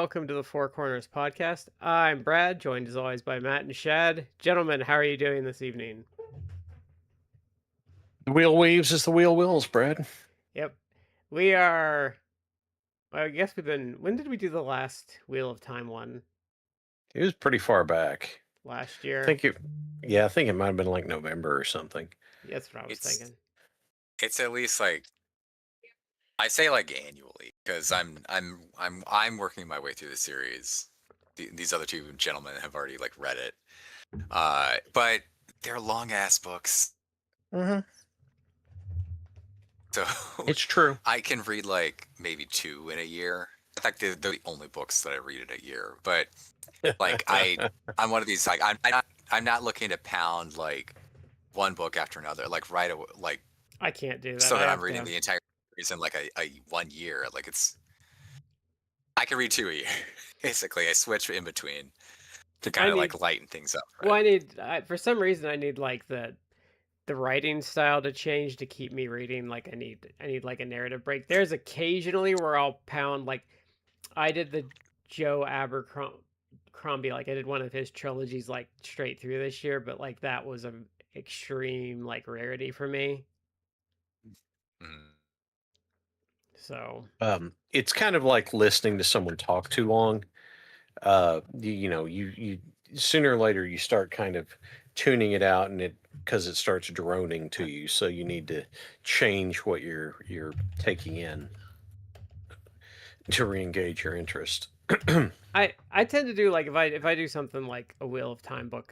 welcome to the 4Corners podcast. I'm Brad, joined as always by Matt and Shad. Gentlemen, how are you doing this evening? The wheel weaves as the wheel wills, Brad. Yep. We are. Well, I guess we've been. When did we do the last Wheel of Time one? It was pretty far back. Last I year? think it, yeah, I think it might have been like November or something. Yeah, that's what I was It's thinking. it's at least like I say like annually because I'm working my way through the series. These other two gentlemen have already like read it, but they're long ass books, Mm-hmm. so It's true. I can read like maybe two in a year. In fact, they're the only books that I read in a year. But like I'm one of these like I'm not looking to pound like one book after another like right away like I can't do that. so I that I'm have reading to. the entire series in like a 1 year. Like I can read two a year. Basically, I switch in between to I kind of need. like lighten things up, Well, right? for some reason, I need like the writing style to change to keep me reading. Like I need like a narrative break. There's occasionally where I'll pound like I did the Joe Abercrombie, like I did one of his trilogies like straight through this year, but like that was an extreme like rarity for me. Mm. It's kind of like listening to someone talk too long. You sooner or later you start kind of tuning it out, and it because it starts droning to you. So you need to change what you're taking in to reengage your interest. I tend to do like if I do something like a Wheel of Time book,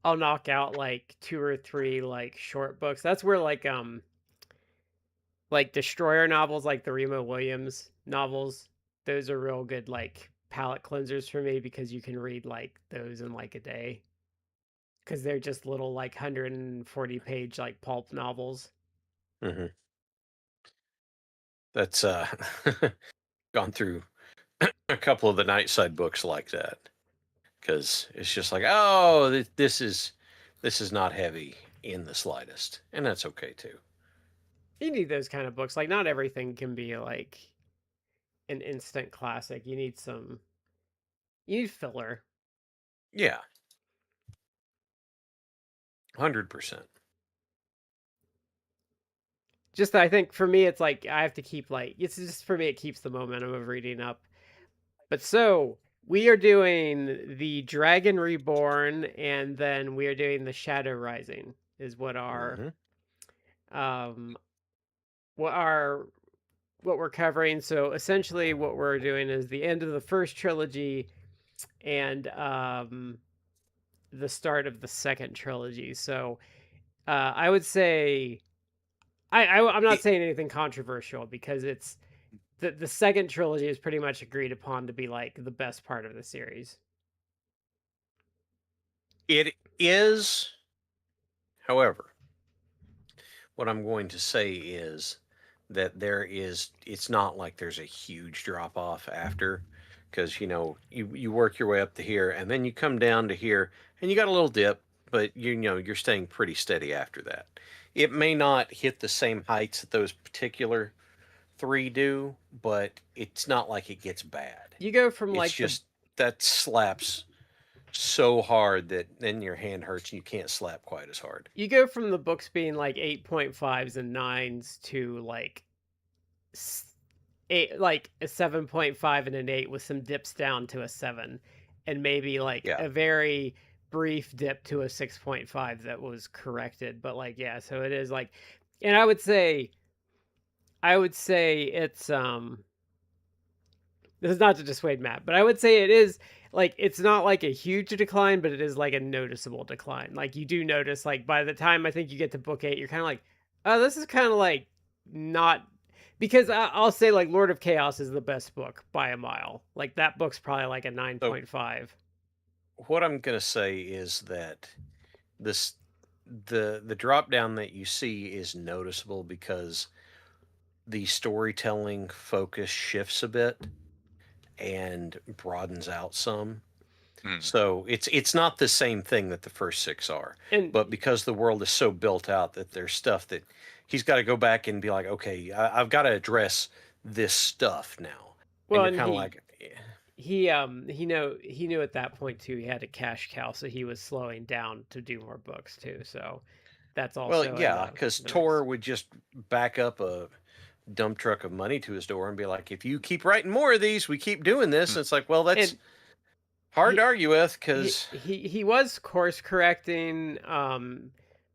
I'll knock out like two or three like short books. That's where like Destroyer novels, like the Remo Williams novels, those are real good like palate cleansers for me because you can read like those in like a day because they're just little like 140-page like pulp novels. Hmm. That's gone through a couple of the Nightside books like that because it's just like, oh, this is not heavy in the slightest, and that's okay too. You need those kind of books. Like not everything can be like an instant classic. You need filler. Yeah, 100%. Just I think for me it's like I have to keep like it's just for me it keeps the momentum of reading up. But so we are doing the Dragon Reborn and then we are doing the Shadow Rising is Hmm. um what our what we're covering. So essentially what we're doing is the end of the first trilogy and the start of the second trilogy. So I would say I'm not It, saying anything controversial because it's the second trilogy is pretty much agreed upon to be like the best part of the series. It is, however, what I'm going to say is that it's not like there's a huge drop off after, because you work your way up to here and then you come down to here and you got a little dip, but you're staying pretty steady after that. It may not hit the same heights that those particular three do, but it's not like it gets bad. You go from It's like the just that slaps so hard that then your hand hurts and you can't slap quite as hard. you go from the books being like 8.5s and 9s to like eight like a 7.5 and an 8 with some dips down to a 7 and maybe like Yeah. a very brief dip to a 6.5 that was corrected, but like yeah, so it is like, and I would say it's this is not to dissuade Matt, but I would say it is like it's not like a huge decline, but it is like a noticeable decline. Like you do notice, like by the time I think you get to book 8, you're kind of like, oh, this is kind of like not because I'll say like Lord of Chaos is the best book by a mile. Like that book's probably like a So 9.5. what I'm gonna say is that this the drop down that you see is noticeable because the storytelling focus shifts a bit and broadens out some. mm, So it's not the same thing that the first six are, And but because the world is so built out that there's stuff that he's got to go back and be like, okay, I've got to address this stuff now, and well, you're and kind of like, eh. he knew at that point too he had a cash cow, so he was slowing down to do more books too. So that's Well, also in yeah, because the mix. Tor would just back up a dump truck of money to his door and be like, "If you keep writing more of these, we keep doing this." Hmm. And it's like, well, that's And hard to he argue with he because he was course correcting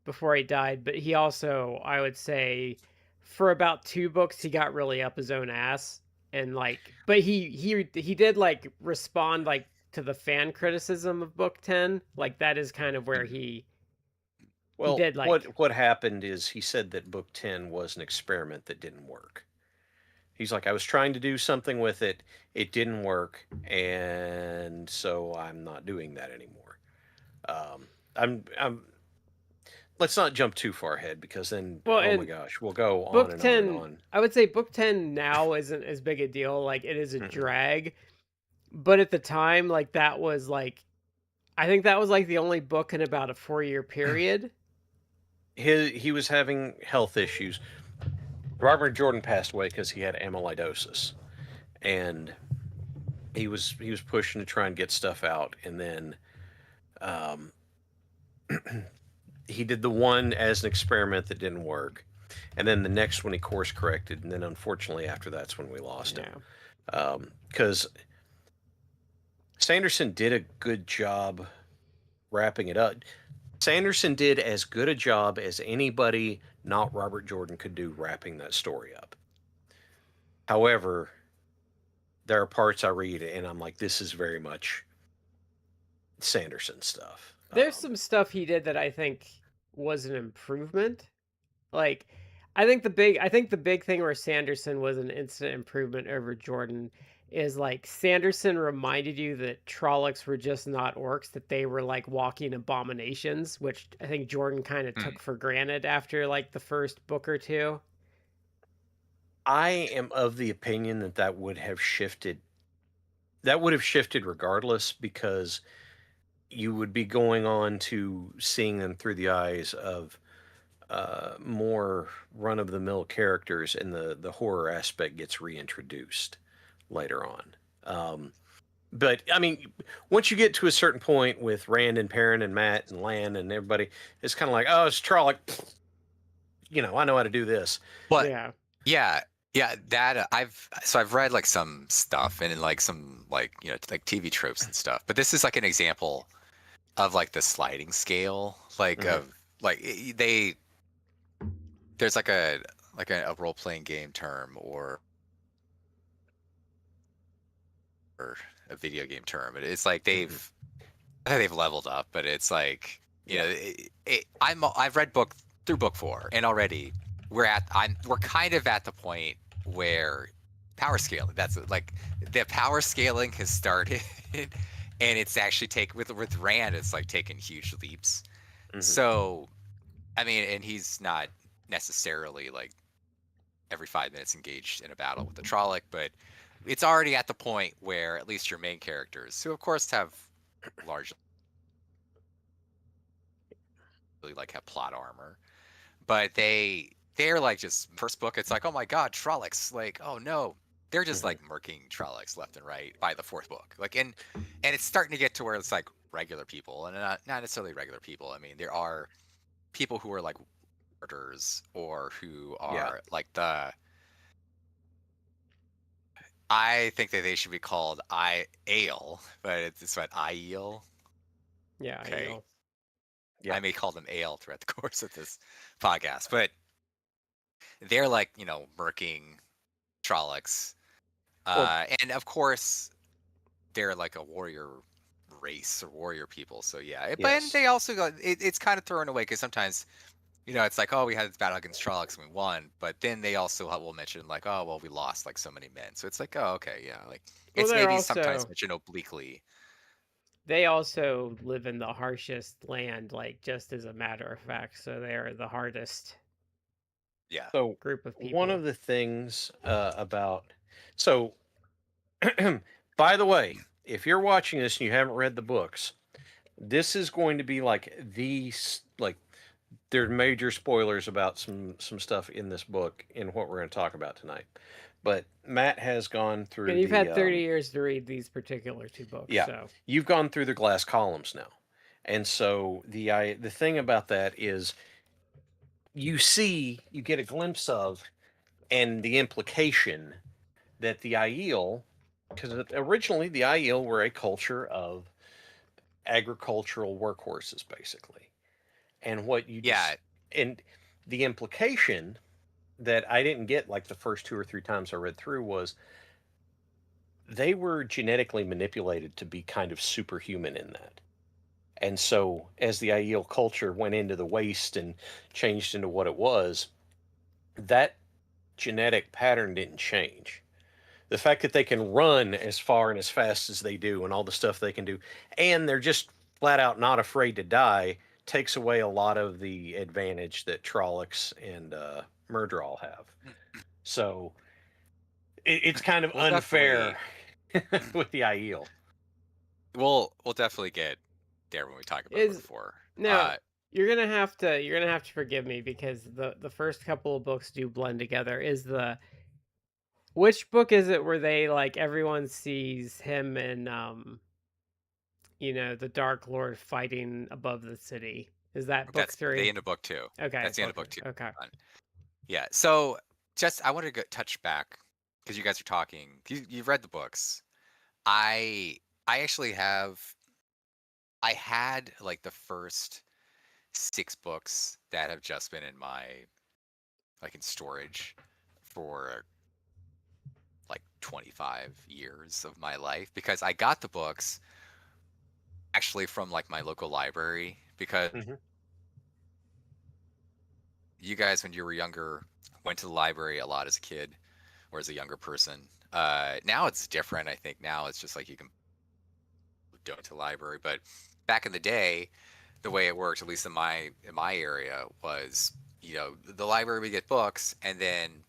before he died, but he also, I would say, for about 2 books he got really up his own ass, and like, but he did like respond like to the fan criticism of book 10. Like that is kind of where Hmm. he well, did like, what happened is he said that book 10 was an experiment that didn't work. He's like, I was trying to do something with it, it didn't work, and so I'm not doing that anymore. I'm let's not jump too far ahead because then, well, oh my and gosh, we'll go on book and on and 10, on. I would say book 10 now isn't as big a deal. Like it is a Mm-mm. drag, but at the time, like that was like, I think that was like the only book in about a 4-year period. He was having health issues. Robert Jordan passed away because he had amyloidosis, and he was pushing to try and get stuff out, and then um, he did the one as an experiment that didn't work, and then the next one he course corrected, and then unfortunately after that's when we lost him Yeah. because Sanderson did a good job wrapping it up. Sanderson did as good a job as anybody not Robert Jordan could do wrapping that story up. However, there are parts I read and I'm like, this is very much Sanderson stuff. There's some stuff he did that I think was an improvement. Like I think the big thing where Sanderson was an instant improvement over Jordan is like Sanderson reminded you that Trollocs were just not orcs, that they were like walking abominations, which I think Jordan kind of Hmm. took for granted after like the first book or two. I am of the opinion that that would have shifted. That would have shifted regardless because you would be going on to seeing them through the eyes of more run of the mill characters, and the horror aspect gets reintroduced later on. But I mean, once you get to a certain point with Rand and Perrin and Matt and Lan and everybody, it's kind of like, oh, it's Trolloc. I know how to do this. But Yeah. yeah, yeah, that I've read like some stuff and like some like like TV tropes and stuff. But this is like an example of like the sliding scale, like Mhm. of like they there's like a role playing game term or a video game term. But it's like Mhm. I think they've leveled up, but it's like Yeah. I've read book 4, and already we're kind of at the point where power scaling. That's like the power scaling has started, and it's actually with Rand. It's like taken huge leaps. Mhm. So I mean, and he's not necessarily like every 5 minutes engaged in a battle with the Trolloc, but it's already at the point where at least your main characters, who of course have largely like have plot armor, but they're like just first book. It's like, oh my god, Trollocs! Like, oh no, they're just Mhm. like murking Trollocs left and right by the fourth book. Like, and it's starting to get to where it's like regular people, and not necessarily regular people. I mean, there are people who are like martyrs or who Yeah. are like the. I think that they should be called I ale, but it's what I eel. Yeah, I Okay, know. Yeah. I may call them ale throughout the course of this podcast, but they're like murking Trollocs, Well. and of course they're like a warrior race or warrior people. So yeah, but and Yes. they also go. It's kind of thrown away because sometimes it's like, oh, we had this battle against Trollocs and we won, but then they also will mention like, oh well, we lost like so many men. So it's like, oh okay, yeah, like Well, it's they're maybe sometimes also mentioned obliquely. they also live in the harshest land, like just as a matter of fact. So they're the hardest Yeah. So group of one people. of the things about so by the way, if you're watching this and you haven't read the books, this is going to be like like there are major spoilers about some stuff in this book in what we're going to talk about tonight. But Matt has gone And through you've the had 30 years to read these particular 2 books, yeah, so you've gone through the glass columns now, and so the thing about that is you get a glimpse of, and the implication that the Aiel, because originally the Aiel were a culture of agricultural workhorses, basically, and what you Yeah, just and the implication that I didn't get like the first 2 or 3 times I read through was they were genetically manipulated to be kind of superhuman in that. And so, as the Aiel culture went into the waste and changed into what it was, that genetic pattern didn't change. The fact that they can run as far and as fast as they do, and all the stuff they can do, and they're just flat out not afraid to die, takes away a lot of the advantage that Trollocs and Murdral have. So it's kind of we'll unfair definitely with the Aiel. we'll definitely get there when we talk about book is four. now you're gonna have to forgive me because the first couple of books do blend together. Which book is it where they like everyone sees him and the Dark Lord fighting above the city? Is that book That's the 3? end of book two. Okay, That's the end of book two. okay. Yeah. So just I wanted to touch back because you guys are talking. You've read the books. I I actually have. I had like the first 6 books that have just been in my like in storage for like 25 years of my life because I got the books actually from like my local library because Mhm. you guys when you were younger went to the library a lot as a kid or as a younger person. Now it's different. I think now it's just like you can donate to the library, but back in the day, the way it worked, at least in my area, was the library would get books, and then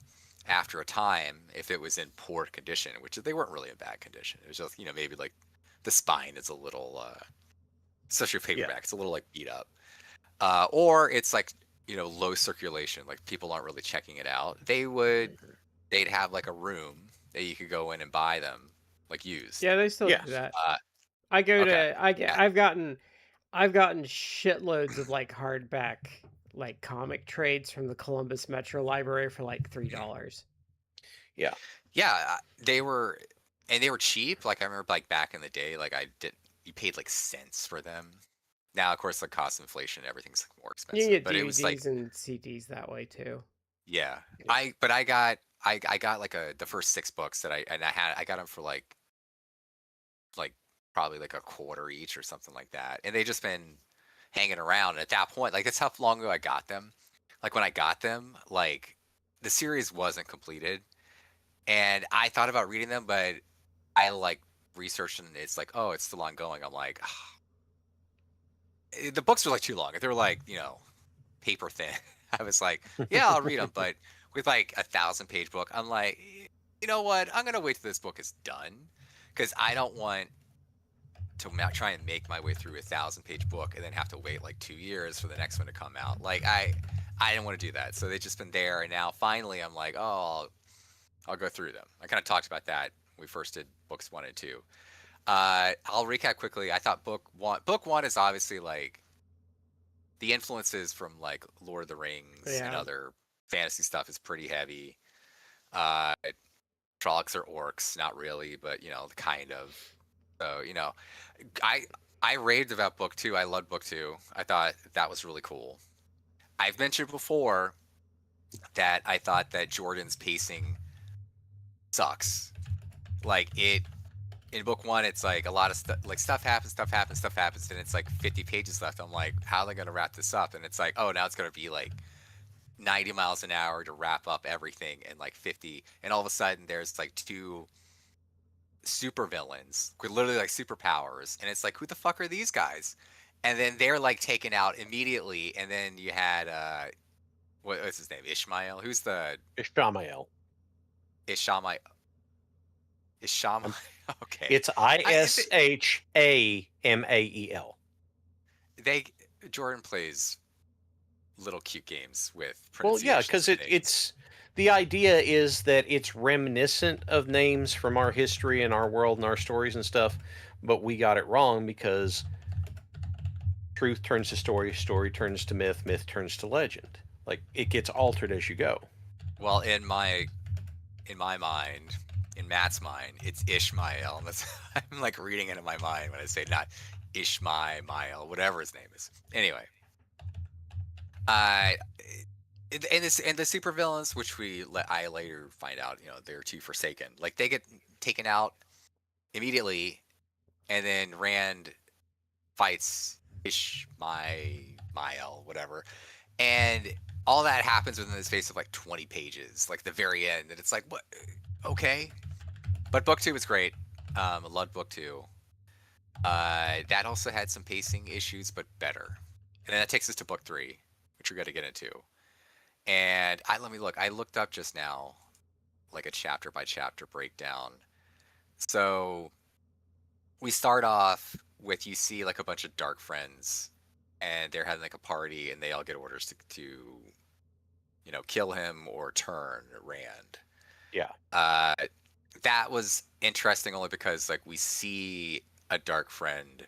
after a time, if it was in poor condition, which they weren't really in bad condition, it was just maybe like the spine is a little, especially Yeah. paperback, it's a little like beat up, or it's like low circulation, like people aren't really checking it out. They'd have like a room that you could go in and buy them like used. Yeah, they still do Yes. that. Uh, I go okay, to I get yeah, I've gotten shitloads of like hardback like comic trades from the Columbus Metro Library for like mhm. $3. Yeah. Yeah, they were cheap. Like I remember, like back in the day, like you paid like cents for them. Now, of course, the cost of inflation, everything's like more You can expensive. get But it was like, DVDs and CDs that way too. yeah, Yeah. I got like the first 6 books that I got them for like probably like a quarter each or something like that, and they just been hanging around. And at that point, like that's how long ago I got them. Like when I got them, like the series wasn't completed, and I thought about reading them, but I like researched and it's like, oh, it's still ongoing. I'm like, the books were like too long. They were like, paper thin. I was like, yeah, I'll read them, but with like 1,000-page book, I'm like, you know what? I'm gonna wait till this book is done because I don't want to try and make my way through 1,000-page book and then have to wait like 2 years for the next one to come out. Like I didn't want to do that. So they've just been there, and now finally I'm like, oh, I'll go through them. I kind of talked about that when we first did books 1 and 2. I'll recap quickly. I thought book one is obviously like the influences from like Lord of the Rings and Yeah. other fantasy stuff is pretty heavy. Uh, Trollocs are orcs, not really, but kind of. So I I raved about book two. I loved book two. I thought that was really cool. I've mentioned before that I thought that Jordan's pacing sucks. Like it in book one, it's like a lot of stuff, like stuff happens, and it's like 50 pages left. I'm like, how are they going to wrap this up? And it's like, oh, now it's going to be like 90 miles an hour to wrap up everything in like 50. And all of a sudden, there's like 2 super villains with literally like superpowers. And it's like, who the fuck are these guys? And then they're like taken out immediately. And then you had, what's his name? Ishmael? Who's the Ishamael. Ishamael? Ishamael? Um, Okay. It's I, Ishamael. they Jordan plays little cute games with Well, yeah, pronunciations because and names. it's the idea is that it's reminiscent of names from our history and our world and our stories and stuff, but we got it wrong because truth turns to story, story turns to myth, myth turns to legend. Like it gets altered as you go. Well, in my mind, in Matt's mind, it's Ishmael. And that's I'm like reading it in my mind when I say not Ishmael, whatever his name is. Anyway, and the supervillains, which I later find out, they're too Forsaken. Like they get taken out immediately, and then Rand fights Ishmael, whatever, and all that happens within the space of like 20 pages, like the very end, and it's like, what? Okay, but book 2 was great. I loved book 2. That also had some pacing issues, but better. And then that takes us to book 3, which we're going to get into. And let me look. I looked up just now, like a chapter by chapter breakdown. So we start off with, you see like a bunch of dark friends, and they're having like a party, and they all get orders to kill him or turn Rand. Yeah. That was interesting only because like we see a dark friend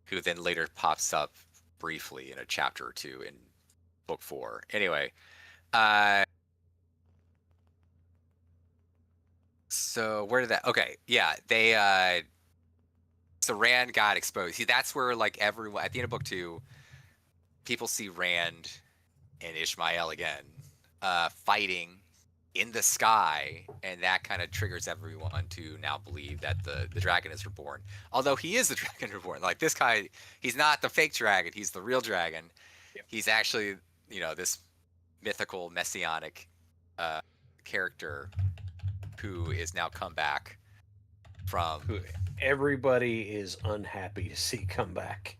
who then later pops up briefly in a chapter or two in book 4. Anyway, so where did that? Okay, yeah, they so Rand got exposed. See, that's where like everyone at the end of book 2, people see Rand and Ishmael again, fighting in the sky, and that kind of triggers everyone to now believe that the dragon is reborn. Although he is the dragon reborn. Like this guy, he's not the fake dragon, he's the real dragon. Yep. He's actually, this mythical messianic character who is now come back from. Who everybody is unhappy to see come back.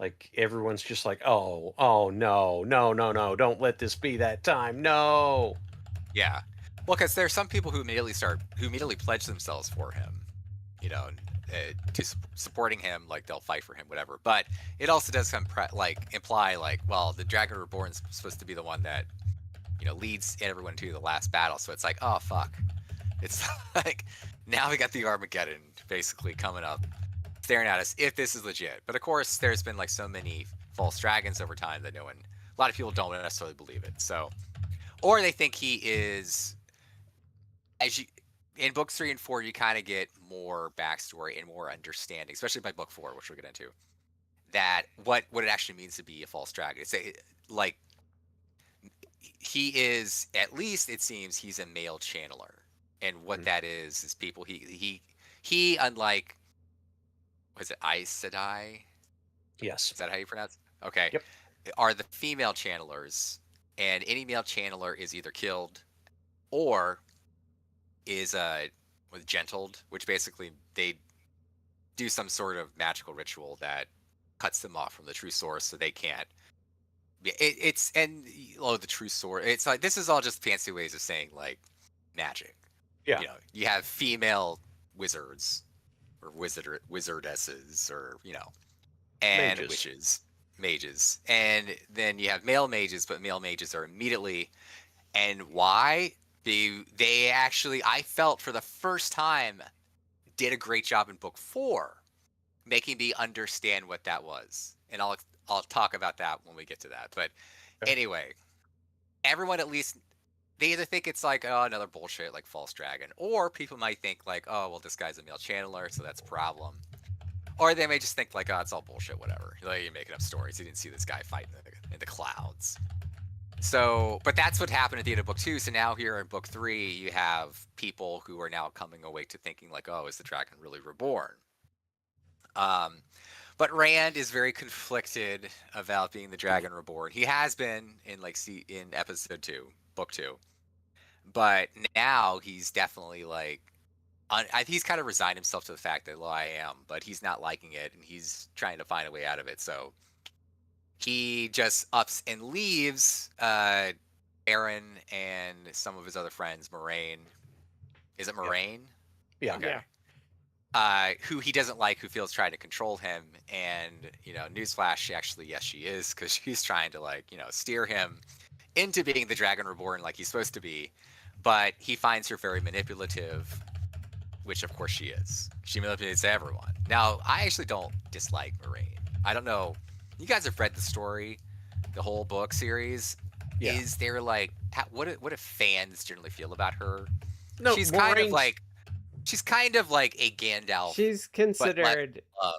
Like everyone's just like, oh no, don't let this be that time, no. Yeah, well, because there's some people who immediately pledge themselves for him, to supporting him, like they'll fight for him, whatever. But it also does imply like, well, the Dragon Reborn is supposed to be the one that leads everyone to the last battle. So it's like, oh fuck, it's like now we got the Armageddon basically coming up, staring at us if this is legit. But of course, there's been like so many false dragons over time that a lot of people don't necessarily believe it. So, or they think he is, in books 3 and 4, you kind of get more backstory and more understanding, especially by book 4, which we'll get into, that what it actually means to be a false dragon. It's like he is, at least it seems, he's a male channeler, and what that is people he unlike, was it Aes Sedai? Yes. Is that how you pronounce it? Okay. Yep. Are the female channelers, and any male channeler is either killed or is was gentled, which basically they do some sort of magical ritual that cuts them off from the true source, so they can't. The true source. It's like, this is all just fancy ways of saying like magic. Yeah. You have female wizards or wizardesses, or and mages. mages, and then you have male mages, but male mages are immediately, and why they actually, I felt for the first time, did a great job in book 4 making me understand what that was, and I'll talk about that when we get to that. But anyway, everyone, at least they either think it's like, oh, another bullshit like false dragon, or people might think like, oh, well, this guy's a male channeler, so that's a problem. Or they may just think like, oh, it's all bullshit, whatever. Like, you're making up stories. You didn't see this guy fight in the clouds. So, but that's what happened at the end of book 2. So now here in book 3, you have people who are now coming awake to thinking like, oh, is the dragon really reborn? But Rand is very conflicted about being the dragon reborn. He has been in episode 2, book 2. But now he's definitely like, he's kind of resigned himself to the fact that, well, I am, but he's not liking it, and he's trying to find a way out of it. So he just ups and leaves Aaron and some of his other friends, Moraine. Is it Moraine? Yeah. Okay. Who he doesn't like, who feels trying to control him. And, newsflash, actually, yes, she is, because she's trying to, steer him into being the Dragon Reborn like he's supposed to be, but he finds her very manipulative, which of course she is. She manipulates everyone. Now, I actually don't dislike Moraine. I don't know. You guys have read the story, the whole book series. Yeah. Is there like what do fans generally feel about her? No, She's Moraine's she's kind of like a Gandalf, She's but less considered. loved,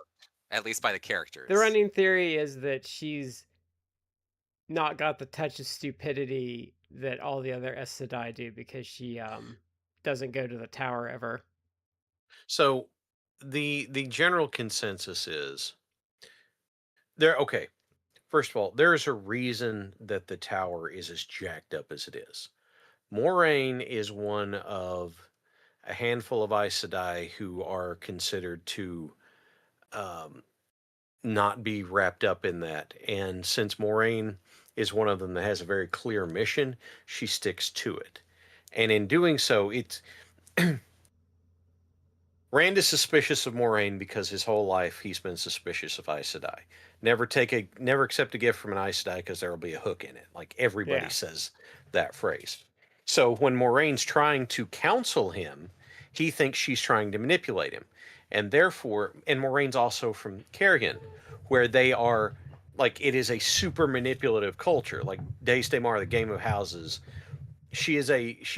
at least by the The characters. running theory is that she's not got the touch of stupidity that all the other Aes Sedai do because she doesn't go to the tower ever. so the general consensus is there. Okay, first of all, there is a reason that the tower is as jacked up as it is. Moraine is one of a handful of Aes Sedai who are considered to um, not be wrapped up in that. And since Moraine is one of them that has a very clear mission, she sticks to it. And in doing so, it's Rand is suspicious of Moraine because his whole life he's been suspicious of Aes Sedai. Never accept a gift from an Aes Sedai because there will be a hook in it. Like everybody Yeah. says that phrase. So when Moraine's trying to counsel him, he thinks she's trying to manipulate him. And therefore, and Moraine's also from Carrion, where they are like it is a super manipulative culture, like Days Daymar, the Game of Houses. She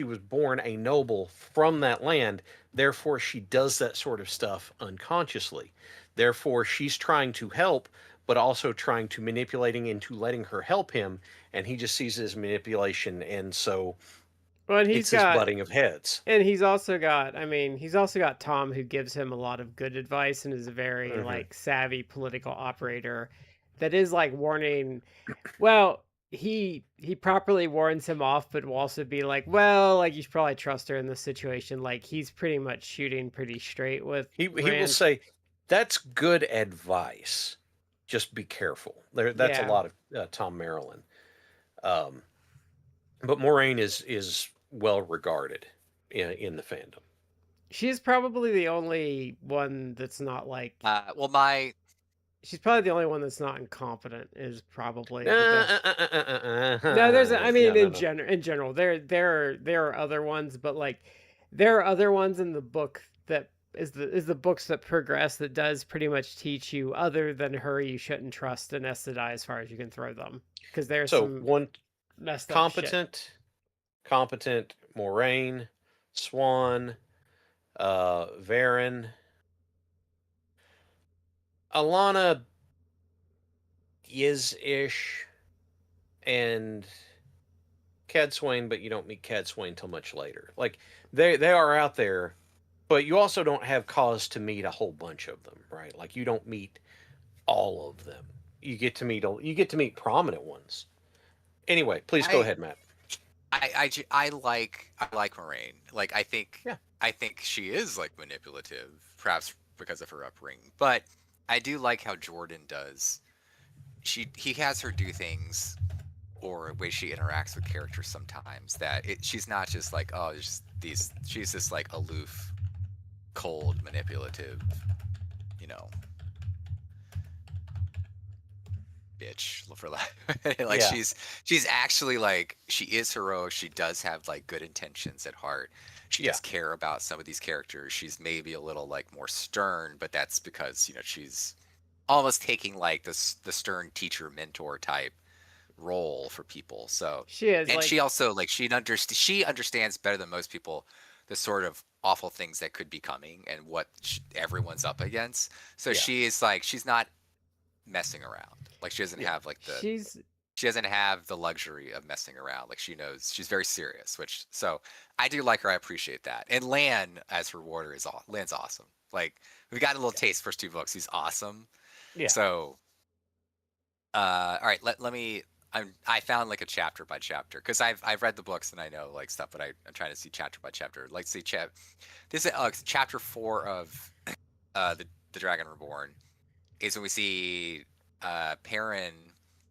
was born a noble from that land, therefore she does that sort of stuff unconsciously. Therefore she's trying to help but also trying to manipulating into letting her help him, and he just sees it as manipulation, and so Well, and it's this butting of heads. he's also got, I mean, he's also got Tom who gives him a lot of good advice and is a very Mm-hmm. like savvy political operator that is like warning. Well, he properly warns him off, but will also be like, well, like you should probably trust her in this situation. Like he's pretty much shooting pretty straight with He will Rand. say, "That's good advice. Just be careful." That's a Yeah. lot of Tom Maryland. Um, but Moraine is well regarded in the fandom. She's probably the only one that's not like Well, my she's probably the only one that's not incompetent is probably the best. No, No, there's I mean no. in general there are other ones, but like there are other ones in the book that is the books that progress that does pretty much teach you other than her you shouldn't trust an Aes Sedai as far as you can throw them because there's So some one messed up shit. competent Moraine, Swan, Varen, Alana is ish, and Cad Swain, but you don't meet Cad Swain till much later. Like they are out there, but you also don't have cause to meet a whole bunch of them, right? Like you don't meet all of them. You get to meet prominent ones. Anyway, please go I ahead, Matt. I like Moraine. Like Yeah. I think she is like manipulative, perhaps because of her upbringing. But I do like how Jordan does. He has her do things or way she interacts with characters sometimes that she's not just like, oh, just these. She's just like aloof, cold, manipulative, you know, bitch for life. Like Yeah. she's actually like she is heroic. She does have like good intentions at heart. She Yeah. does care about some of these characters. She's maybe a little like more stern, but that's because she's almost taking like the stern teacher mentor type role for people. So She is and like she also like she understands better than most people the sort of awful things that could be coming and what everyone's up against. So Yeah. she is like she's not messing around. Like she doesn't Yeah. have like she's she doesn't have the luxury of messing around. Like she knows she's very serious, which so I do like her. I appreciate that. And Lan as her warder is Lan's awesome. Like we got a little taste first two books. He's awesome. Yeah. So all right, let me I found like a chapter by chapter because I've read the books and I know like stuff, but I'm trying to see chapter by chapter. Like see this is chapter 4 of the Dragon Reborn is when we see Perrin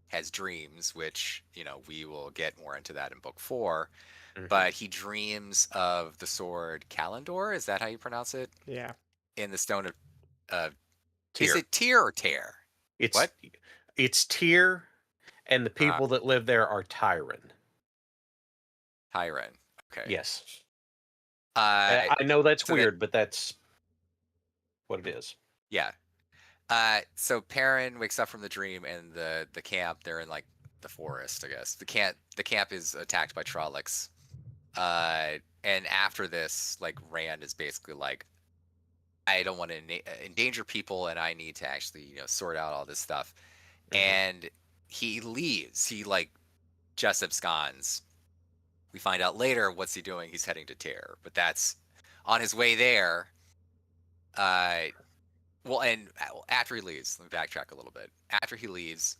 has dreams, which we will get more into that in book 4. Mhm. But he dreams of the sword Kalendor. Is that how you pronounce it? yeah. In the stone of Tyr. is it Tyr or Tear? It's What? it's Tyr, and the Uh, people that live there are Tyran. Tyren. Okay. Yes. Uh, I know that's so that weird, but that's what it is. yeah. So Perrin wakes up from the dream, and the camp, they're in like the forest, I guess. The camp is attacked by Trollocs. And after this, like Rand is basically like, I don't want to endanger people, and I need to actually, sort out all this stuff. Mhm. And he leaves. He like just absconds. We find out later what's he doing. He's heading to Tear, but that's on his way there. Well, and after he leaves, let me backtrack a little bit. After he leaves,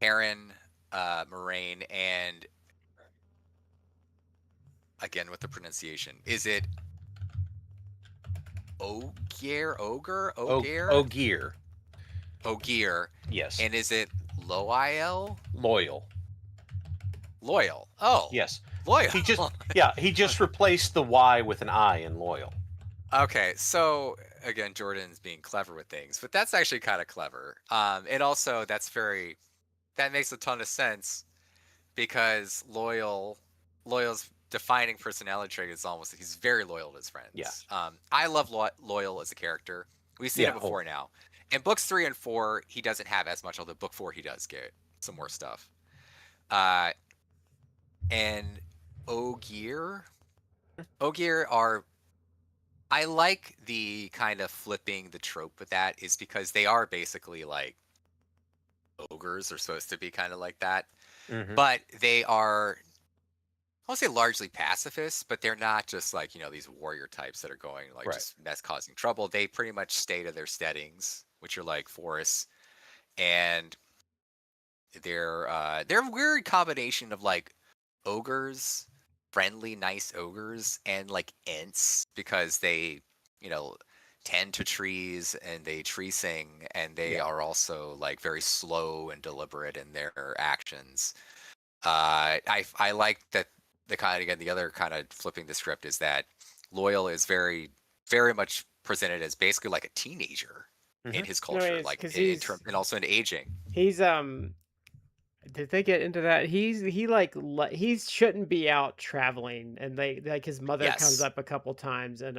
Perrin, Moraine, and again with the pronunciation, is it Ogier? Ogier. Ogier. Yes. And is it Loyal? Loyal. Loyal. Oh. Yes. Loyal. He just replaced the Y with an I in loyal. Okay, so again, Jordan's being clever with things, but that's actually kind of clever. And also that makes a ton of sense because Loyal's defining personality trait is almost he's very loyal to his friends. Yeah. I love Loyal as a character. We've seen it before now. In books 3 and 4, he doesn't have as much, although book 4 he does get some more stuff. And Ogier are, I like the kind of flipping the trope with that is because they are basically like ogres are supposed to be kind of like that. Mhm. But they are, I won't say largely pacifists, but they're not just like, these warrior types that are going like Right. just mess causing trouble. They pretty much stay to their steadings, which are like forests. And they're a weird combination of like ogres, friendly, nice ogres, and like ents because they, tend to trees and they tree sing, and they Yeah. are also like very slow and deliberate in their actions. I like that the other kind of flipping the script is that Loyal is very very much presented as basically like a teenager in Mhm. his No, culture, it's like because in term and also in aging. he's did they get into that? He like he shouldn't be out traveling, and they like his mother comes Yes. up a couple times, and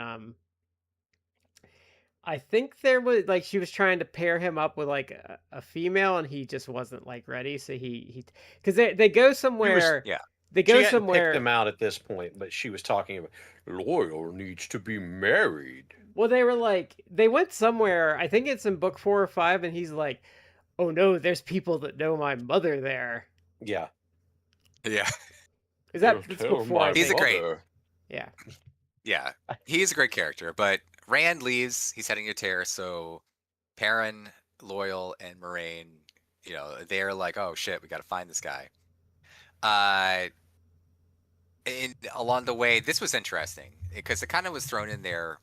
I think there was like she was trying to pair him up with like a female, and he just wasn't like ready. So he because they go She was somewhere. Yeah. They She go hadn't picked them somewhere. out at this point, but she was talking about Loyal needs to be married. Well, they were like they went somewhere. I think it's in book 4 or 5, and he's like, "Oh no, there's people that know my mother there." Yeah. Yeah. Is He'll that's tell book 4? my I He's a think. great mother. Yeah. Yeah. He's a great character, but Rand leaves, he's heading to Tear, so Perrin, Loyal, and Moraine, they're like, oh shit, we gotta find this guy. And along the way, this was interesting because it kind of was thrown in there,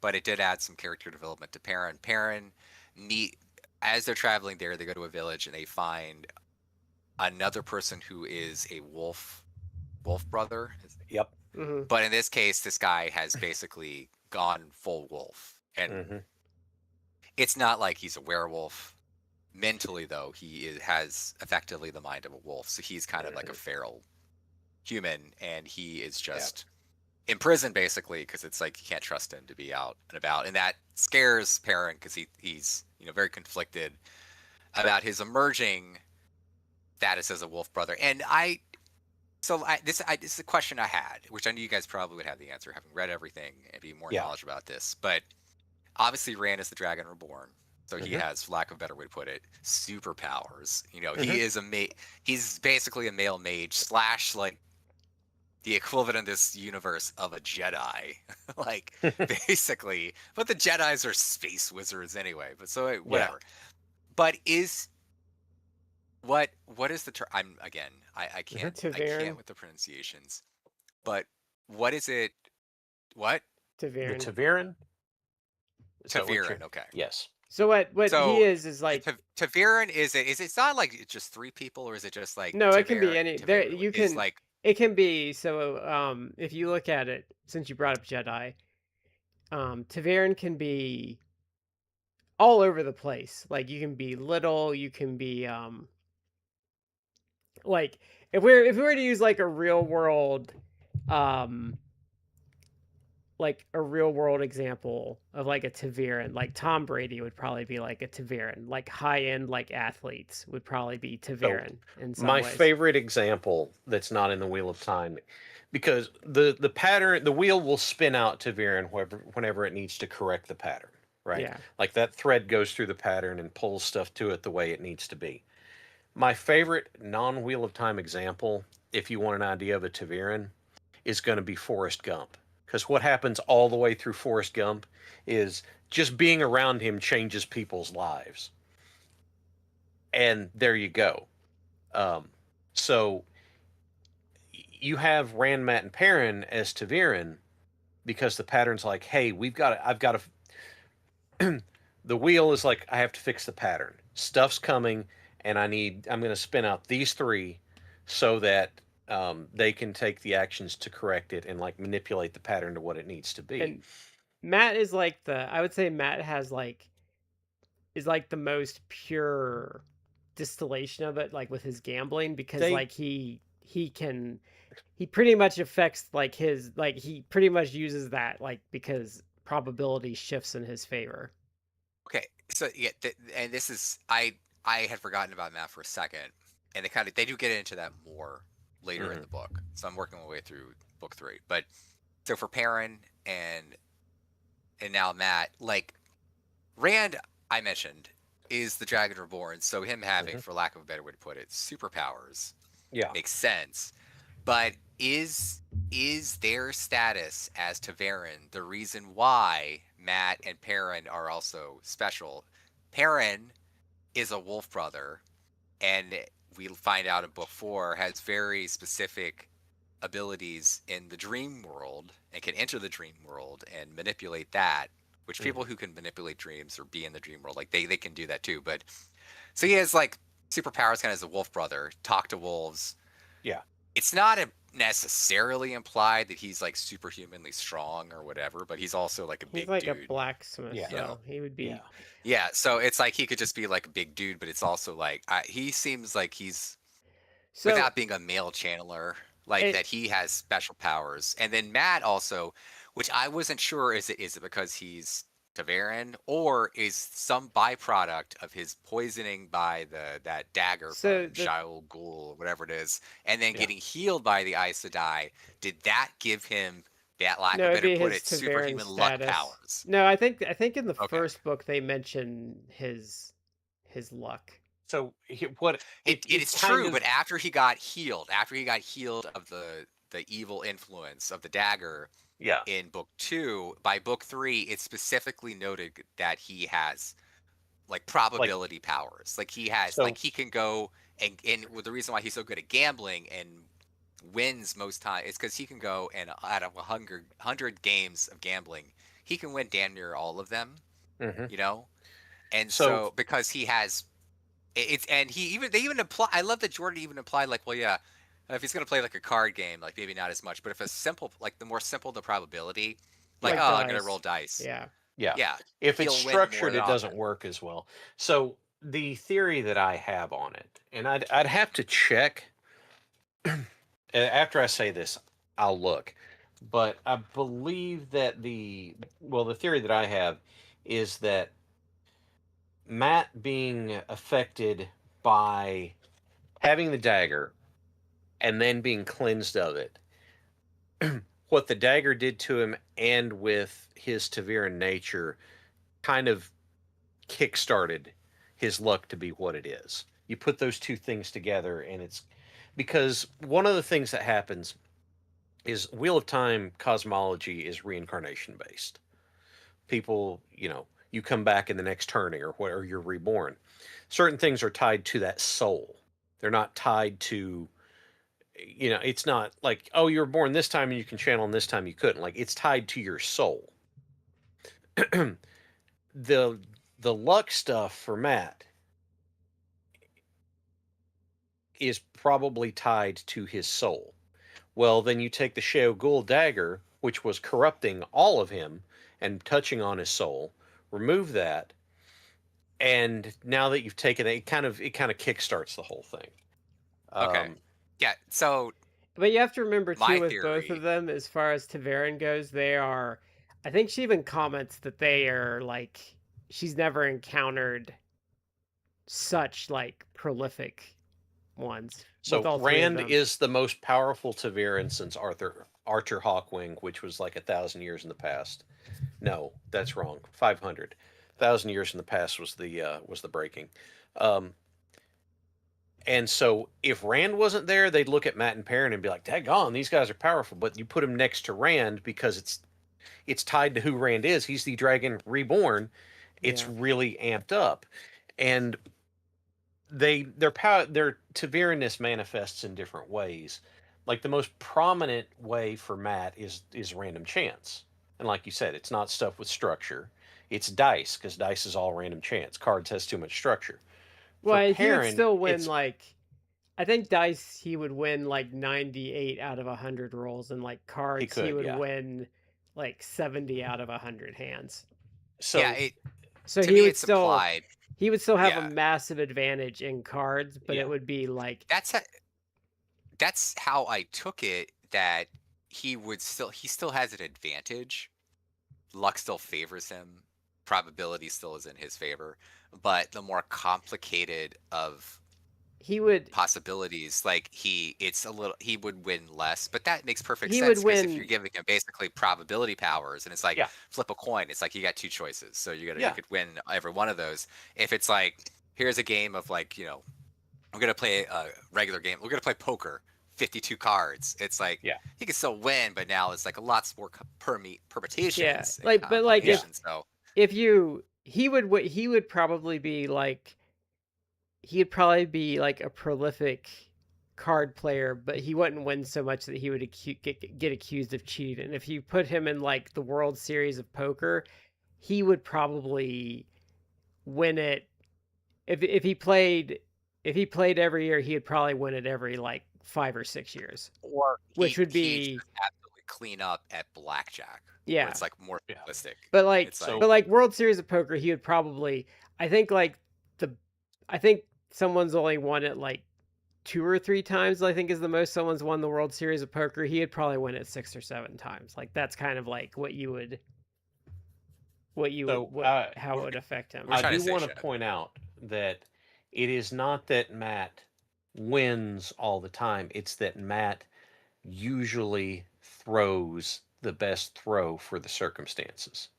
but it did add some character development to Perrin. Perrin meet as they're traveling there, they go to a village and they find another person who is a wolf brother. Yep. Hmm. But in this case, this guy has basically gone full wolf. And Mhm. it's not like he's a werewolf. Mentally, though, has effectively the mind of a wolf. So he's kind of like a feral human, and he is just in prison basically because it's like you can't trust him to be out and about, and that scares Perrin because he's very conflicted about his emerging status as a wolf brother. And this is a question I had, which I knew you guys probably would have the answer, having read everything and be more Yeah. knowledgeable about this. But obviously, Rand is the Dragon Reborn, so he Mhm. has, for lack of a better way to put it, superpowers. Mhm. He is he's basically a male mage slash like the equivalent in this universe of a Jedi, like basically. But the Jedi's are space wizards anyway. But so whatever. But what is the term? I can't Taverin. with the pronunciations. But what is it? What The Taverin. Taverin? Is that what you're- Taviran? Okay. Yes. So what he So is like Taviran is it's not like it's just 3 people, or is it just like no, it can be any there Taviran you is can like it can be so if you look at it since you brought up Jedi, Taverin can be all over the place. Like you can be little, you can be like if we were to use like a real world um like a real world example of like a Taviran, like Tom Brady would probably be like a Taviran, like high end like athletes would probably be So Taviran in some my ways. favorite example that's not in the Wheel of Time, because the pattern, the wheel will spin out to Viren whenever it needs to correct the pattern, right? Yeah. Like that thread goes through the pattern and pulls stuff to it the way it needs to be. My favorite non-Wheel of Time example, if you want an idea of a Taviran, is going to be Forrest Gump. Because what happens all the way through Forrest Gump is just being around him changes people's lives. And there you go. Um, so you have Rand, Matt, and Perrin as Taviran because the pattern's like, hey, I've got to, the wheel is like, I have to fix the pattern. Stuff's coming, and I'm going to spin out these three so that they can take the actions to correct it and like manipulate the pattern to what it needs to be. And Matt is like I would say Matt has like is like the most pure distillation of it, like with his gambling, because They like he pretty much affects like his like he pretty much uses that like because probability shifts in his favor. Okay, so yeah, and this is I had forgotten about Matt for a second, and they do get into that more later in Mhm. the book. So I'm working my way through book 3, but so for Perrin and now Matt, like Rand, I mentioned is the Dragon Reborn, so him having, Mhm. for lack of a better way to put it, superpowers Yeah. makes sense. But is their status as Taverin the reason why Matt and Perrin are also special? Perrin is a wolf brother, and we find out in book 4 has very specific abilities in the dream world and can enter the dream world and manipulate that, which people Mhm. who can manipulate dreams or be in the dream world, like they can do that too. But so he has like superpowers kind of as a wolf brother, talk to wolves. Yeah. It's not necessarily implied that he's like superhumanly strong or whatever, but he's also like a He's big like a dude, blacksmith, Yeah. you know. so he would Yeah. be. Yeah, so it's like he could just be like a big dude, but it's also like he seems like he's, So without being a male channeler, like it that he has special powers. And then Matt also, which I wasn't sure, is it because he's Taveran or is some byproduct of his poisoning by that dagger from so the Shaul Ghul or whatever it is, and then Yeah. getting healed by the Aes Sedai, did that give him, that lack no, of it'd better be put his it, Taveran superhuman luck status. powers? No, I think in the Okay. first book they mention his luck. So what It's it kind true, of but after he got healed of the evil influence of the dagger yeah, in book 2, by book 3 it's specifically noted that he has like like probability powers. Like he has, like so he can go and the reason why he's so good at gambling and wins most time is because he can go and out of 100 games of gambling, he can win damn near all of them, mhm. you know. And So so because he has it's, and he even, they even apply, I love that Jordan even implied like, well, yeah, if he's going to play like a card game, like maybe not as much, but if a simple, like the more simple the probability, like, Like oh, I'm going to dice. roll dice, Yeah. yeah, yeah, if it's he'll win more structured, it often. doesn't work as well. So the theory that I have on it, and I'd have to check after I say this, I'll look, but I believe that the theory that I have is that Matt being affected by having the dagger and then being cleansed of it, what the dagger did to him and with his Taviran nature kind of kickstarted his luck to be what it is. You put those two things together, and it's because one of the things that happens is Wheel of Time cosmology is reincarnation based. People, you come back in the next turning or where you're reborn. Certain things are tied to that soul. They're not tied to, it's not like, oh, you were born this time and you can channel and this time you couldn't. Like it's tied to your soul. the the luck stuff for Matt is probably tied to his soul. Well, then you take the Sheo Ghul dagger, which was corrupting all of him and touching on his soul, remove that, and now that you've taken it, it kind of kickstarts the whole thing. Okay. Um, Yeah. So But you have to remember too My with both theory. of them, as far as Taverin goes, they are. I think she even comments that they are like she's never encountered such like prolific ones with So all three of Rand them. is the most powerful Taviran since Archer Hawkwing, which was like 1,000 years in the past. No, that's wrong. 500. 1,000 years in the past was the breaking. Um, and so if Rand wasn't there, they'd look at Matt and Perrin and be like, "Daggone, these guys are powerful." But you put him next to Rand because it's tied to who Rand is. He's the Dragon Reborn. It's Yeah. really amped up, and their power, their Taviranness manifests in different ways. Like the most prominent way for Matt is random chance, and like you said, it's not stuff with structure. It's dice because dice is all random chance. Cards has too much structure. For Well, he would Perrin, still win it's like I think dice he would win like 98 out of 100 rolls, and like he cards he could, would yeah. win like 70 out of 100 hands. Yeah, So So to me it's implied. he would still have a Yeah, massive advantage in cards, but it yeah, would be like that's how I took it. That he still has an advantage. Luck still favors him. Probability still is in his favor, but the more complicated of he would possibilities, like he would win less, but that makes perfect he would sense because if win you're giving him basically probability powers, and it's like yeah, flip a coin, it's like you got two choices, so you yeah, could win every one of those. If it's like here's a game of like we're gonna play a regular game, we're gonna play poker, 52 cards. It's like yeah. he can still win, but now it's like lots more yeah. permutations and Like but like Yeah. combinations. So if you he would probably be like he'd probably be like a prolific card player, but he wouldn't win so much that he would get accused of cheating. And if you put him in like the World Series of Poker, he would probably win it. If he played every year, he'd probably win it every like 5 or 6 years, or which would he just be absolutely clean up at blackjack, where yeah. it's like more Yeah. realistic. It's like But So like World Series of Poker, he would probably I think like the I think someone's only won it like 2 or 3 times. I think is the most someone's won the World Series of Poker. He'd probably win it 6 or 7 times. Like that's kind of like so how it would affect him. we're I trying to do say want to shit. point out that it is not that Matt wins all the time. It's that Matt usually throws the best throw for the circumstances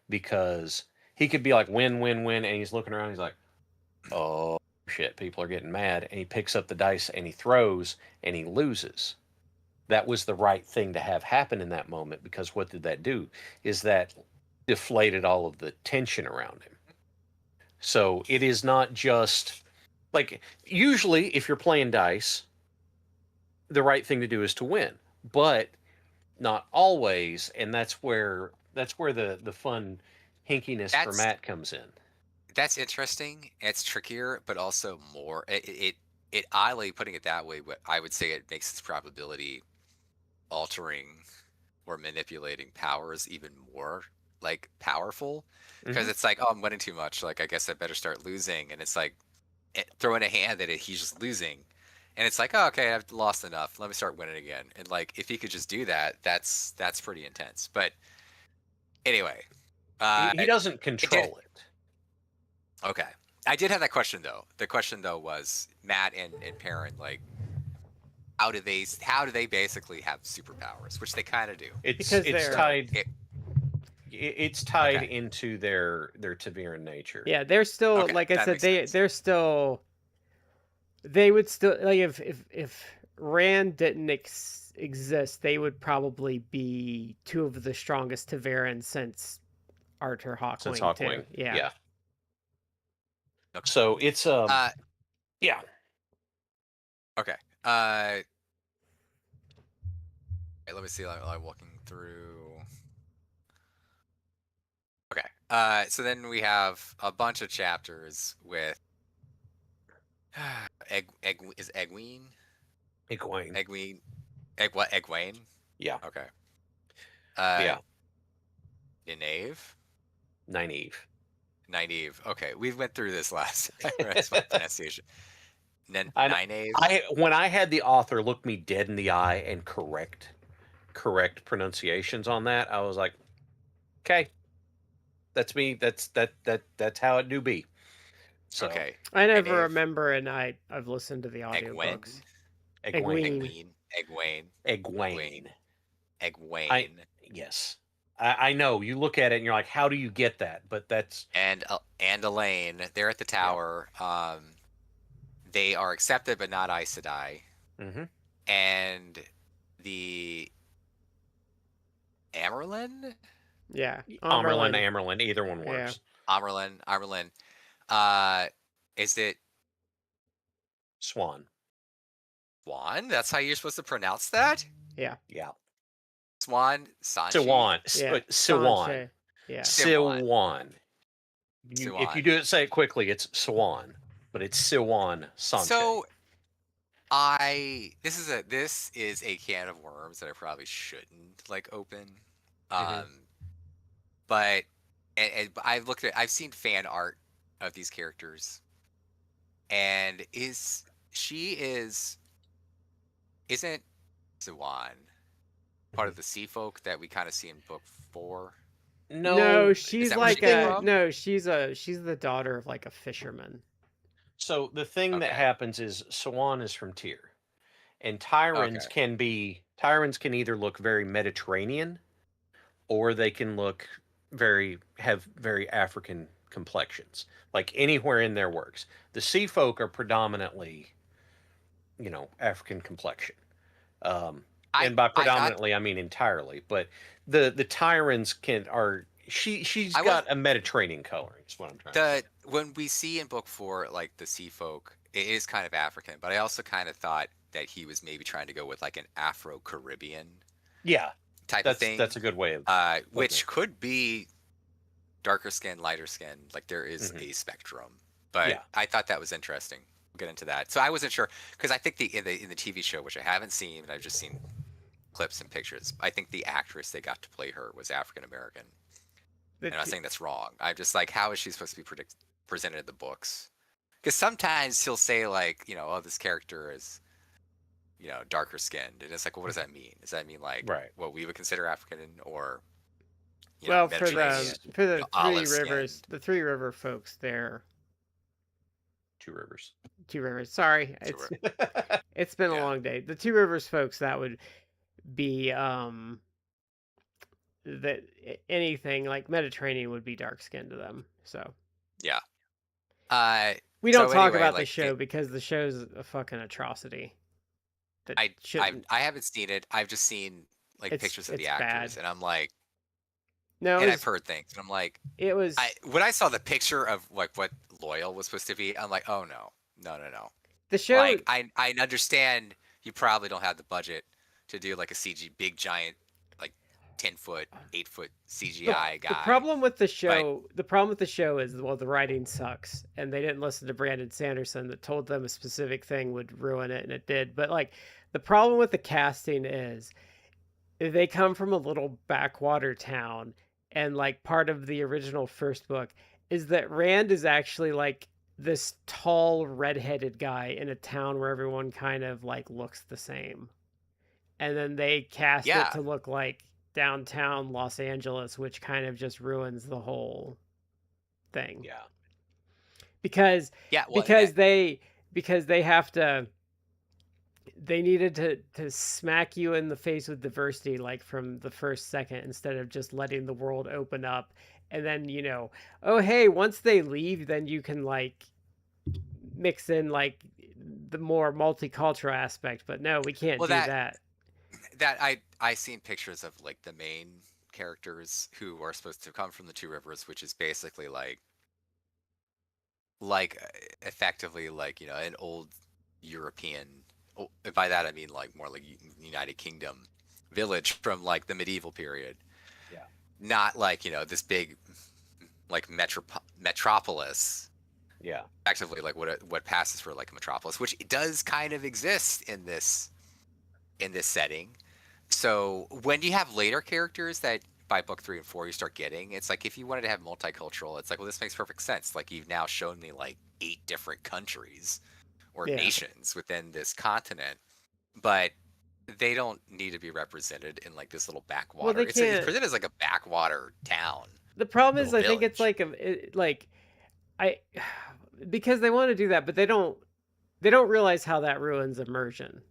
because he could be like win, win, win, and he's looking around. He's like, oh shit, people are getting mad, and he picks up the dice and he throws and he loses. That was the right thing to have happen in that moment because what did that do? Is that deflated all of the tension around him. So it is not just like usually if you're playing dice, the right thing to do is to win, but not always, and that's where the fun hinkiness for That's Matt comes in. that's interesting. It's trickier, but also more. It oddly putting it that way, what I would say it makes its probability altering or manipulating powers even more like powerful because Mm-hmm. it's like, oh, I'm winning too much. Like I guess I better start losing, and it's like throwing a hand that he's just losing, and it's like, oh, okay, I've lost enough. Let me start winning again. And like if he could just do that, that's pretty intense. But anyway, He, uh, he doesn't it did. control it. Okay. I did have that question though. The question though was Matt and Perrin, like how do they basically have superpowers, which they kind of do. It's Because it's they're tied It, it's tied okay. into their Taviran nature. yeah, they're still Okay, like I that said makes sense. they're still they would still like if Rand didn't exist, they would probably be two of the strongest Taverans since Arthur Since Hawkwing too. Hawkwing. Yeah. Yeah. Okay. So it's Uh yeah. okay. Uh let me see. I'm walking through. Okay. So then we have a bunch of chapters with is Egwene? Egwene. Egwene Egwene? Yeah. Okay. Uh Yeah. Nynaeve? Nynaeve. Nynaeve. Okay, we went through this last time. That's my pronunciation. Nine. When I had the author look me dead in the eye and correct pronunciations on that, I was like, okay, that's me. That's how it do be. So Okay. I never Nynaeve, remember, and I've listened to the Egwene, audiobooks. Egwene, Egwene. Egwene, Egwene. I Egwene, yes, I know. You look at it and you're like, how do you get that? But that's and Elaine. They're at the yeah. tower. They are accepted but not Aes Sedai. Mm-hmm. And the Amerlin, Yeah, Amerlin, Amerlin. Amerlin, either one Yeah, works. Amerlin. Uh, is it Swan. Swan? That's how you're supposed to pronounce that? yeah, Yeah. Swan, Sanchi, Siwan. yeah. Siwan. Sanche. Yeah. Siwan, Siwan. If you Siwan. do it say it quickly, it's Siwan, but it's Siwan Sanche. So this is a can of worms that I probably shouldn't like open. Mhm. But I've seen fan art of these characters, and isn't Siwan part Mhm. of the sea folk that we kind of see in book 4? No, No, Is she's that where the she like came thing. a from? no. She's the daughter of like a fisherman. So the thing that Okay. happens is Siwan is from Tyr, and Okay. Tyrans can either look very Mediterranean or they can have very African complexions. Like anywhere in their works, the sea folk are predominantly, African complexion. Um, I and by I got predominantly, I mean entirely. But the Tyrans she's I was got a Mediterranean coloring. Is what I'm trying to say. the when we see in book 4 like the sea folk, it is kind of African, but I also kind of thought that he was maybe trying to go with like an Afro-Caribbean Yeah, type of that's thing, a good way of putting which it. could be darker skin, lighter skin. Like there is Hmm. a spectrum, but Yeah. I thought that was interesting. We'll get into that. So I wasn't sure because I think in the TV show, which I haven't seen, but I've just seen clips and pictures. I think the actress they got to play her was African American. The And I'm not t- saying that's wrong. I'm just like, how is she supposed to be presented in the books? Because sometimes he'll say like, oh, this character is, darker skinned, and it's like, well, what does that mean? Does that mean like Right. what we would consider African or, well, Mediterranean, for the Three olive Rivers, skinned? the Three River folks, they're Two Rivers. Two Rivers. Sorry, it's been a Yeah. long day. The Two Rivers folks, that would be that anything like Mediterranean would be dark skinned to them. So Yeah. Uh, we don't so talk anyway, about the like show because the show's a fucking atrocity. That I shouldn't. I haven't seen it. I've just seen like pictures of the It's actors, bad. and I'm like, No, and I've heard things, and I'm like, it was when I saw the picture of like what Loyal was supposed to be, I'm like, oh no, no, no, no. the show. Like I understand you probably don't have the budget to do like a CG big giant like 10-foot, 8-foot CGI The guy, problem with the but show, the problem with the show is, well, the writing sucks, and they didn't listen to Brandon Sanderson that told them a specific thing would ruin it, and it did. But like, the problem with the casting is they come from a little backwater town, and like part of the original first book is that Rand is actually like this tall redheaded guy in a town where everyone kind of like looks the same, and then they cast it yeah, to look like downtown Los Angeles, which kind of just ruins the whole thing Yeah. because yeah. Well, because they because they have to they needed to smack you in the face with diversity like from the first second instead of just letting the world open up, and then oh hey, once they leave then you can like mix in like the more multicultural aspect, but no, we can't well do that that. that I seen pictures of like the main characters who are supposed to come from the Two Rivers, which is basically like effectively like an old European. By that I mean like more like United Kingdom village from like the medieval period, Yeah. not like this big like metropolis. Yeah. Effectively, like what passes for like a metropolis, which does kind of exist in this setting. So when you have later characters that by book 3 and 4 you start getting, it's like if you wanted to have multicultural, it's like, well, this makes perfect sense. Like you've now shown me like 8 different countries or Yeah. nations within this continent, but they don't need to be represented in like this little Well, backwater. they It's can't. presented as like a backwater town, The problem is, little I think it's village. like I because they want to do that, but they don't realize how that ruins immersion.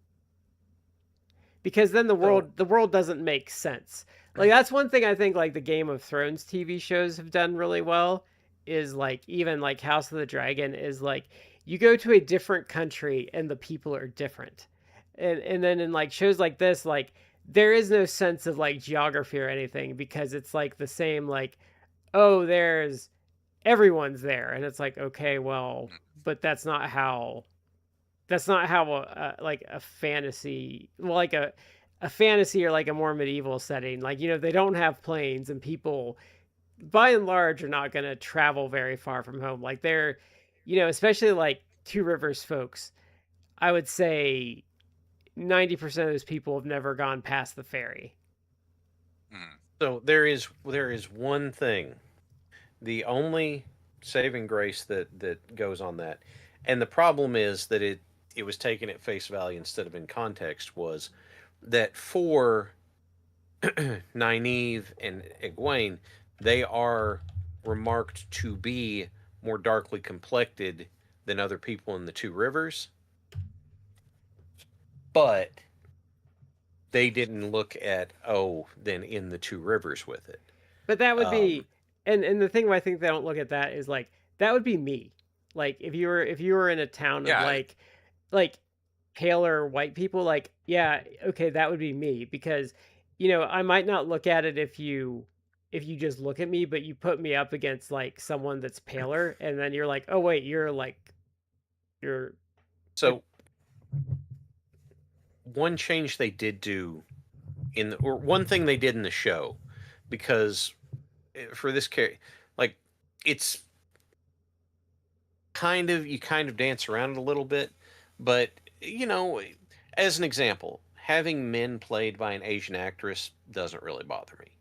Because then the So world the world doesn't make sense. Like that's one thing I think like the Game of Thrones TV shows have done really well is like even like House of the Dragon is like you go to a different country and the people are different. And then in like shows like this like there is no sense of like geography or anything because it's like the same like oh there's everyone's there and it's like okay well Mm, but that's not how like a fantasy well, like a fantasy or like a more medieval setting like they don't have planes and people by and large are not going to travel very far from home like they're especially like Two Rivers folks. I would say 90% of those people have never gone past the ferry. mm, so there is one thing, the only saving grace that goes on that, and the problem is that it was taken at face value instead of in context, was that for Nynaeve and Egwene, they are remarked to be more darkly complected than other people in the Two Rivers, but they didn't look at then in the Two Rivers with it. But that would Um, be and the thing why I think they don't look at that is like that would be me. Like if you were in a town of yeah. like paler white people, like yeah, okay, that would be me because I might not look at it if you just look at me, but you put me up against like someone that's paler and then you're like, "Oh wait, you're like so one change they did do or one thing they did in the show, because for this character, like it's you kind of dance around it a little bit, but you know, as an example, having men played by an Asian actress doesn't really bother me.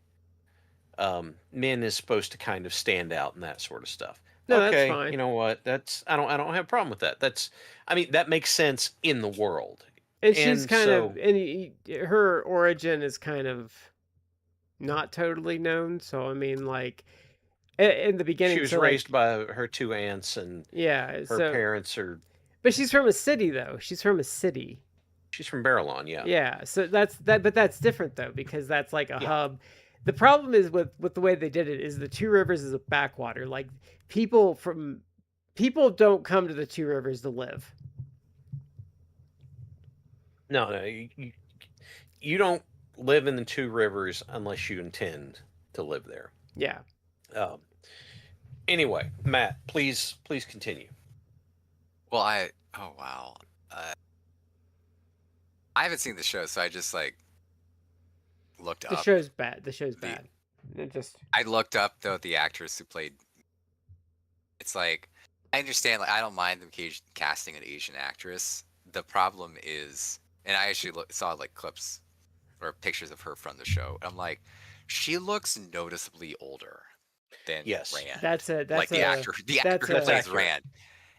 Men is supposed to kind of stand out and that sort of stuff. no, that's Okay, fine." you know what? I don't have a problem with that. I mean, that makes sense in the world. And she's And kind of so her origin is kind of not totally known, so I mean like in the she beginning was so raised like by her two aunts, and yeah, her so parents are. but she's from a city though. She's from a city. She's from Barrelon, yeah, Yeah, so but that's different though because that's like a yeah. hub. The problem is with the way they did it is the Two Rivers is a backwater. Like people don't come to the Two Rivers to live. No, no, you don't live in the Two Rivers unless you intend to live there. Yeah. Um, anyway, Matt, please continue. Well, oh wow. Uh, I haven't seen the show, so I just like looked The up show's bad. The show's the. bad. It just I looked up though the actress who played. It's like I understand. Like I don't mind them casting an Asian actress. The problem is, and I actually saw like clips or pictures of her from the show. I'm like, she looks noticeably older than Yes, Rand. Like that's the actor that's who that's a plays accurate. Rand.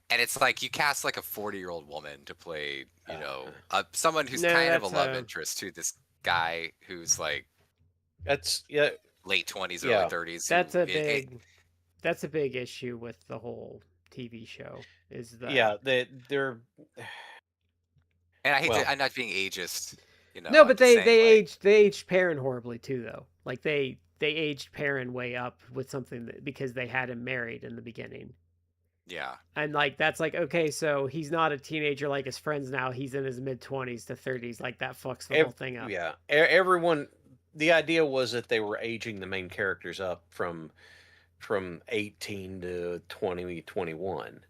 And it's like you cast like a 40-year-old woman to play, Uh, someone who's no, kind of a that's love a interest to this guy who's like that's yeah, late 20s, early yeah, 30s. that's a big that's a big issue with the whole TV show is the yeah. They're and I hate well, to, I'm not being ageist, no, I'm but just saying like, they aged Perrin horribly too though. Like they aged Perrin way up with something because they had him married in the beginning. yeah. And like that's like okay, so he's not a teenager like his friends now. He's in his mid 20s to 30s. Like that fucks the whole thing up. yeah. Everyone. The idea was that they were aging the main characters up from 18 to 2021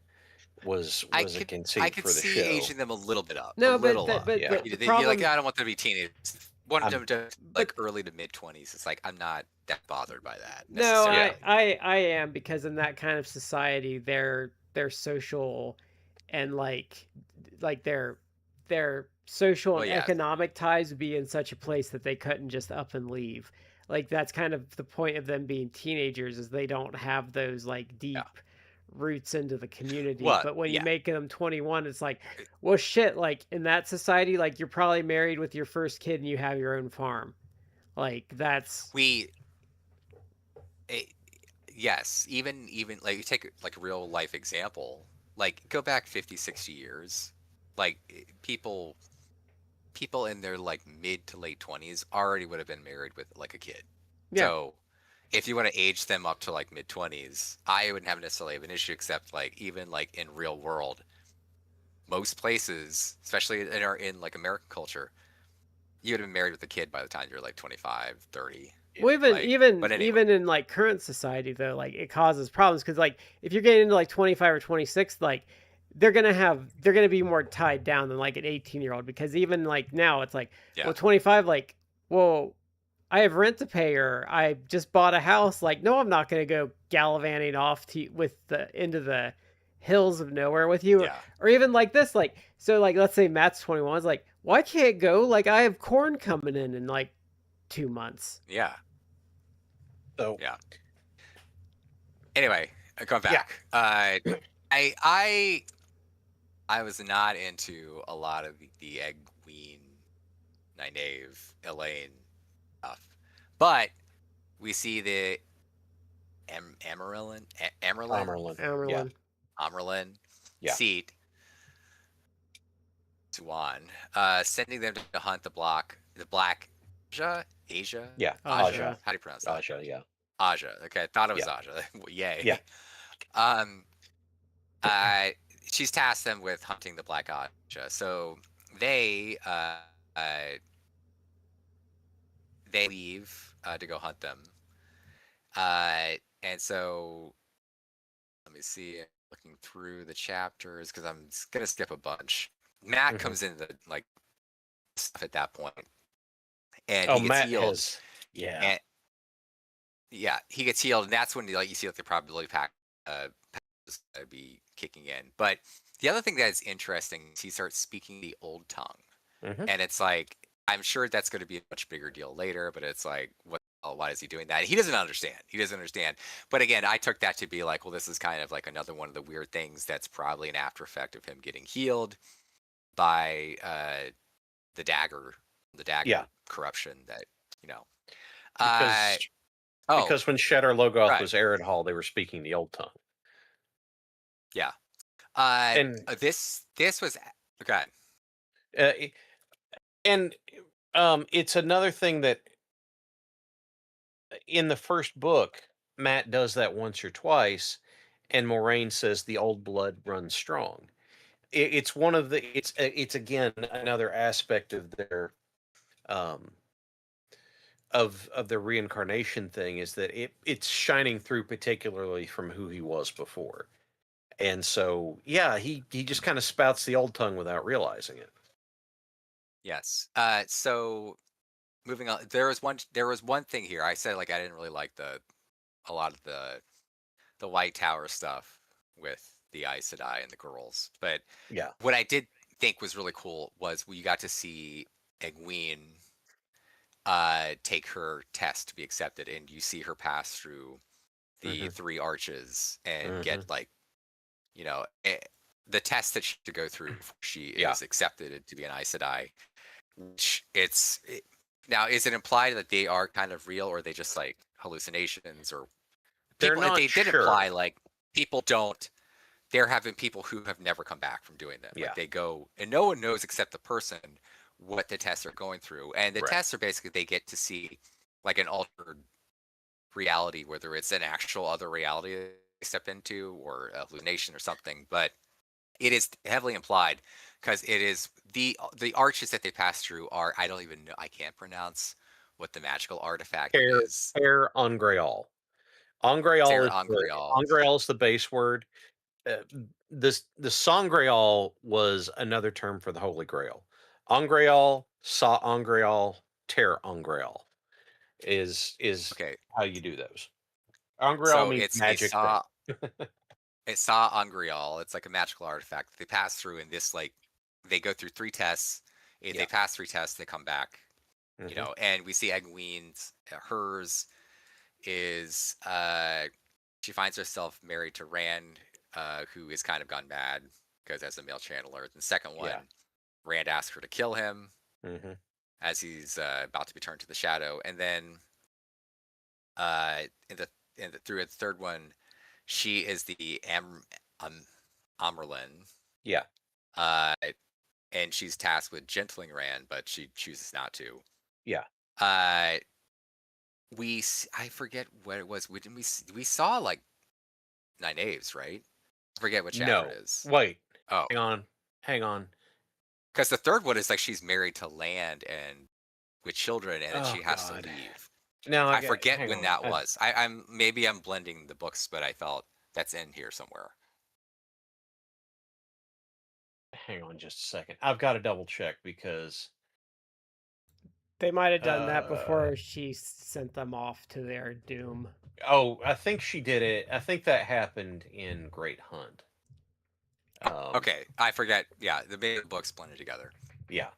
was a I conceit could for the see show. aging them a little bit up, a No, but little up. but Yeah, the You're like, problem I don't want them to be teenagers. Want I'm them to but like early to mid 20s. It's like I'm not that bothered by that no, yeah. necessarily. I am because in that kind of society, their social and like their social Well, and yeah, economic ties would be in such a place that they couldn't just up and leave. Like that's kind of the point of them being teenagers is they don't have those like yeah. deep roots into the community. Well, But when you yeah, make them 21, it's like, well, shit. Like in that society, like you're probably married with your first kid and you have your own farm. Like that's we eh, yes, even like you take like a real life example, like go back 50, 60 years, like people in their like mid to late 20s already would have been married with like a kid. yeah, So if you want to age them up to like mid 20s, I wouldn't have necessarily have an issue, except like even like in real world, most places, especially in like American culture, you would have been married with a kid by the time you're like 25, 30. well, even Like, even but anyway, even in like current society though, like it causes problems because like if you're getting into like 25 or 26, like they're gonna be more tied down than like an 18-year-old because even like now it's like yeah, well 25 like well I have rent to pay or I just bought a house like no I'm not gonna go gallivanting off to with the into the hills of nowhere with you yeah, or even like this like so like let's say Matt's 21 it's like well I can't go like I have corn coming in like 2 months. yeah, So yeah. Anyway, going yeah, back, I I was not into a lot of the Egwene, Nynaeve, Elaine stuff, but we see the Amerlin, Amerlin. Yeah, Amerlin. Amerlin yeah, seat Tuan, sending them to hunt the black Asia, yeah. Aja. Aja, Aja. How do you pronounce that? Aja. Yeah, Aja. Okay, I thought it yeah, was Aja. yeah. Yay. Um, uh, she's tasked them with hunting the black Aja. So they uh, uh they leave to go hunt them. And so let me see. Looking through the chapters because I'm gonna skip a bunch. Matt Hmm. comes in the like stuff at that point, and Oh, he gets Matt healed, has. Yeah. and yeah, he gets healed, and that's when like you see like the probability pack is gonna be kicking in. But the other thing that is interesting is he starts speaking the old tongue, Hmm. and it's like I'm sure that's going to be a much bigger deal later. But it's like, what? Why is he doing that? He doesn't understand. He doesn't understand. But again, I took that to be like, well, this is kind of like another one of the weird things that's probably an after effect of him getting healed by the dagger, the Yeah, dagger corruption that you know. Uh, because oh, because when Shatter Logoth right, was Arid Hall, they were speaking the old tongue. yeah. And This was okay. uh, and it's another thing that in the first book, Matt does that once or twice, and Moraine says the old blood runs strong. It's one of the it's again another aspect of their um of the reincarnation thing is that it's shining through particularly from who he was before. And so yeah, he just kind of spouts the old tongue without realizing it. Yes. So moving on, there was one thing here. I said like I didn't really like the a lot of the White Tower stuff with the Aes Sedai and the girls, but Yeah. what I did think was really cool was we got to see Egwene take her test to be accepted, and you see her pass through the Hmm. three arches and Hmm. get like the test that she had to go through before she Yeah. is accepted to be an Aes Sedai. Which now is it implied that they are kind of real, or are they just like hallucinations, or They're people? not They did sure. imply like people don't. There have been people who have never come back from doing them. Like Yeah. they go and no one knows except the person what the tests are going through, and the Right. tests are basically they get to see like an altered reality, whether it's an actual other reality they step into or a hallucination or something. But it is heavily implied because it is the arches that they pass through are I don't even know I can't pronounce what the magical artifact Hair is. hair Angreal. Angreal Sarah is Angreal. the base word. Uh, the Sangreal was another term for the Holy Grail. Angreal, Sa Angreal, Ter Angreal is Okay, how you do those. Angreal so means it's a magic thing. saw it saw Angreal. It's like a magical artifact they pass through in this like they go through three tests. If Yeah. they pass three tests, they come back. You Hmm. know, and we see Egwene's hers is she finds herself married to Rand, who is kind of gone mad because as a male channeler. The second one, Yeah. Rand asks her to kill him Mm-hmm. as he's about to be turned to the shadow, and then through the third one, she is the Amerlin. Yeah. And she's tasked with gentling Rand, but she chooses not to. Yeah. I forget what it was. We saw like Nynaeve's, right? I forget what chapter No. it is. Wait. Oh, Hang on. because the third one is like she's married to Land and with children, and then she has to leave. No, I forget when that was. I'm blending the books, but I felt that's in here somewhere. Hang on just a second. I've got to double check because They might have done that before she sent them off to their doom. Oh, I think she did it. I think that happened in Great Hunt. Okay, I forget. Yeah, the books blended together. Yeah.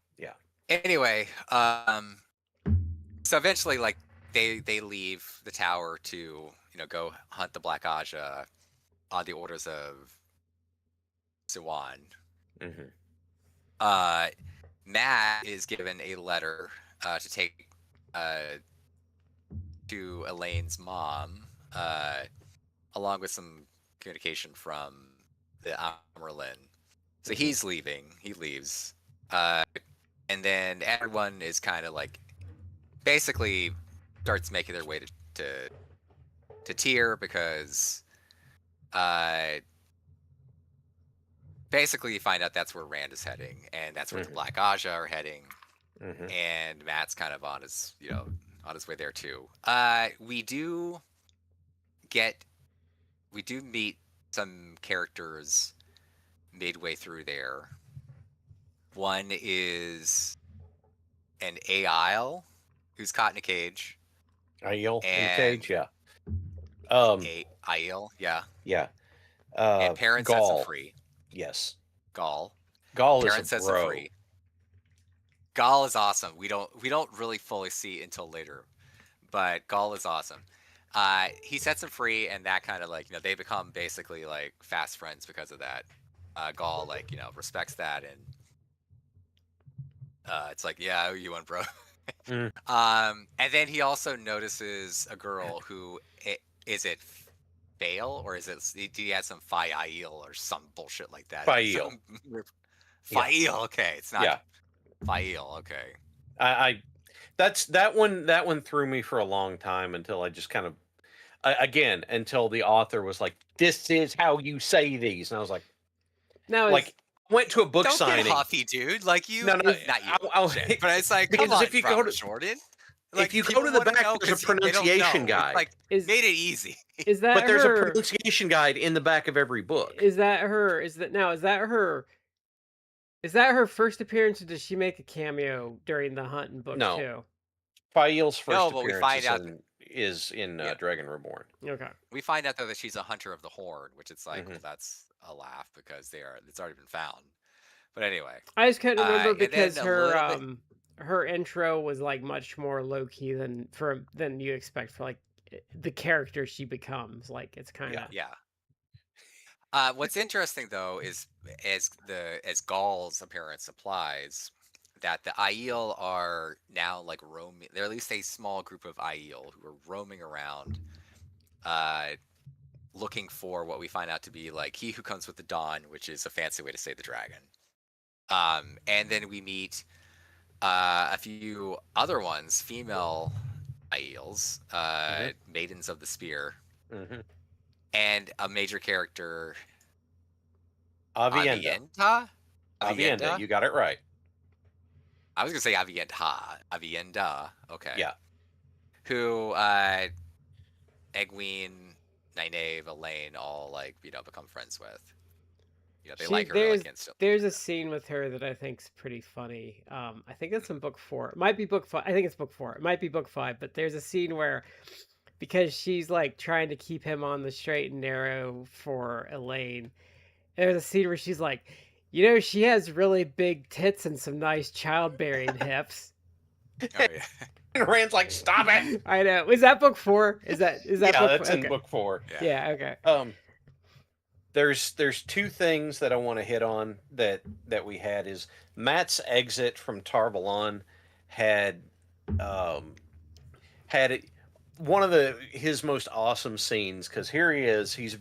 Anyway, so eventually, like they leave the tower to go hunt the Black Aja on the orders of Siwan. Mm-hmm. Matt is given a letter to take to Elaine's mom, along with some communication from the Amerlin. So he's leaving. He leaves. And then everyone is kind of like basically starts making their way to Tyr because basically you find out that's where Rand is heading, and that's where the Black Aja are heading. And Matt's kind of on his way there too. We do meet some characters midway through there. One is an Aiel who's caught in a cage. Aiel in a cage, yeah. Aiel, yeah. Yeah. And Perrin sets him free. Yes. Gaul Perrin sets him free. Gaul is awesome. We don't really fully see until later, but Gaul is awesome. He sets him free, and that kind of like they become basically like fast friends because of that. Gaul like respects that, and it's like, yeah, I owe you one, bro. And then he also notices a girl who is it Fail or is it? Do you add some Fail or some bullshit like that? Fail. Fail. Okay, it's not. Yeah. Fail. Okay. That one threw me for a long time until I just kind of until the author was like, "This is how you say these," and I was like, "No." Like, went to a book signing. Don't get huffy, dude. Like you. No, not you. But it's like, come on, if you go to Jordan. Like, if you go to the back, there's a pronunciation guide. Like, made it easy. Is that? But there's a pronunciation guide in the back of every book. Is that her? Is that her? Is that her first appearance, or does she make a cameo during the Hunt in book 2? Fael's first appearance is in Dragon Reborn. Okay. We find out though that she's a hunter of the Horn, which it's like, well, that's a laugh because it's already been found. But anyway, I just couldn't remember because her intro was like much more low key than you expect for like the character she becomes. Like it's kind of what's interesting though is as Gaul's appearance applies, that the Aiel are now like roaming. They're at least a small group of Aiel who are roaming around, looking for what we find out to be like he who comes with the dawn, which is a fancy way to say the dragon. And then we meet a few other ones, female Aiels, maidens of the spear, and a major character, Avienda. Avienda, you got it right. I was gonna say Avienda. Okay. Yeah. Who Egwene, Nynaeve, Elaine all like become friends with. They like her like instantly. There's a scene with her that I think's pretty funny. I think it's in book 4. It might be book 5. I think it's book 4. It might be book 5. But there's a scene where, because she's like trying to keep him on the straight and narrow for Elaine, there's a scene where she's like, she has really big tits and some nice childbearing hips. Oh yeah. And Rand's like, stop it. I know. Is that book 4? Is that yeah, book that's 4? in book 4. Yeah. Okay. there's two things that I want to hit on that we had is Matt's exit from Tarvalon had um, had one of his most awesome scenes because here he is, he's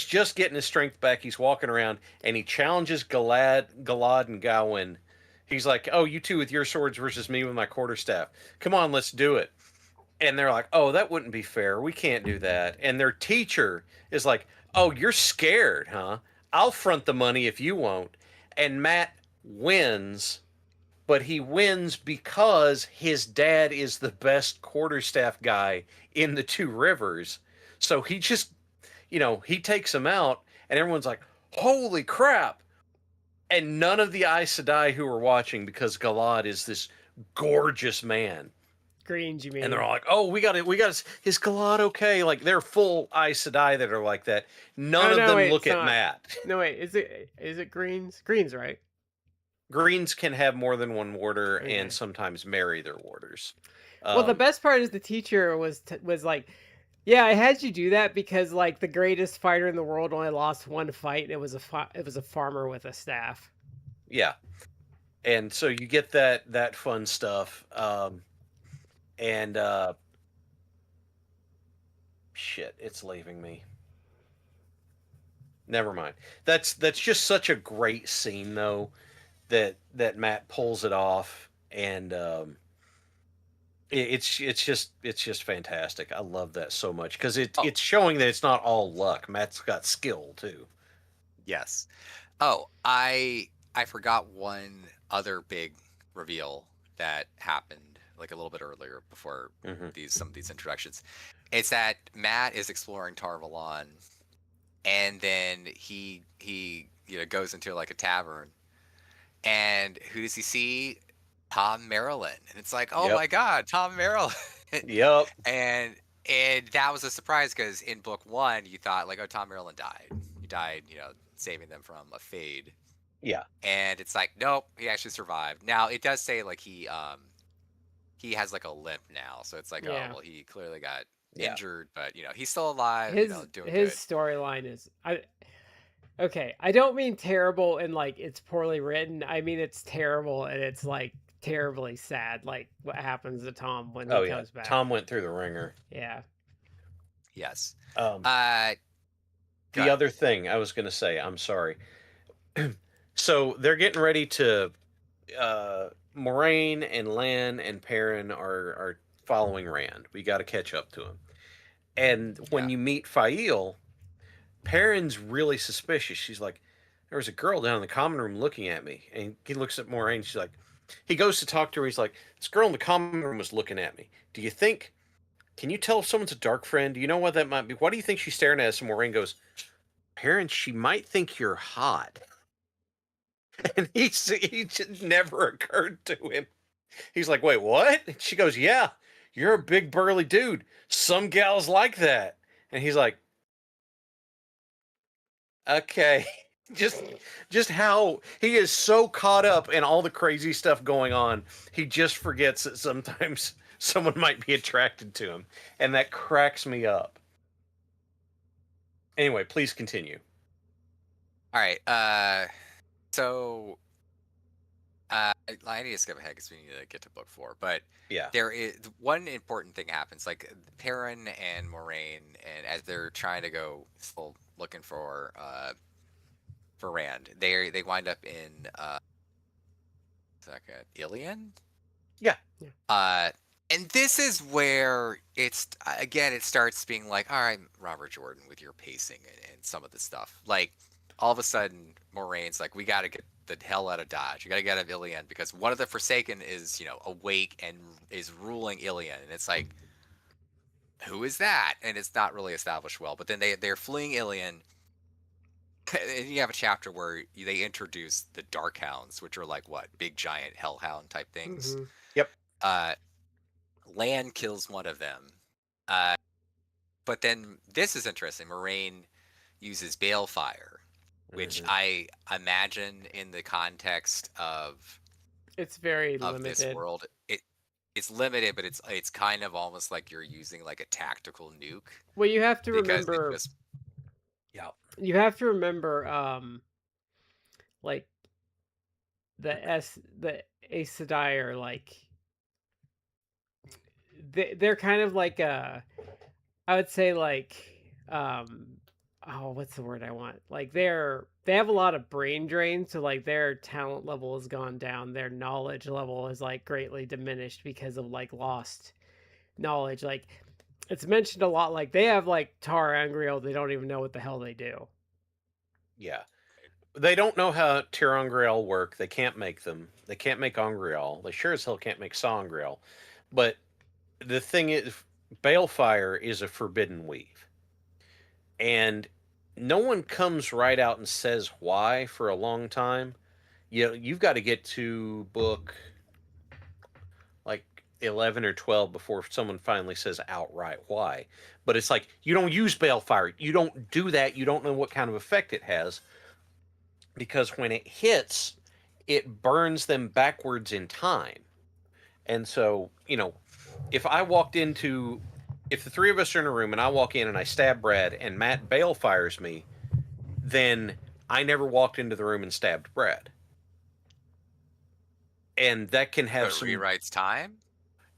just getting his strength back, he's walking around and he challenges Galad and Gawain. He's like, "Oh, you two with your swords versus me with my quarterstaff. Come on, let's do it." And they're like, "Oh, that wouldn't be fair. We can't do that." And their teacher is like, "Oh, you're scared, huh? I'll front the money if you won't." And Matt wins, but he wins because his dad is the best quarterstaff guy in the Two Rivers. So he just, he takes him out, and everyone's like, "Holy crap!" And none of the Aes Sedai who are watching, because Galad is this gorgeous man, Greens, you and they're mean? all like, "Oh, we got is Galad okay?" Like they're full Aes Sedai that are like that. None Oh of no, them wait, look it's at not. Matt. No, wait, is it greens? Greens, right? Greens can have more than one warder and Okay. sometimes marry their warders. Well, the Um, best part is the teacher was like, "Yeah, I had you do that because like the greatest fighter in the world only lost one fight, and it was a farmer with a staff." yeah, and so you get that fun stuff. And shit, it's leaving me. Never mind. That's just such a great scene though that Matt pulls it off, and it's just fantastic. I love that so much because Oh, it's showing that it's not all luck. Matt's got skill too. yes. Oh, I forgot one other big reveal that happened like a little bit earlier before Hmm. some of these introductions. It's that Matt is exploring Tarvalon, and then he goes into like a tavern, and who does he see? Tom Maryland, and it's like, oh Yep. my God, Tom Maryland, Yep. and and that was a surprise because in book one you thought like, oh, Tom Maryland died. He died, saving them from a fade, Yeah. and it's like, nope, he actually survived. Now it does say like he has like a limp now, so it's like, oh Yeah. well, he clearly got Yeah. injured, but he's still alive, doing His good. storyline is okay. I don't mean terrible and like it's poorly written. I mean it's terrible and it's like terribly sad. Like what happens to Tom when he Oh yeah. comes back. Tom went through the ringer. Yeah. Yes. Um, Uh, Go the ahead. other thing I was gonna say, I'm sorry. So they're getting ready to. Moraine and Lan and Perrin are following Rand. We got to catch up to him. And when Yeah. you meet Fail, Perrin's really suspicious. She's like, "There was a girl down in the common room looking at me." And he looks at Moraine. She's like, he goes to talk to her. He's like, "This girl in the common room was looking at me. Do you think? Can you tell if someone's a dark friend? Do you know what that might be? Why do you think she's staring at us?" And Moraine goes, "Perrin, she might think you're hot." And he just never occurred to him. He's like, "Wait, what?" And she goes, "Yeah, you're a big burly dude. Some gals like that." And he's like, "Okay." just just how he is so caught up in all the crazy stuff going on, he just forgets that sometimes someone might be attracted to him, and that cracks me up. Anyway, please continue. All right. So I need to skip ahead because we need to get to book 4. But Yeah. there is one important thing happens. Like Perrin and Moraine, and as they're trying to go still looking for Rand, they wind up in second Ilion. Yeah. Yeah. And this is where it's again it starts being like, all right, Robert Jordan, with your pacing and some of the stuff. Like all of a sudden, Moraine's like, we got to get the hell out of Dodge. We got to get out of Ilion because one of the Forsaken is awake and is ruling Ilion, and it's like, who is that? And it's not really established well. But then they're fleeing Ilion. And you have a chapter where they introduce the Darkhounds, which are like what, big giant hellhound type things. Hmm. Yep. Uh, Lan kills one of them. Uh, but then this is interesting. Moraine uses balefire, which Mhm. I imagine in the context It's very of this limited. world, it's limited, but it's kind of almost like you're using like a tactical nuke Well, you have to because it remember just Yeah. You have to remember, like the Aes Sedai are like they're kind of like I would say like um oh, what's the word I want? Like they have a lot of brain drain, so like their talent level has gone down, their knowledge level is like greatly diminished because of like lost knowledge. Like it's mentioned a lot, like they have like Tar Angriel, they don't even know what the hell they do. Yeah. They don't know how Tirangriel work. They can't make them. They can't make Angriel. They sure as hell can't make Sangriel. But the thing is, Balefire is a forbidden weave. And no one comes right out and says why for a long time. You've got to get to book like 11 or 12 before someone finally says outright why. But it's like, you don't use Balefire. You don't do that. You don't know what kind of effect it has. Because when it hits, it burns them backwards in time. And so, if I walked into, if the three of us are in a room and I walk in and I stab Brad and Matt bale fires me, then I never walked into the room and stabbed Brad. And that can have But some. rewrites time.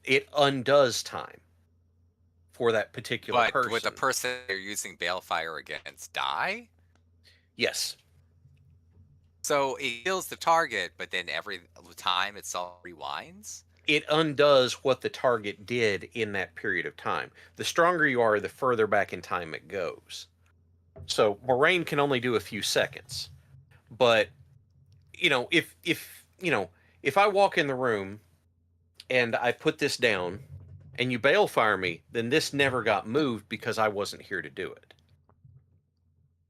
It undoes time for that particular But would the person. person you're using balefire against die? Yes. So it kills the target, but then every time itself rewinds? It undoes what the target did in that period of time. The stronger you are, the further back in time it goes. So Moraine can only do a few seconds. But, if I walk in the room and I put this down and you bail fire me, then this never got moved because I wasn't here to do it.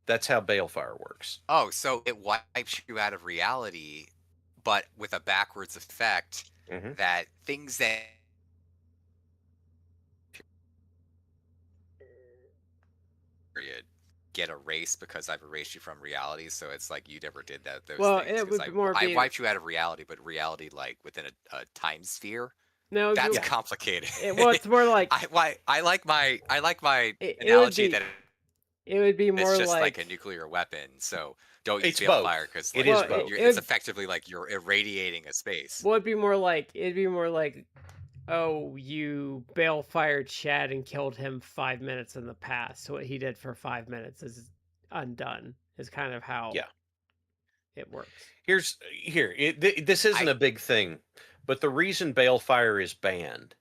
That's how balefire works. Oh, so it wipes you out of reality, but with a backwards effect Mm-hmm. that things that period get erased because I've erased you from reality. So it's like you never did those Well, things it because would more I be wiped you out of reality, but reality like within a time sphere. no, That's Yeah. complicated. well, it's more like I like my it would analogy be that it would be it's more just like a like nuclear weapon. So don't use It's both. balefire because It like is well, both. it's effectively like you're irradiating a space. well, it'd be more like, oh, you balefire Chad and killed him 5 minutes in the past. So what he did for 5 minutes is undone. Is kind of how Yeah. it works. This isn't I a big thing, but the reason balefire is banned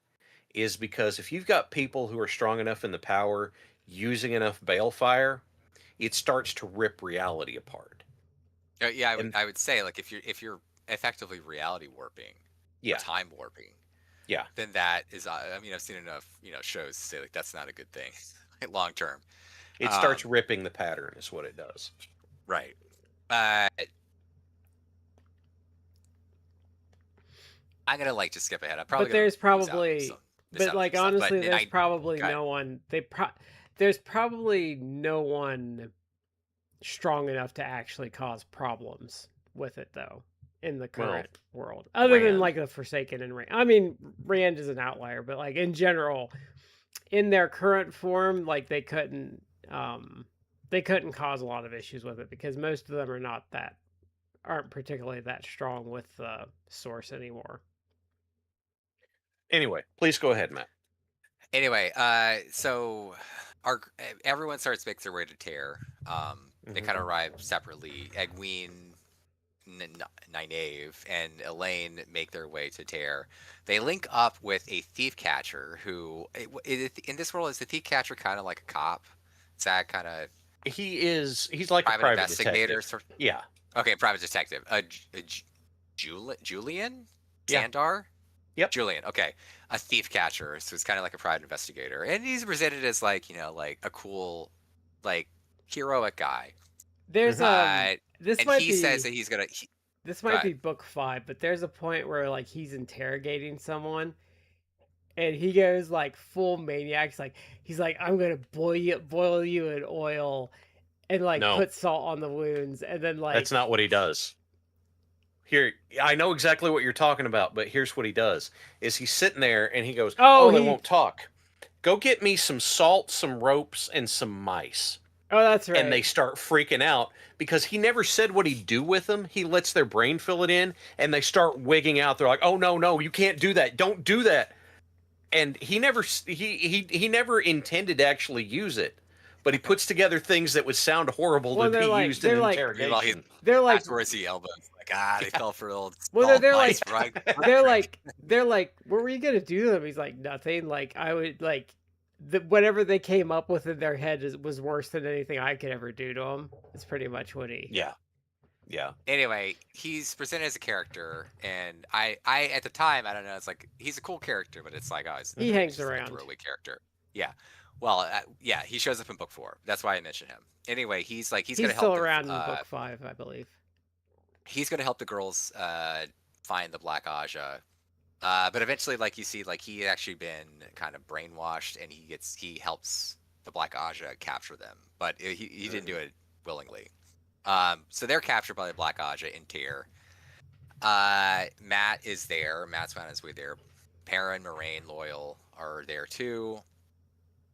is because if you've got people who are strong enough in the power using enough balefire, it starts to rip reality apart. yeah, And I would say like if you're effectively reality warping or yeah, time warping, yeah, then that is I mean I've seen enough shows to say like that's not a good thing long term. it starts ripping the pattern, is what it does. Right. I'm gonna like just skip ahead. I'm probably But gonna there's lose out on probably, some but like stuff. But honestly, there's I probably got no one. There's probably no one strong enough to actually cause problems with it though in the Well, current world, other than Rand. like the Forsaken and Rand. I mean, Rand is an outlier, but like in general, in their current form, like they couldn't cause a lot of issues with it because most of them aren't particularly that strong with the source anymore. Anyway, please go ahead, Matt. anyway. So our everyone starts to make their way to Tear. They Mhm. kind of arrive separately. Egwene, Nynaeve, and Elaine make their way to Tear. They link up with a thief catcher who, in this world, is the thief catcher kind of like a cop? Is that kind of He's like a private private investigator? detective. Yeah. Okay, private detective. Julian? Yeah. Sandar? Yep. Julian, okay. A thief catcher, so it's kind of like a private investigator. And he's presented as like, like a cool, like heroic guy. There's this And might he be says that he's gonna this go might be ahead. book 5, but there's a point where like he's interrogating someone and he goes like full maniac. He's like I'm gonna boil you in oil and like No, put salt on the wounds and then like that's not what he does. Here, I know exactly what you're talking about, but here's what he does: is he's sitting there and he goes, oh "Oh, they he won't talk. Go get me some salt, some ropes, and some mice." Oh, that's right. And they start freaking out because he never said what he'd do with them. He lets their brain fill it in, and they start wigging out. They're like, "Oh no, no, you can't do that! Don't do that!" And he never intended to actually use it, but he puts together things that would sound horrible Well, to be used in an Meanwhile, he's interrogation. they're like, afterwards he elbows like, they fell for old well, salt they're mice, like, right? they're like, what were you gonna do to them? He's like, nothing. Like I would like, whatever they came up with in their head was worse than anything I could ever do to them. It's pretty much what he. Yeah, yeah, Anyway, he's presented as a character, and I at the time, I don't know, it's like he's a cool character, but it's like, oh, He he's hangs just like a around. throwaway character. Yeah. Well, yeah, he shows up in book 4. That's why I mentioned him. Anyway, he's gonna He's help still them, around in book 5, I believe. he's gonna help the girls find the Black Aja. But eventually, like you see, like he had actually been kind of brainwashed, and he helps the Black Aja capture them, but he didn't do it willingly. So they're captured by the Black Aja in Tyr. Matt is there. Matt's found his way there. Perrin, Moraine, Loyal are there too.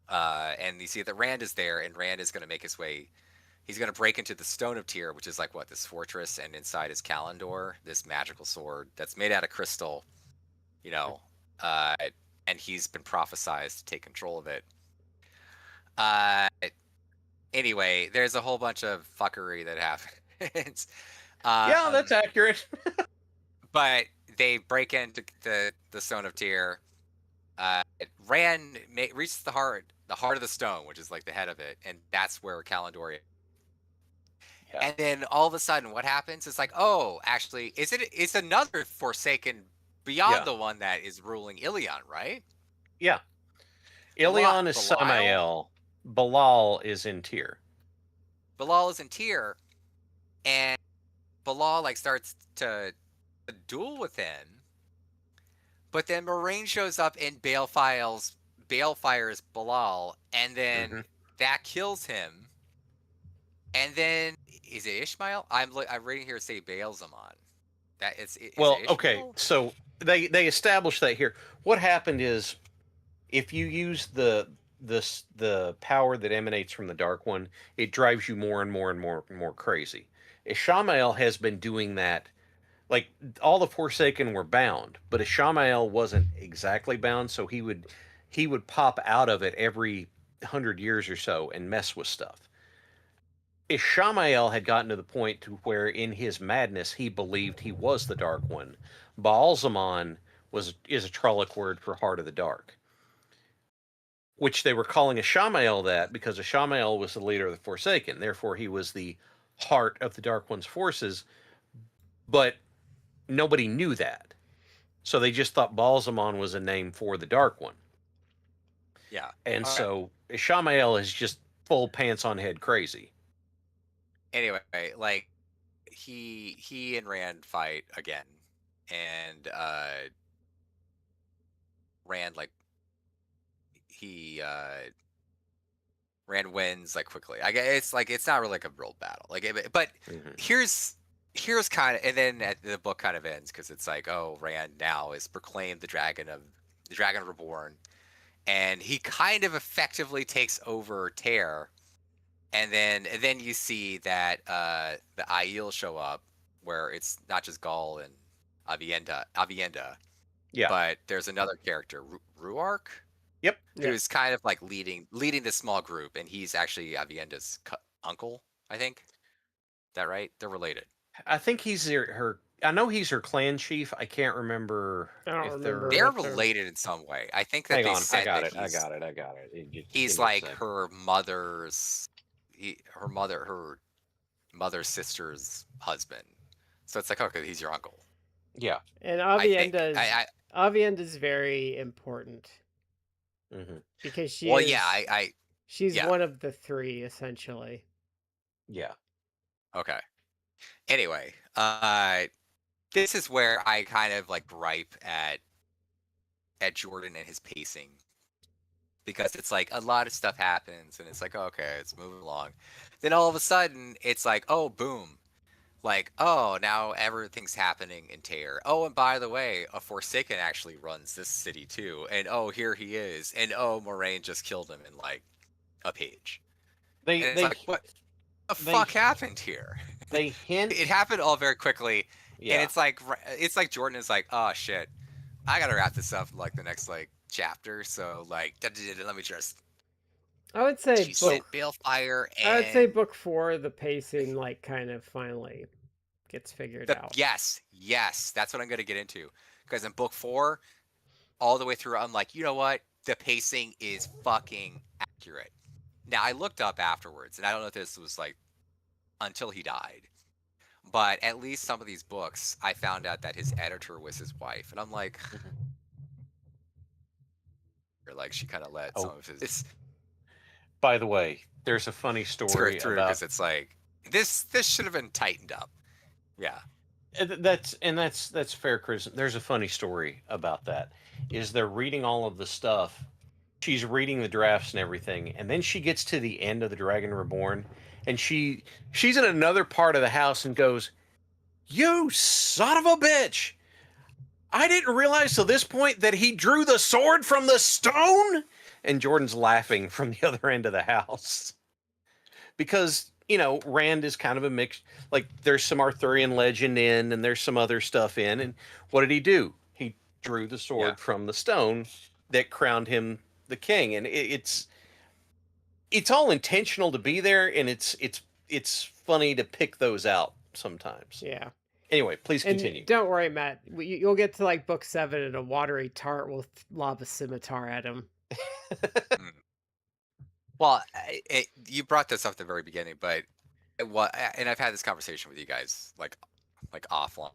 And you see that Rand is there, and Rand is going to make his way. He's going to break into the Stone of Tyr, which is like this fortress, and inside is Kalendor, this magical sword that's made out of crystal, you know, and he's been prophesized to take control of it. Anyway, there's a whole bunch of fuckery that happens. yeah, that's accurate. But they break into the Stone of Tyr. Rand reaches the heart of the stone, which is like the head of it, and that's where Kalendor is. Yeah. And then all of a sudden, what happens? It's like, oh, actually, it's another Forsaken beyond the one that is ruling Ilion, right? Yeah. Ilion is Belial? Samael. Balal is in Tyr. Balal is in Tyr, and Balal like starts to duel with him. But then Moraine shows up and balefires Balal, and then that kills him. And then is it Ishmael? I'm reading here say Baal-Zaman. That is Well, it okay, Ishmael? so they established that here. What happened is, if you use the power that emanates from the Dark One, it drives you more and more and more and more crazy. Ishamael has been doing that. Like, all the Forsaken were bound, but Ishamael wasn't exactly bound, so he would pop out of it every 100 years or so and mess with stuff. Ishamael had gotten to the point to where, in his madness, he believed he was the Dark One. Baal-Zaman is a Trolloc word for Heart of the Dark, which they were calling Ishamael that because Ishamael was the leader of the Forsaken. Therefore, he was the heart of the Dark One's forces, but nobody knew that. So they just thought Baal-Zaman was a name for the Dark One. Yeah. And so Ishamael is just full pants on head crazy. Anyway, like he and Rand fight again, and Rand like Rand wins like quickly. I guess it's not really like a real battle. But here's kind of, and then the book kind of ends because it's like, oh, Rand now is proclaimed the Dragon Reborn, and he kind of effectively takes over Tear. And then you see that the Aiel show up, where it's not just Gaul and Avienda, Yeah. but there's another character, Ruark, Yep. who's kind of like leading this small group, and he's actually Avienda's uncle, I think. Is that right? They're related. I think he's her. I know he's her clan chief. I can't remember. I don't remember. They're related in some way. I think that Hang they on. said I got that it. I got it. I got it. He's like her mother's sister's husband. So it's like, okay, he's your uncle. Yeah. And Avienda's very important. Because she she's one of the 3 essentially. Yeah. Okay. Anyway, this is where I kind of like gripe at Jordan and his pacing, because it's like a lot of stuff happens and it's like, okay, it's moving along. Then all of a sudden it's like, oh, boom. Like, oh, now everything's happening in Tear. Oh, and by the way, a Forsaken actually runs this city too. And oh, here he is. And oh, Moraine just killed him in like a page. They and it's they like, what the they fuck happened here? they hint. It happened all very quickly, and Yeah. it's like Jordan is like, oh shit, I gotta wrap this up in, like the next like chapter. So like, let me just I would say she set book. Balefire I would say and book 4. The pacing like kind of finally gets figured the out. yes, that's what I'm gonna get into. Because in book 4, all the way through, I'm like, you know what? The pacing is fucking accurate. Now I looked up afterwards, and I don't know if this was like until he died, but at least some of these books, I found out that his editor was his wife, and I'm like, Mhm. or like she kind of let some Oh, of his by the way, there's a funny her story through about because it's like this should have been tightened up. Yeah. that's fair criticism. There's a funny story about that. Is they're reading all of the stuff. She's reading the drafts and everything, and then she gets to the end of the Dragon Reborn, and she's in another part of the house and goes, "You son of a bitch! I didn't realize till this point that he drew the sword from the stone." And Jordan's laughing from the other end of the house because Rand is kind of a mix. Like there's some Arthurian legend in, and there's some other stuff in. And what did he do? He drew the Yeah. sword from the stone that crowned him the king. And it's all intentional to be there, and it's funny to pick those out sometimes. Yeah. Anyway, please And continue. don't worry, Matt. You'll get to like book 7, and a watery tart will lob a scimitar at him. Mm. Well, you brought this up at the very beginning, but and I've had this conversation with you guys like offline,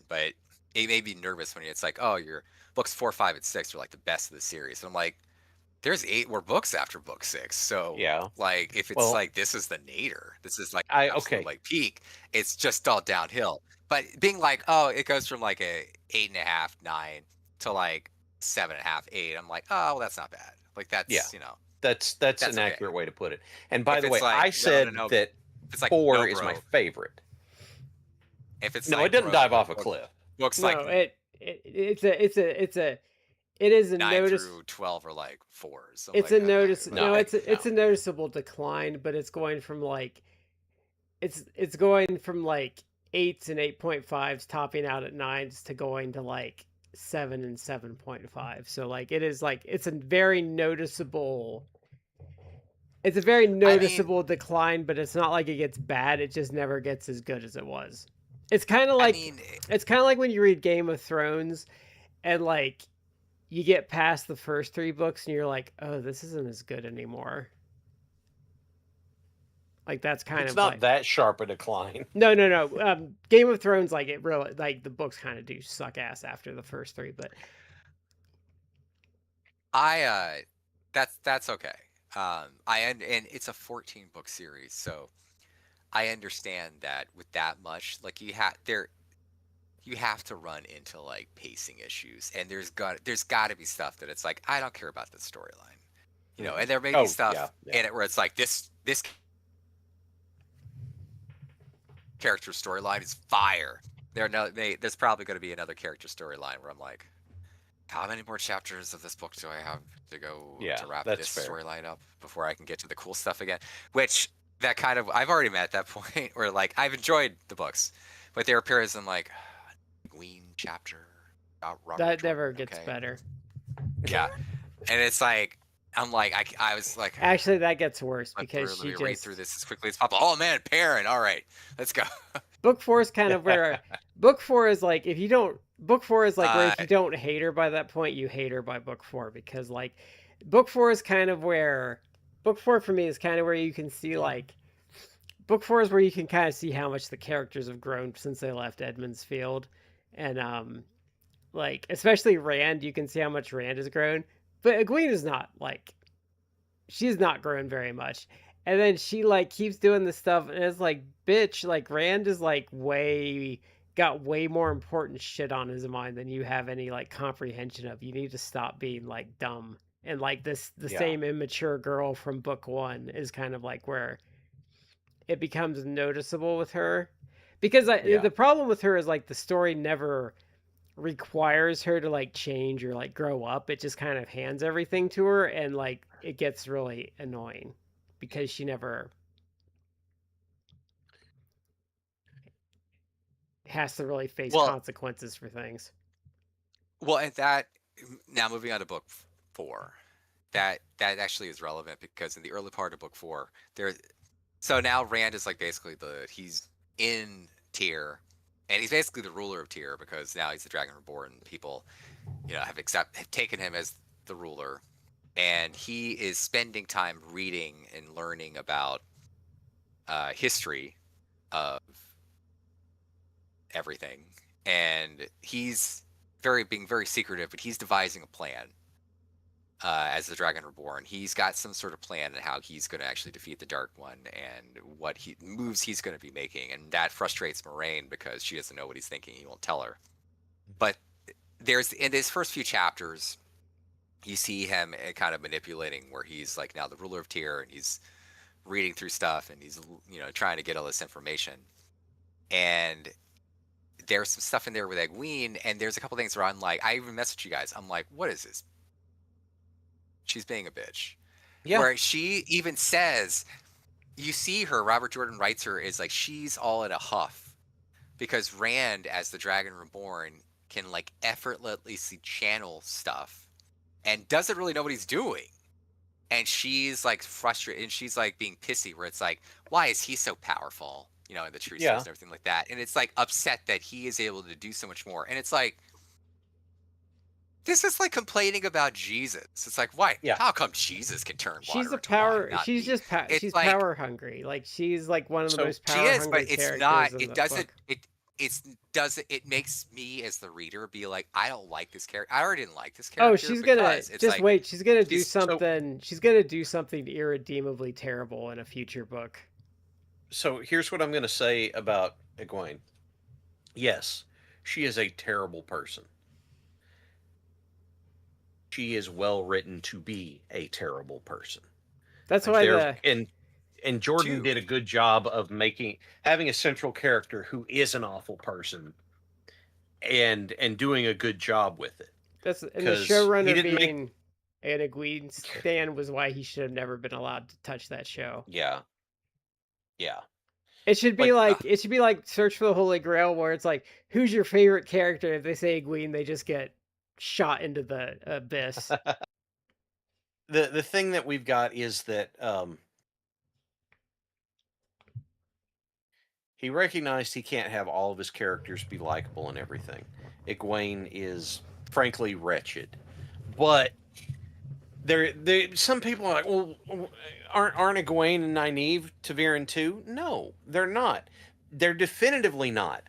but it made me nervous when it's like, oh, your books 4, 5, and 6 are like the best of the series. And I'm like, there's 8 more books after book 6. So Yeah. like, if it's Well, like this is the nadir, this is like absolute okay. like peak, it's just all downhill. But being like, oh, it goes from like a 8.5, 9 to like 7.5, 8. I'm like, oh, well, that's not bad. Like Yeah. that's That's that's an okay. accurate way to put it. And by If the way, it's like, I no, said no, that if it's like, 4 no, is my bro. favorite. If it's No, it like, doesn't bro, dive your off a book cliff. looks No, like it is a 9 notice. through 12 are like 4s. I'm It's like, a notice. No, No, it's no. a noticeable decline, but it's going from like it's going from like 8s and 8.5s, topping out at 9s, to going to like 7 and 7.5. So like it is like it's a very noticeable. It's a very I mean, noticeable decline, but it's not like it gets bad. It just never gets as good as it was. It's kind of I like mean, it's kind of like when you read Game of Thrones, and like you get past the first 3 books and you're like, "Oh, this isn't as good anymore." Like that's kind It's of not like that sharp a decline. no, no, no. Game of Thrones, like it really, like the books kind of do suck ass after the first 3, but that's okay. And it's a 14 book series, so I understand that with that much, like you have to run into like pacing issues, and there's got to be stuff that it's like, I don't care about the storyline, and there may be Oh, stuff yeah. in it where it's like this character storyline is fire. There's probably going to be another character storyline where I'm like, how many more chapters of this book do I have to go Yeah, to wrap that's this fair. storyline up before I can get to the cool stuff again? Which that kind of I've already met that point where like I've enjoyed the books, but there are periods I'm like, Queen chapter about Robert that Jordan, never gets okay, better. yeah, and it's like I'm like I was like, Actually, that gets worse because let she me read through just this as quickly as possible. Oh man, Perrin, all right, let's go. book 4 is kind of where book 4 is like if you don't book 4 is like where if you don't hate her by that point, you hate her by book 4, because like book 4 is kind of where book 4 for me is kind of where you can see like book 4 is where you can kind of see how much the characters have grown since they left Edmund's Field, and like especially Rand, you can see how much Rand has grown, but Egwene is not like she's not grown very much. And then she like keeps doing this stuff, and it's like, bitch, like Rand is like got way more important shit on his mind than you have any like comprehension of. You need to stop being like dumb. And like the Yeah. same immature girl from book 1 is kind of like where it becomes noticeable with her. Because Yeah. the problem with her is like the story never requires her to like change or like grow up. It just kind of hands everything to her, and like it gets really annoying because she never has to really face Well, consequences for things. and that now moving on to book 4, that actually is relevant because in the early part of book 4, there. So now Rand is like basically he's in Tyr, and he's basically the ruler of Tyr because now he's the Dragon Reborn. People, have taken him as the ruler, and he is spending time reading and learning about history of everything, and he's being very secretive, but he's devising a plan as the Dragon Reborn. He's got some sort of plan on how he's going to actually defeat the Dark One and what moves he's going to be making, and that frustrates Moraine because she doesn't know what he's thinking. He won't tell her. But there's in his first few chapters, you see him kind of manipulating, where he's like now the ruler of Tyr, and he's reading through stuff, and he's trying to get all this information. And there's some stuff in there with Egwene, and there's a couple things where I'm like, I even messaged you guys. I'm like, what is this? She's being a bitch. Yeah. Where she even says, you see her, Robert Jordan writes her, is like she's all in a huff because Rand, as the Dragon Reborn, can like effortlessly channel stuff and doesn't really know what he's doing. And she's like frustrated, and she's like being pissy, where it's like, why is he so powerful? In the true Yeah. and everything like that. And it's like upset that he is able to do so much more. And it's like, this is like complaining about Jesus. It's like, why? Yeah. How come Jesus can turn She's water a into wine, power. not She's me? just It's she's like, power hungry. Like she's like one of the So most she power is, but hungry it's not. characters in It the doesn't. book. It makes me as the reader be like, I don't like this character. I already didn't like this Oh, character she's gonna because it's just like wait. She's gonna do she's so something. She's gonna do something irredeemably terrible in a future book. so here's what I'm going to say about Egwene. Yes, she is a terrible person. She is well written to be a terrible person. That's Like why there the and Jordan two. did a good job of having a central character who is an awful person and doing a good job with it. that's and the Because he showrunner didn't make being an Egwene stan was why he should have never been allowed to touch that show. yeah, yeah. It should be Like like Search for the Holy Grail, where it's like, who's your favorite character? If they say Egwene, they just get shot into the abyss. the thing that we've got is that he recognized he can't have all of his characters be likable and everything. Egwene is frankly wretched, but some people are like, well, aren't Egwene and Nynaeve Taviran too? No, they're not. They're definitively not.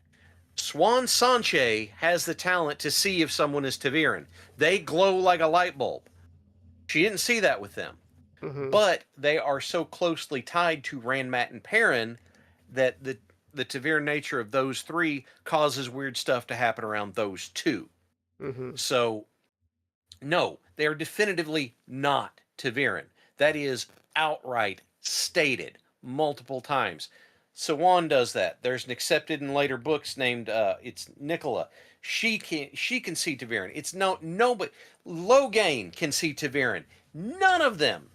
Swan Sanche has the talent to see if someone is Taviran. They glow like a light bulb. She didn't see that with them. Hmm. But they are so closely tied to Rand, Mat, and Perrin that the Taviran nature of those three causes weird stuff to happen around those two. Hmm. So, no, they are definitively not Taviran. That is outright stated multiple times. Sawan does that. There's an accepted in later books named it's Nicola. She can see Taviran. It's nobody. Logain can see Taviran. None of them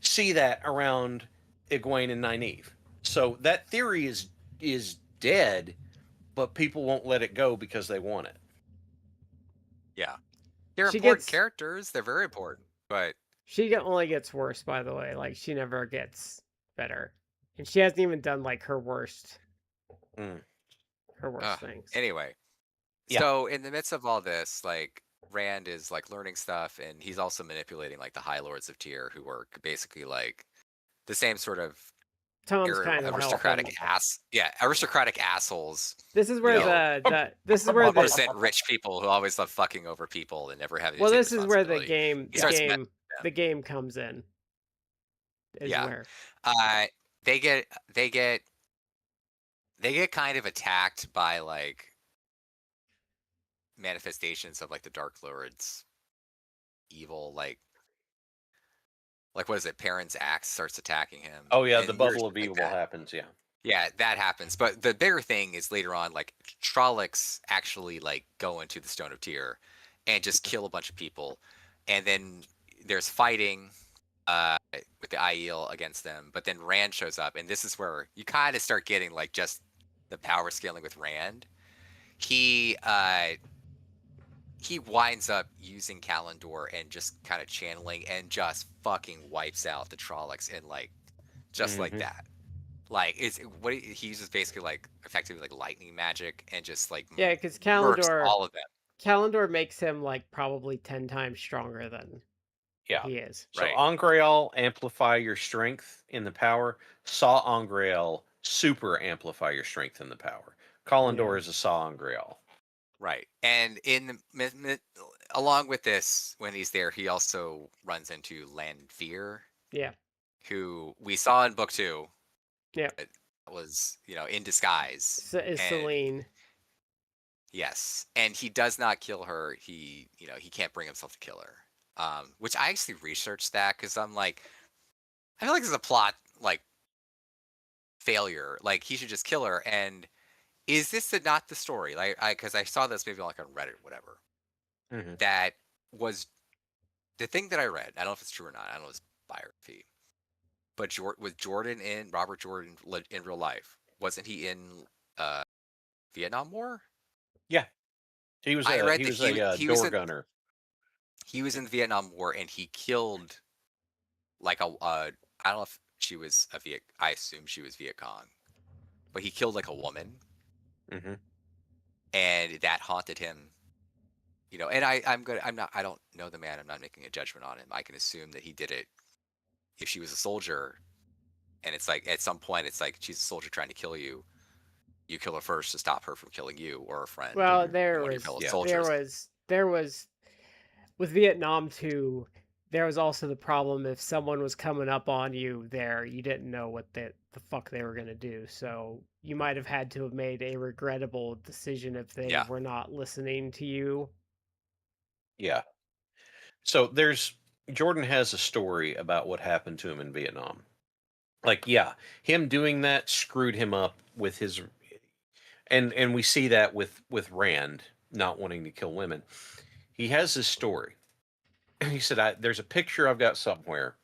see that around Egwene and Nynaeve. So that theory is dead, but people won't let it go because they want it. Yeah, they're She important gets characters. They're very important, but only gets worse. By the way, like she never gets better, and she hasn't even done like Mm. her worst things. anyway. Yeah. So in the midst of all this, like Rand is like learning stuff, and he's also manipulating like the High Lords of Tyr, who are basically like the same sort of Tom's kind of helping. aristocratic assholes. This is where this is where the 1% rich people who always love fucking over people and never have any. well, this is where the responsibility. game comes in. Is Yeah. where They get kind of attacked by like manifestations of like the Dark Lord's evil, like what is it? Perrin's axe starts attacking him. Oh yeah, and the weird bubble shit of like evil that. happens. Yeah. Yeah, that happens. But the bigger thing is later on, like Trollocs actually like go into the Stone of Tyr and just kill a bunch of people, and then there's fighting with the Aiel against them. But then Rand shows up, and this is where you kind of start getting like just the power scaling with Rand. He winds up using Kalendor and just kind of channeling and just fucking wipes out the Trollocs and like just like that. Like it's what he uses basically like effectively like lightning magic and just like Yeah, because murks Kalendor all of them. Kalendor makes him like probably 10 times stronger than Yeah. he is. So Right. Angreal amplify your strength in the power. Saw Angreal super amplify your strength in the power. Kalendor Yeah. is a Saw Angreal. Right. And along with this, when he's there, he also runs into Lanfear, Yeah. who we saw in book 2. Yeah. That was, in disguise. Is And Celine. yes, and he does not kill her. He can't bring himself to kill her. Which I actually researched that because I'm like, I feel like there's a plot like failure. Like he should just kill her. And is this not the story? Like, because I saw this maybe like on Reddit or whatever. Mm-hmm. That was the thing that I read. I don't know if it's true or not. I don't know his biography. But with Robert Jordan in real life, wasn't he in Vietnam War? Yeah, he was I a read that he was door in gunner. the Vietnam War and he killed like I don't know if she was a Viet. I assume she was Viet Cong, but he killed like a woman, Mm-hmm. and that haunted him. And I don't know the man. I'm not making a judgment on him. I can assume that he did it if she was a soldier, and it's like at some point it's like she's a soldier trying to kill you. You kill her first to stop her from killing you or a friend Well, or one of your fellow soldiers. there was with Vietnam too. There was also the problem if someone was coming up on you there, you didn't know what the fuck they were gonna do. So you might have had to have made a regrettable decision if they Yeah. were not listening to you. Yeah. So Jordan has a story about what happened to him in Vietnam. Like, yeah, him doing that screwed him up with his, and we see that with Rand not wanting to kill women. He has this story. He said, "There's a picture I've got somewhere,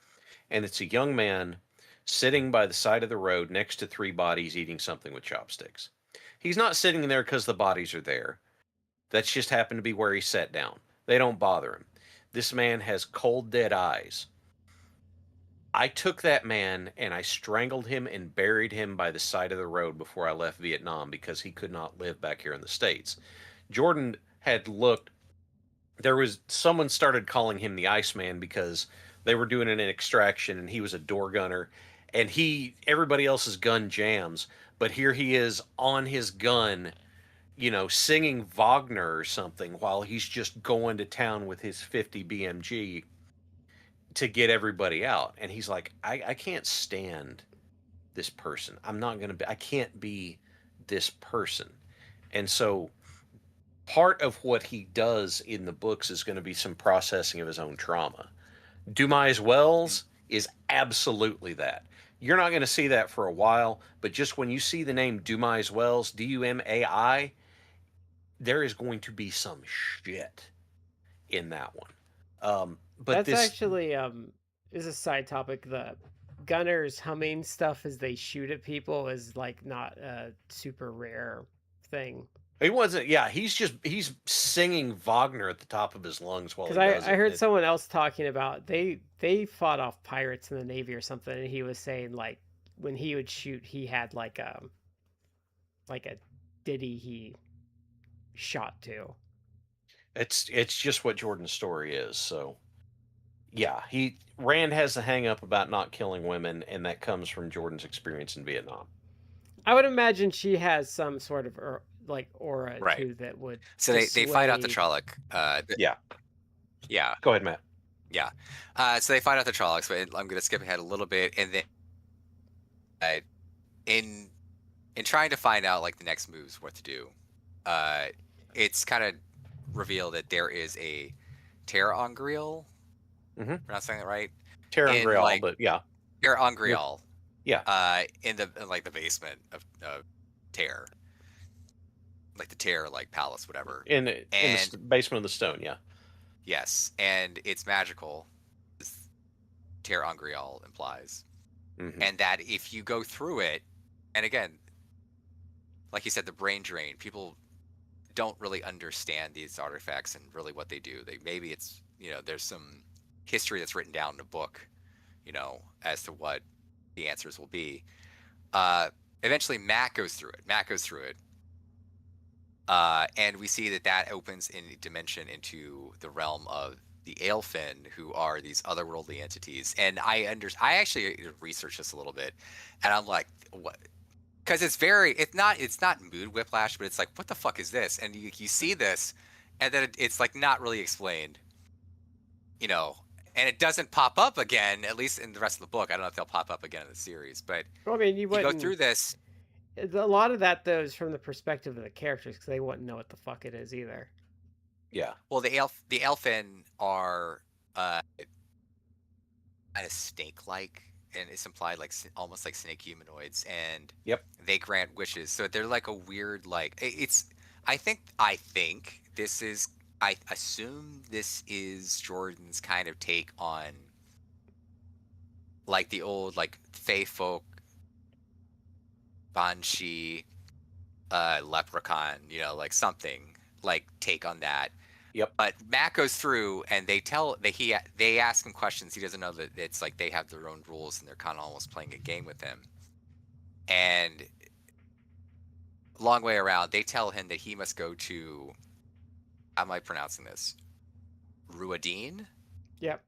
and it's a young man sitting by the side of the road next to 3 bodies eating something with chopsticks. He's not sitting there because the bodies are there. That's just happened to be where he sat down. They don't bother him. This man has cold, dead eyes. I took that man and I strangled him and buried him by the side of the road before I left Vietnam because he could not live back here in the States." Jordan had looked, there was someone started calling him the Iceman because they were doing an extraction and he was a door gunner and everybody else's gun jams, but here he is on his gun, singing Wagner or something while he's just going to town with his 50 BMG to get everybody out. And he's like, I can't stand this person. I can't be this person. And so part of what he does in the books is going to be some processing of his own trauma. Dumais Wells is absolutely that. You're not going to see that for a while, but just when you see the name Dumais Wells, Dumai, there is going to be some shit in that one. But That's this, actually is a side topic. The gunners humming stuff as they shoot at people is like not a super rare thing. he wasn't, yeah, he's singing Wagner at the top of his lungs while Because he does I it. heard someone else talking about they fought off pirates in the Navy or something, and he was saying like when he would shoot, he had like a ditty he shot to. It's just what Jordan's story is. So yeah, Rand has a hang up about not killing women, and that comes from Jordan's experience in Vietnam. I would imagine she has some sort of like aura Right. too that would. So they fight out the dissuade- Trolloc. Yeah. Yeah. Go ahead, Matt. Yeah. So they fight out the Trollocs, but I'm going to skip ahead a little bit, and then in trying to find out like the next moves, what to do, it's kind of revealed that there is a Terra Ongriel. Mhm. Pronouncing that right? Terran In, Grail, like- but yeah. Terra Ongriel. Yeah. In the basement of Tear, like the Tear palace, whatever. In the And basement of the stone. Yeah. yes, and it's magical, as Tear Ungrial implies, Mm-hmm. and that if you go through it, and again, like you said, the brain drain, people don't really understand these artifacts and really what they do. Maybe it's there's some history that's written down in a book, as to what the answers will be. Eventually, Matt goes through it. And we see that opens in dimension into the realm of the Aelfin, who are these otherworldly entities. And I actually researched this a little bit, and I'm like, what? Because it's not mood whiplash, but it's like, what the fuck is this? And you see this, and then it's like not really explained, and it doesn't pop up again, at least in the rest of the book. I don't know if they'll pop up again in the series, but Well, I mean, you you go wouldn't. through this. A lot of that though is from the perspective of the characters because they wouldn't know what the fuck it is either. Yeah. Well, the Elfin are kind of snake-like, and it's implied like almost like snake humanoids, and Yep. they grant wishes. So they're like a weird it's. I think this is. I assume this is Jordan's kind of take on like the old Fey folk, Banshee, Leprechaun, like something like take on that. Yep. But Matt goes through and they ask him questions. He doesn't know that it's like they have their own rules and they're kind of almost playing a game with him. And long way around, they tell him that he must go to, how am I pronouncing this? Ruadine? Yep.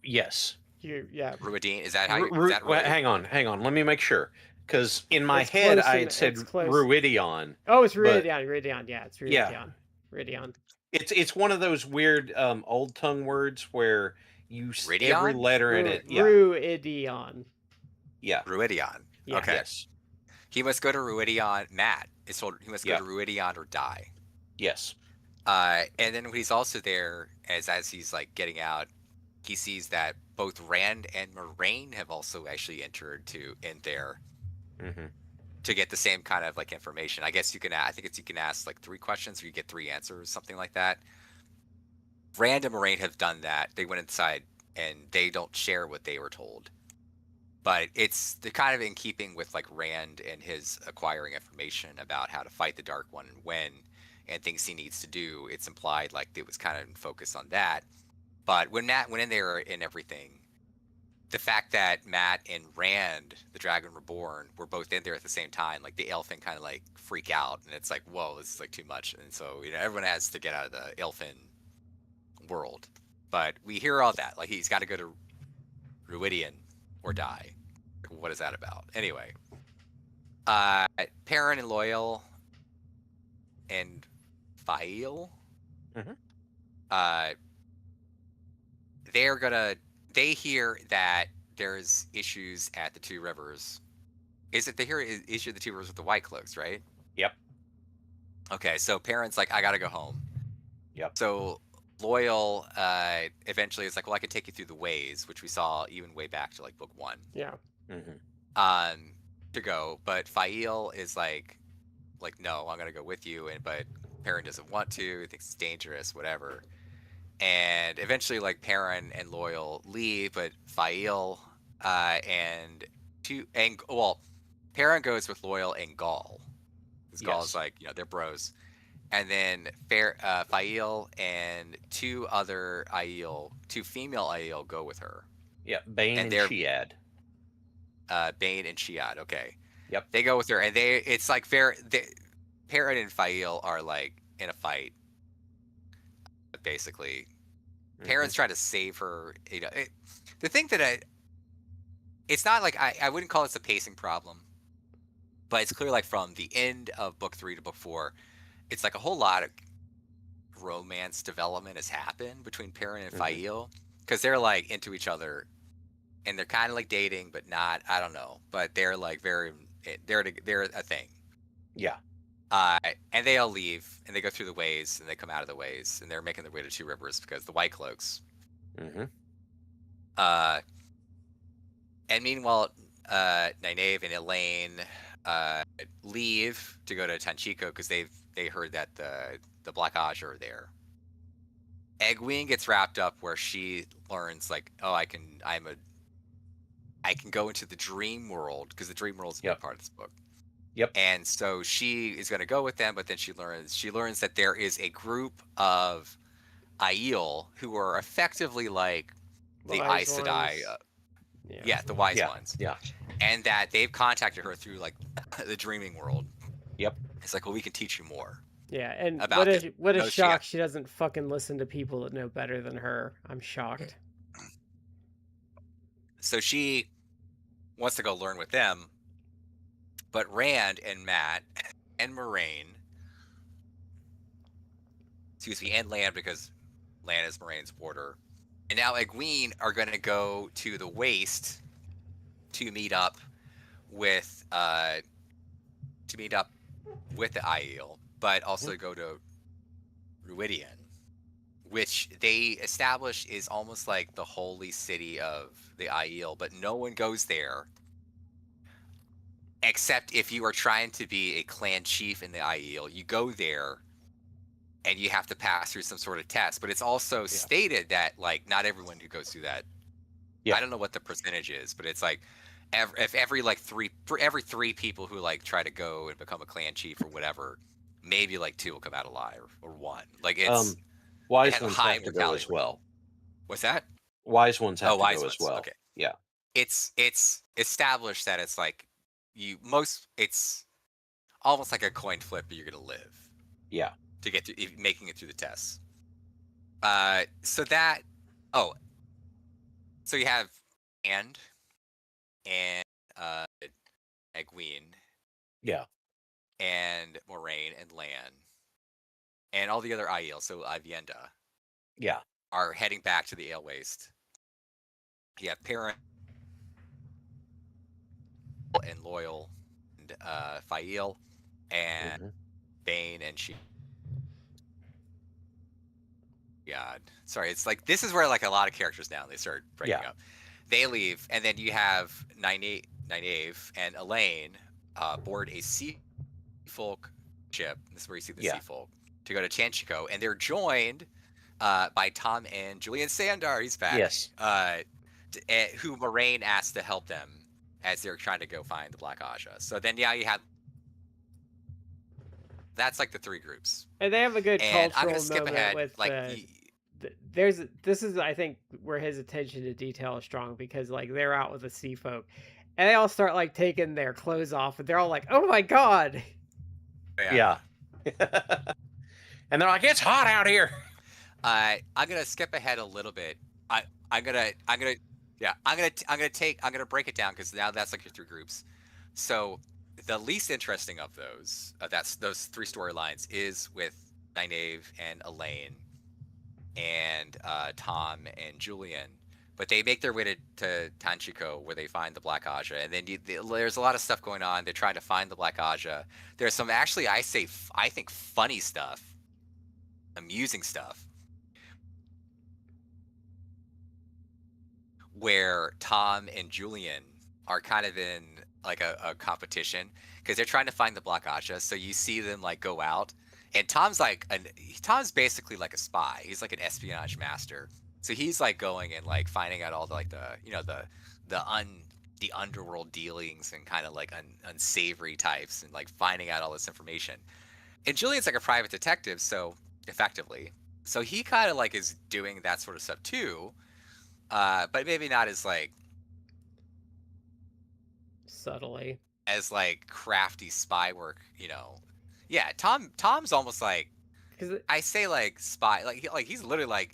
Yes. Yeah. Ruadine, is that how you, is that right? Hang on. Let me make sure. Because in my It's head, close I in- had said it's close. Ruidion. Oh, it's But- Ruidion. Ruidion. Yeah, it's Ruidion. Yeah. Ruidion. It's one of those weird old tongue words where every Ridion? letter in it. Yeah. Ruidion. Yeah. Ruidion. Yeah. Okay. Yes. He must go to Ruidion. Matt is told he must go Yeah. to Ruidion or die. Yes. And then when he's also there, as he's like getting out, he sees that both Rand and Moraine have also actually entered in there Mm-hmm. to get the same kind of like information. I guess you can. I think you can ask like 3 questions or you get 3 answers, something like that. Rand and Moraine have done that. They went inside and they don't share what they were told. But they're kind of in keeping with like Rand and his acquiring information about how to fight the Dark One and when, and things he needs to do. It's implied like it was kind of focused on that. But when Matt went in there and everything, the fact that Matt and Rand, the Dragon Reborn, were both in there at the same time, like the Elfin kind of like freak out, and it's like, whoa, this is like too much. And so everyone has to get out of the Elfin world. But we hear all that, like he's got to go to Ruidian or die. What is that about? Anyway, Perrin and Loyal and Fail, Mhm. they hear that there's issues at the Two Rivers. Is it they hear issue at the Two Rivers with the White Cloaks, right? Yep. Okay, so Perrin's like, I gotta go home. Yep. So Loyal eventually is like, well, I can take you through the ways, which we saw even way back to like book 1. Yeah. Mm-hmm. To go, but Fail is like no, I'm gonna go with you, but Perrin doesn't want to. He thinks it's dangerous, whatever. And eventually, like Perrin and Loyal leave, but Fail Perrin goes with Loyal and Gaul. Because Gaul is Yes. like they're bros. And then Fail and 2 other two female Aiel go with her. Yeah. Bane And and they're- Chiad. Bane and Chiad. Okay. Yep. They go with her, and it's like Perrin and Fail are like in a fight. Basically, Perrin's trying to save her. The thing that it's not like I wouldn't call this a pacing problem, but it's clear like from the end of book 3 to book 4, it's like a whole lot of romance development has happened between Perrin and Fail because they're like into each other. And they're kind of like dating, but not. I don't know. But they're like they're a thing. Yeah. And they all leave, and they go through the ways, and they come out of the ways, and they're making their way to Two Rivers because the White Cloaks. Mm-hmm. And meanwhile, Nynaeve and Elaine leave to go to Tanchico because they heard that the Black Aja are there. Egwene gets wrapped up where she learns like, oh, I can go into the dream world because the dream world is a big part of this book. Yep. And so she is going to go with them, but then she learns that there is a group of Aiel who are effectively like the Wise Aes Sedai. ones. The wise ones. Yeah. And that they've contacted her through like the dreaming world. Yep. It's like, well, we can teach you more. Yeah, and About what a No, shock she doesn't fucking listen to people that know better than her. I'm shocked. So she wants to go learn with them, but Rand and Matt and Moraine, and Lan, because Lan is Moraine's warder, and now Egwene are going to go to the Waste to meet up with the Aiel, but also go to Ruidian, which they establish is almost like the holy city of the Aiel, but no one goes there except if you are trying to be a clan chief in the Aiel. You go there and you have to pass through some sort of test, but it's also stated that like not everyone who goes through that. I don't know what the percentage is, but it's like every three people who like try to go and become a clan chief or whatever, maybe like 2 will come out alive or 1. Like it's wise ones have to go as well. What's that? Wise ones have to go as well. Okay. Yeah. It's established that it's like it's almost like a coin flip, but you're gonna live. Yeah. To get through, making it through the tests. So you have and Egwene. Yeah. And Moraine and Lan. And all the other Aiel, so Avienda. Yeah. Are heading back to the Ale Waste. You have Perrin and Loyal and Fael and Bane and she. God, sorry. It's like this is where like a lot of characters now they start breaking up. They leave, and then you have Nynaeve and Elaine board a sea folk ship. This is where you see the sea folk to go to Tanchico, and they're joined by Tom and Julian Sandar. He's back. Yes. Who Moraine asked to help them as they're trying to go find the Black Aja. So then, you have that's like the 3 groups, and they have a good and cultural I'm gonna skip moment ahead. with Like, this is I think where his attention to detail is strong because like they're out with the sea folk, and they all start like taking their clothes off, and they're all like, "Oh my god!" Yeah. And they're like, "It's hot out here." I'm gonna skip ahead a little bit. I'm gonna break it down because now that's like your 3 groups. So the least interesting of those, those 3 storylines is with Nynaeve and Elaine and Tom and Julian. But they make their way to Tanchico where they find the Black Aja, and then there's a lot of stuff going on. They're trying to find the Black Aja. There's some actually, I think funny stuff, amusing stuff, where Tom and Julian are kind of in like a competition because they're trying to find the Black Aja. So you see them like go out, and Tom's basically like a spy. He's like an espionage master. So he's like going and like finding out all the like the underworld dealings and kind of like unsavory types and like finding out all this information. And Julian's like a private detective, so effectively. So he kind of like is doing that sort of stuff too. But maybe not as like subtly as like crafty spy work, Yeah, Tom's almost like, because I say like spy, like he's literally like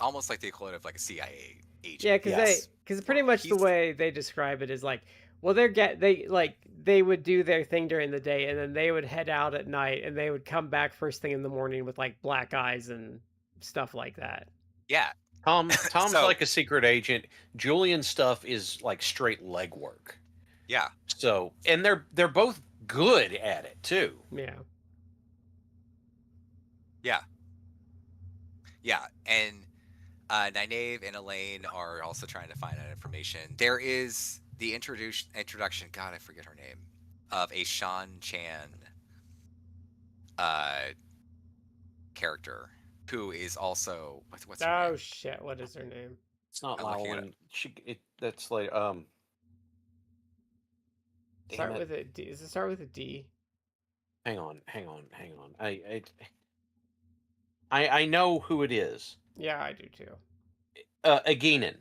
almost like the equivalent of like a CIA agent. Yeah, because pretty much the way they describe it is like, well, they would do their thing during the day, and then they would head out at night, and they would come back first thing in the morning with like black eyes and stuff like that. Yeah. Tom's like a secret agent. Julian's stuff is like straight legwork. Yeah. So, and they're both good at it too. Yeah. Yeah. Yeah, and Nynaeve and Elaine are also trying to find out information. There is the introduction. God, I forget her name. Of a Shan Chan uh, character who is also what's her Oh name? shit! What is her name? It's not I'm looking it up. Lowland. That's like damn Start it. with a D. Does it start with a D? Hang on. I know who it is. Yeah, I do too. Aginin.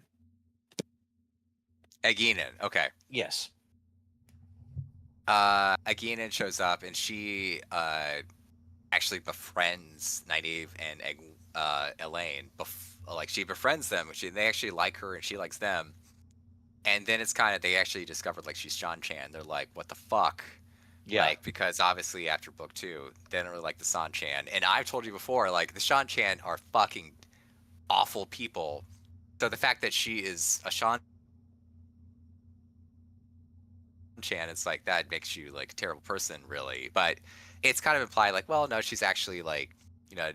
Aginin. Okay. Yes. Aginin shows up and she actually befriends Nynaeve and Elaine. Like she befriends them. They actually like her and she likes them. And then it's kind of they actually discovered like she's Shan Chan. They're like, what the fuck? Yeah. Like because obviously after book 2, they don't really like the San Chan. And I've told you before, like the Shan Chan are fucking awful people. So the fact that she is a Shan Chan, it's like that makes you like a terrible person, really. But it's kind of implied like, well, no, she's actually like,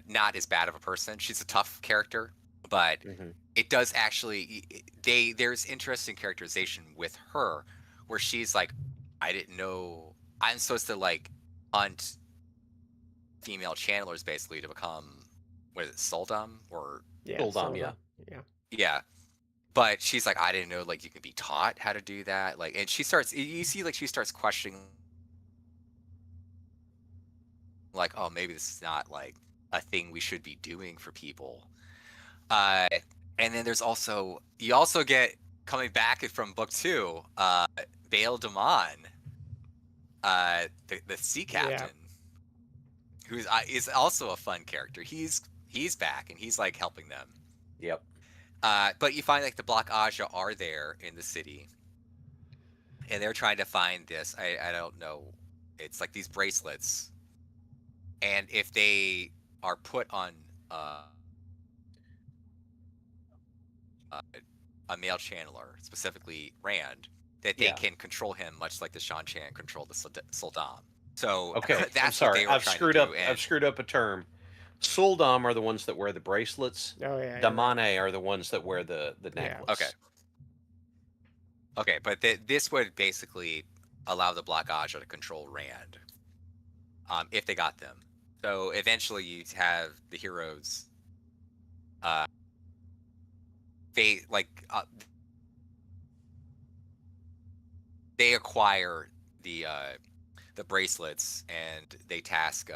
not as bad of a person. She's a tough character, but Mm-hmm. it does actually there's interesting characterization with her where she's like, I didn't know I'm supposed to like hunt female channelers basically to become what is it, Soldum or Yeah, Soldam, Solda. yeah. yeah. But she's like, I didn't know like you could be taught how to do that. Like, and she starts you see like she starts questioning like, oh, maybe this is not like a thing we should be doing for people. Uh, and then there's also you also get coming back from book 2, Bail Damon, the sea captain, who's is also a fun character. He's back and he's like helping them. Yep. But you find like the Black Aja are there in the city, and they're trying to find this. I don't know. It's like these bracelets, and if they are put on a male channeler, specifically Rand, that they Yeah. can control him, much like the Shan Chan controlled the Soldam. So Okay. that's I'm sorry. what they were I've trying screwed to up. do. I've And screwed up a term. Soldam are the ones that wear the bracelets. Oh yeah. Damane are the ones that wear the necklace. okay, but this would basically allow the Black Aja to control Rand, if they got them. So eventually, you have the heroes. They like they acquire the bracelets and they task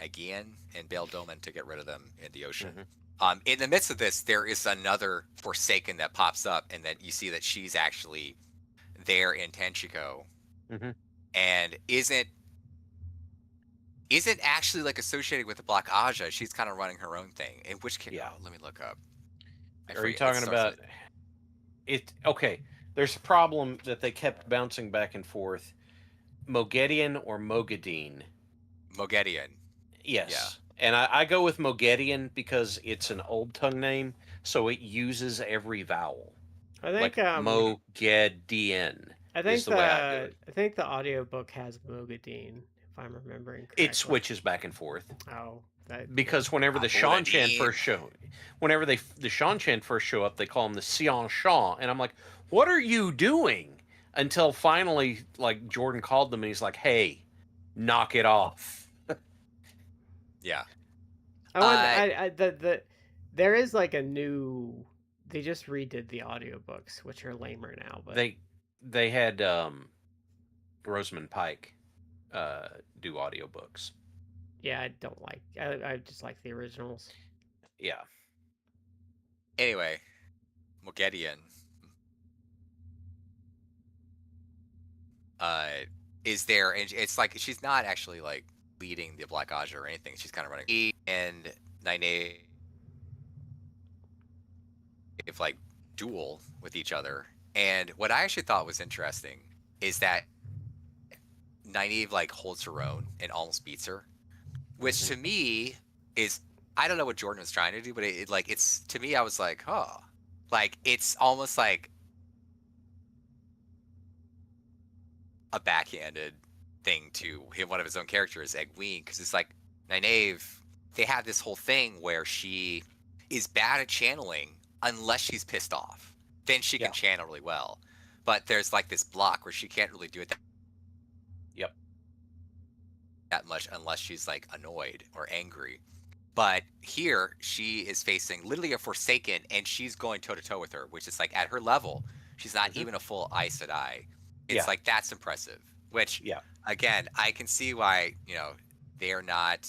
Aegean and Bail Doman to get rid of them in the ocean. In the midst of this, there is another Forsaken that pops up, and then you see that she's actually there in Tenchiko, and isn't actually like associated with the Black Aja. She's kind of running her own thing. In which case, let me look up. Are you talking about it? Okay, there's a problem that they kept bouncing back and forth. Moghedien or Moghedien? Moghedien. Yes. Yeah. And I go with Moghedien because it's an old tongue name, so it uses every vowel. I think like Moghedien. I think is the way I do it. I think the audiobook has Moghedien, if I'm remembering correctly. It switches back and forth. Oh, because whenever the Shan Chan first show, whenever the Shan Chan first show up, they call them the Xian Shan, and I'm like, what are you doing? Until finally, like Jordan called them and he's like, hey, knock it off. Yeah. There is like a new. They just redid the audiobooks, which are lamer now. But they had Rosamund Pike do audiobooks. Yeah, I don't like. I just like the originals. Yeah. Anyway, Moghedien is there, and it's like she's not actually like leading the Black Aja or anything. She's kind of running. He and Nynaeve like duel with each other, and what I actually thought was interesting is that Nynaeve like holds her own and almost beats her, which to me is, I don't know what Jordan was trying to do, but it's to me, I was like, oh, like it's almost like a backhanded thing to one of his own characters, Egwene, because it's like Nynaeve, they have this whole thing where she is bad at channeling unless she's pissed off. Then she can channel really well. but there's like this block where she can't really do it Yep. that much unless she's like annoyed or angry. But here she is facing literally a Forsaken, and she's going toe to toe with her, which is like at her level. She's not even a full Aes Sedai. It's Yeah. like that's impressive. Which Yeah. again, I can see why they are not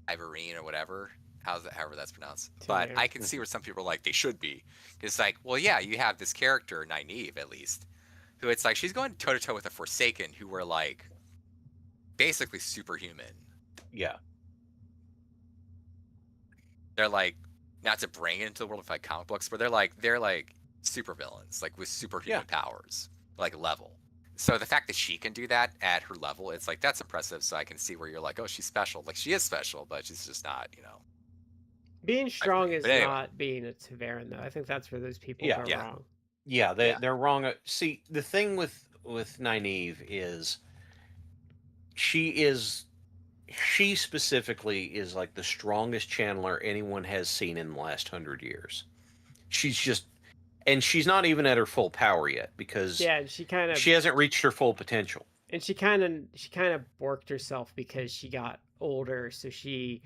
Ivorine or whatever, however that's pronounced. But I can see where some people are like they should be. It's like, well, yeah, you have this character Nynaeve at least, who it's like she's going toe to toe with a Forsaken who were like basically superhuman. Yeah. They're like, not to bring it into the world of like comic books, but they're like super villains, like with superhuman powers, like level. So the fact that she can do that at her level, it's like that's impressive. So I can see where you're like, oh, she's special. Like she is special, but she's just not, Being strong is anyway. not being a Taveran, though. I think that's where those people go wrong. Yeah, they're wrong. See, the thing with Nynaeve is she specifically is like the strongest channeler anyone has seen in the last 100 years. And she's not even at her full power yet because she hasn't reached her full potential. And she kind of borked herself because she got older, so she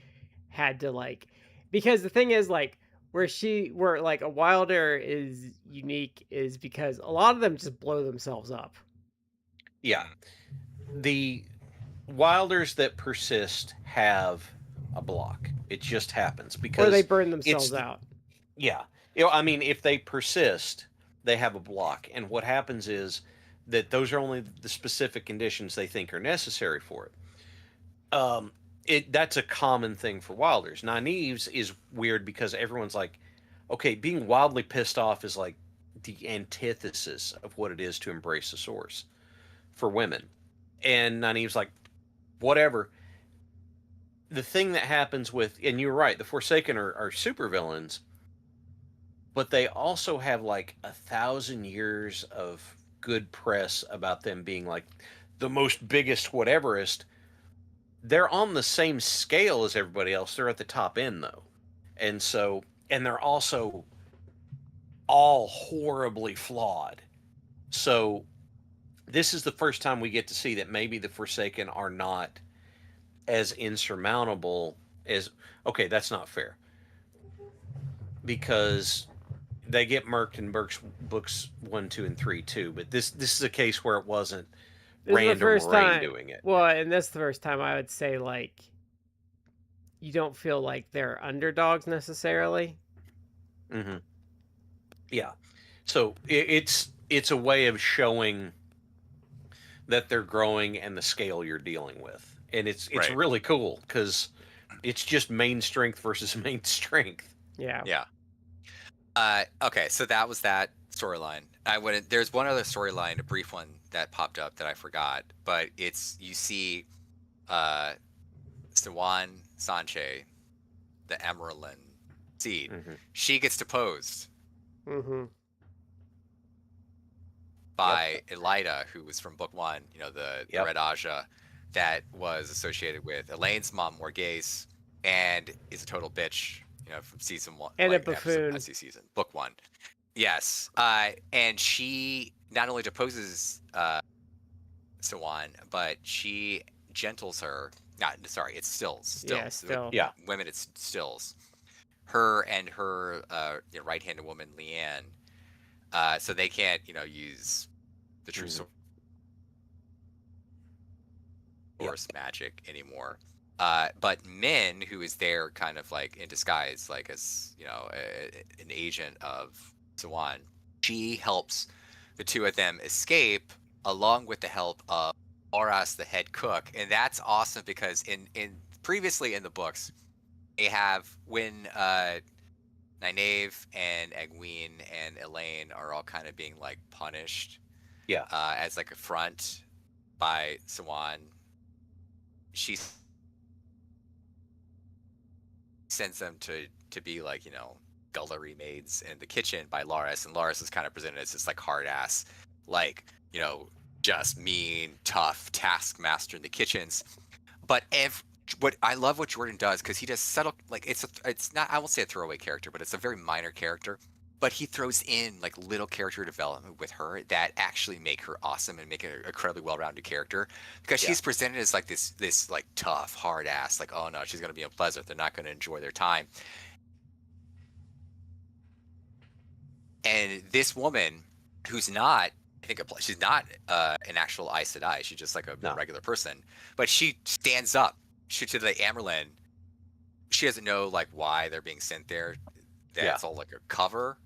had to because the thing is where like a Wilder is unique is because a lot of them just blow themselves up. Yeah. The Wilders that persist have a block. It just happens because or they burn themselves out. Yeah. I mean, if they persist, they have a block. And what happens is that those are only the specific conditions they think are necessary for it. That's a common thing for Wilders. Nynaeve's is weird because everyone's like, okay, being wildly pissed off is like the antithesis of what it is to embrace the source for women. And Nynaeve's like, whatever. The thing that happens with, and you're right, the Forsaken are supervillains, but they also have like 1,000 years of good press about them being like the most biggest whateverist. They're on the same scale as everybody else. They're at the top end though. And they're also all horribly flawed. So this is the first time we get to see that maybe the Forsaken are not as insurmountable as, okay, that's not fair. Because they get murked in books 1, 2, and 3 too, but this is a case where it wasn't random Rain doing it. Well, and this is the first time I would say you don't feel like they're underdogs necessarily. Mm-hmm. Yeah. So it's a way of showing that they're growing and the scale you're dealing with, and it's really cool because it's just main strength versus main strength. Yeah. Yeah. Okay, so that was that storyline. There's one other storyline, a brief one that popped up that I forgot, but it's you see Siwan Sanche, the Emerlin seed. Mm-hmm. She gets deposed by Elida, who was from book 1, the Red Aja that was associated with Elaine's mom, Morghese, and is a total bitch, from season 1. And a buffoon. Season, book 1. Yes. And she not only deposes Siwan, but she gentles her. It's stills. Yeah, still. Yeah. Women, it's stills. Her and her right-handed woman, Leanne, so they can't, use the true source magic anymore. But Min, who is there kind of like in disguise, like as, an agent of Siwan, she helps the two of them escape along with the help of Oras, the head cook. And that's awesome because in previously in the books, they have when Nynaeve and Egwene and Elaine are all kind of being like punished as like a front by Siwan. She sends them to be like, gullery maids in the kitchen by Laris, and Laris is kind of presented as this like hard ass, like, just mean, tough taskmaster in the kitchens. But what I love what Jordan does, because he does subtle, like it's not, I won't say a throwaway character, but it's a very minor character. but he throws in like little character development with her that actually make her awesome and make her an incredibly well-rounded character, because Yeah. she's presented as like this like tough hard ass, like, oh no, she's going to be unpleasant, they're not going to enjoy their time. And this woman, who's not, I think she's not an actual Aes Sedai, she's just like a No. regular person, but she stands up to the Amerlin. She doesn't know like why they're being sent there, that's all like a cover,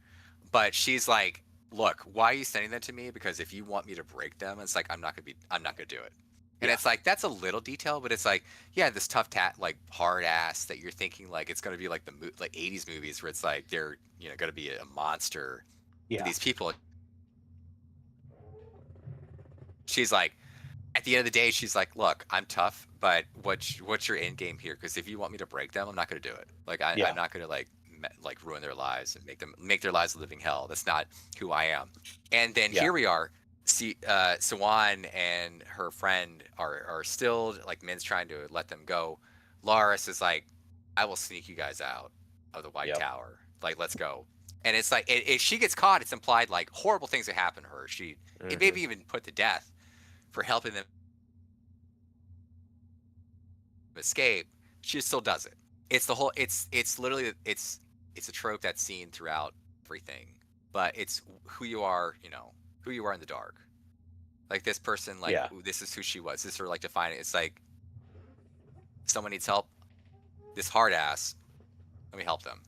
but she's like, look, why are you sending them to me? Because if you want me to break them, it's like I'm not gonna do it. And Yeah. it's like, that's a little detail, but it's like, yeah, this tough like hard ass that you're thinking like it's gonna be like the like 80s movies where it's like they're, you know, gonna be a monster to Yeah. these people. She's like, at the end of the day, she's like, look, I'm tough, but what's your end game here? Because if you want me to break them, I'm not gonna do it. Like Yeah. I'm not gonna like ruin their lives and make their lives a living hell. That's not who I am. And then Yeah. here we are. See, Sawan and her friend are still like, Min's trying to let them go. Laris is like, I will sneak you guys out of the White Yep. Tower. Like, let's go. And it's like, if she gets caught, it's implied like horrible things that happen to her. It maybe even put to death for helping them escape. She still does it. It's the whole. It's literally it's a trope that's seen throughout everything, but it's who you are. You know who you are in the dark. Like this person, like, Yeah. ooh, this is who she was. This is her like defining. It's like someone needs help. This hard ass. Let me help them.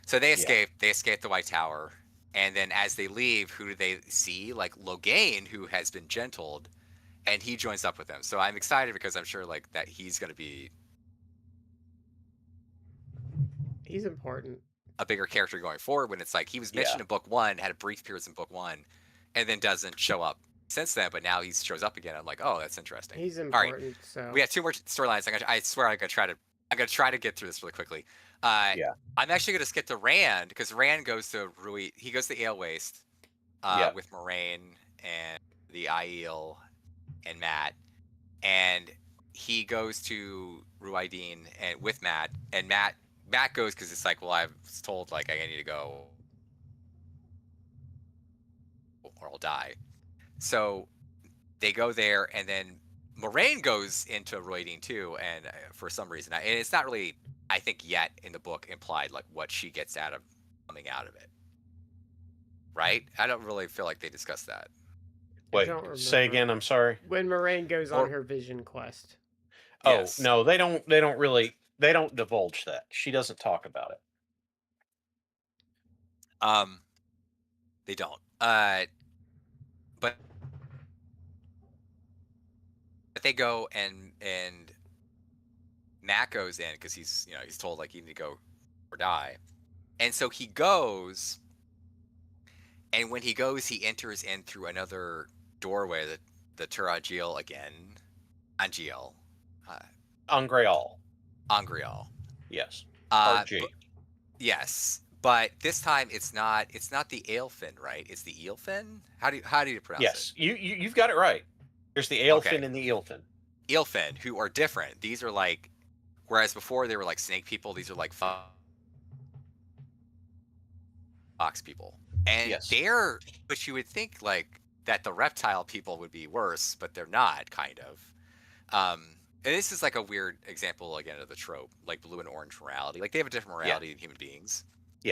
So they escape. They escape the White Tower, and then as they leave, who do they see? Like Logain, who has been gentled, and he joins up with them. So I'm excited because I'm sure like that he's going to be He's important. a bigger character going forward, when it's like he was mentioned in book 1, had a brief appearance in book 1, and then doesn't show up since then, but now he shows up again. I'm like, oh, that's interesting. He's All right, important. So we have 2 more storylines. I swear I'm gonna try to get through this really quickly. I'm actually gonna skip to Rand, because Rand goes to Rui. He goes to Ale Waste with Moraine and the Aiel and Matt, and he goes to Ruideen and with Matt, and Matt goes because it's like, well, I was told like I need to go or I'll die. So they go there, and then Moraine goes into Ruideen too, and for some reason, and it's not really, I think, yet in the book implied like what she gets out of coming out of it. Right? I don't really feel like they discussed that. Wait, say again. I'm sorry. When Moraine goes on her vision quest. Oh, yes. no, they don't really, they don't divulge that. She doesn't talk about it. They don't. But they go, and Matt goes in because he's told like you need to go or die. And so he goes, and when he goes, he enters in through another doorway, the Turagiel again. Angiel. Angreal. Angreal. Yes. Yes. But this time it's not the Aelfin, right? It's the Eelfin? How do you pronounce it? Yes. You've got it right. There's the Aelfin and the Eelfin. Eelfin, who are different. These are like, whereas before they were like snake people, these are like fox people. And they're, but you would think like that the reptile people would be worse, but they're not, kind of. And this is like a weird example again of the trope, like blue and orange morality. Like they have a different morality than human beings,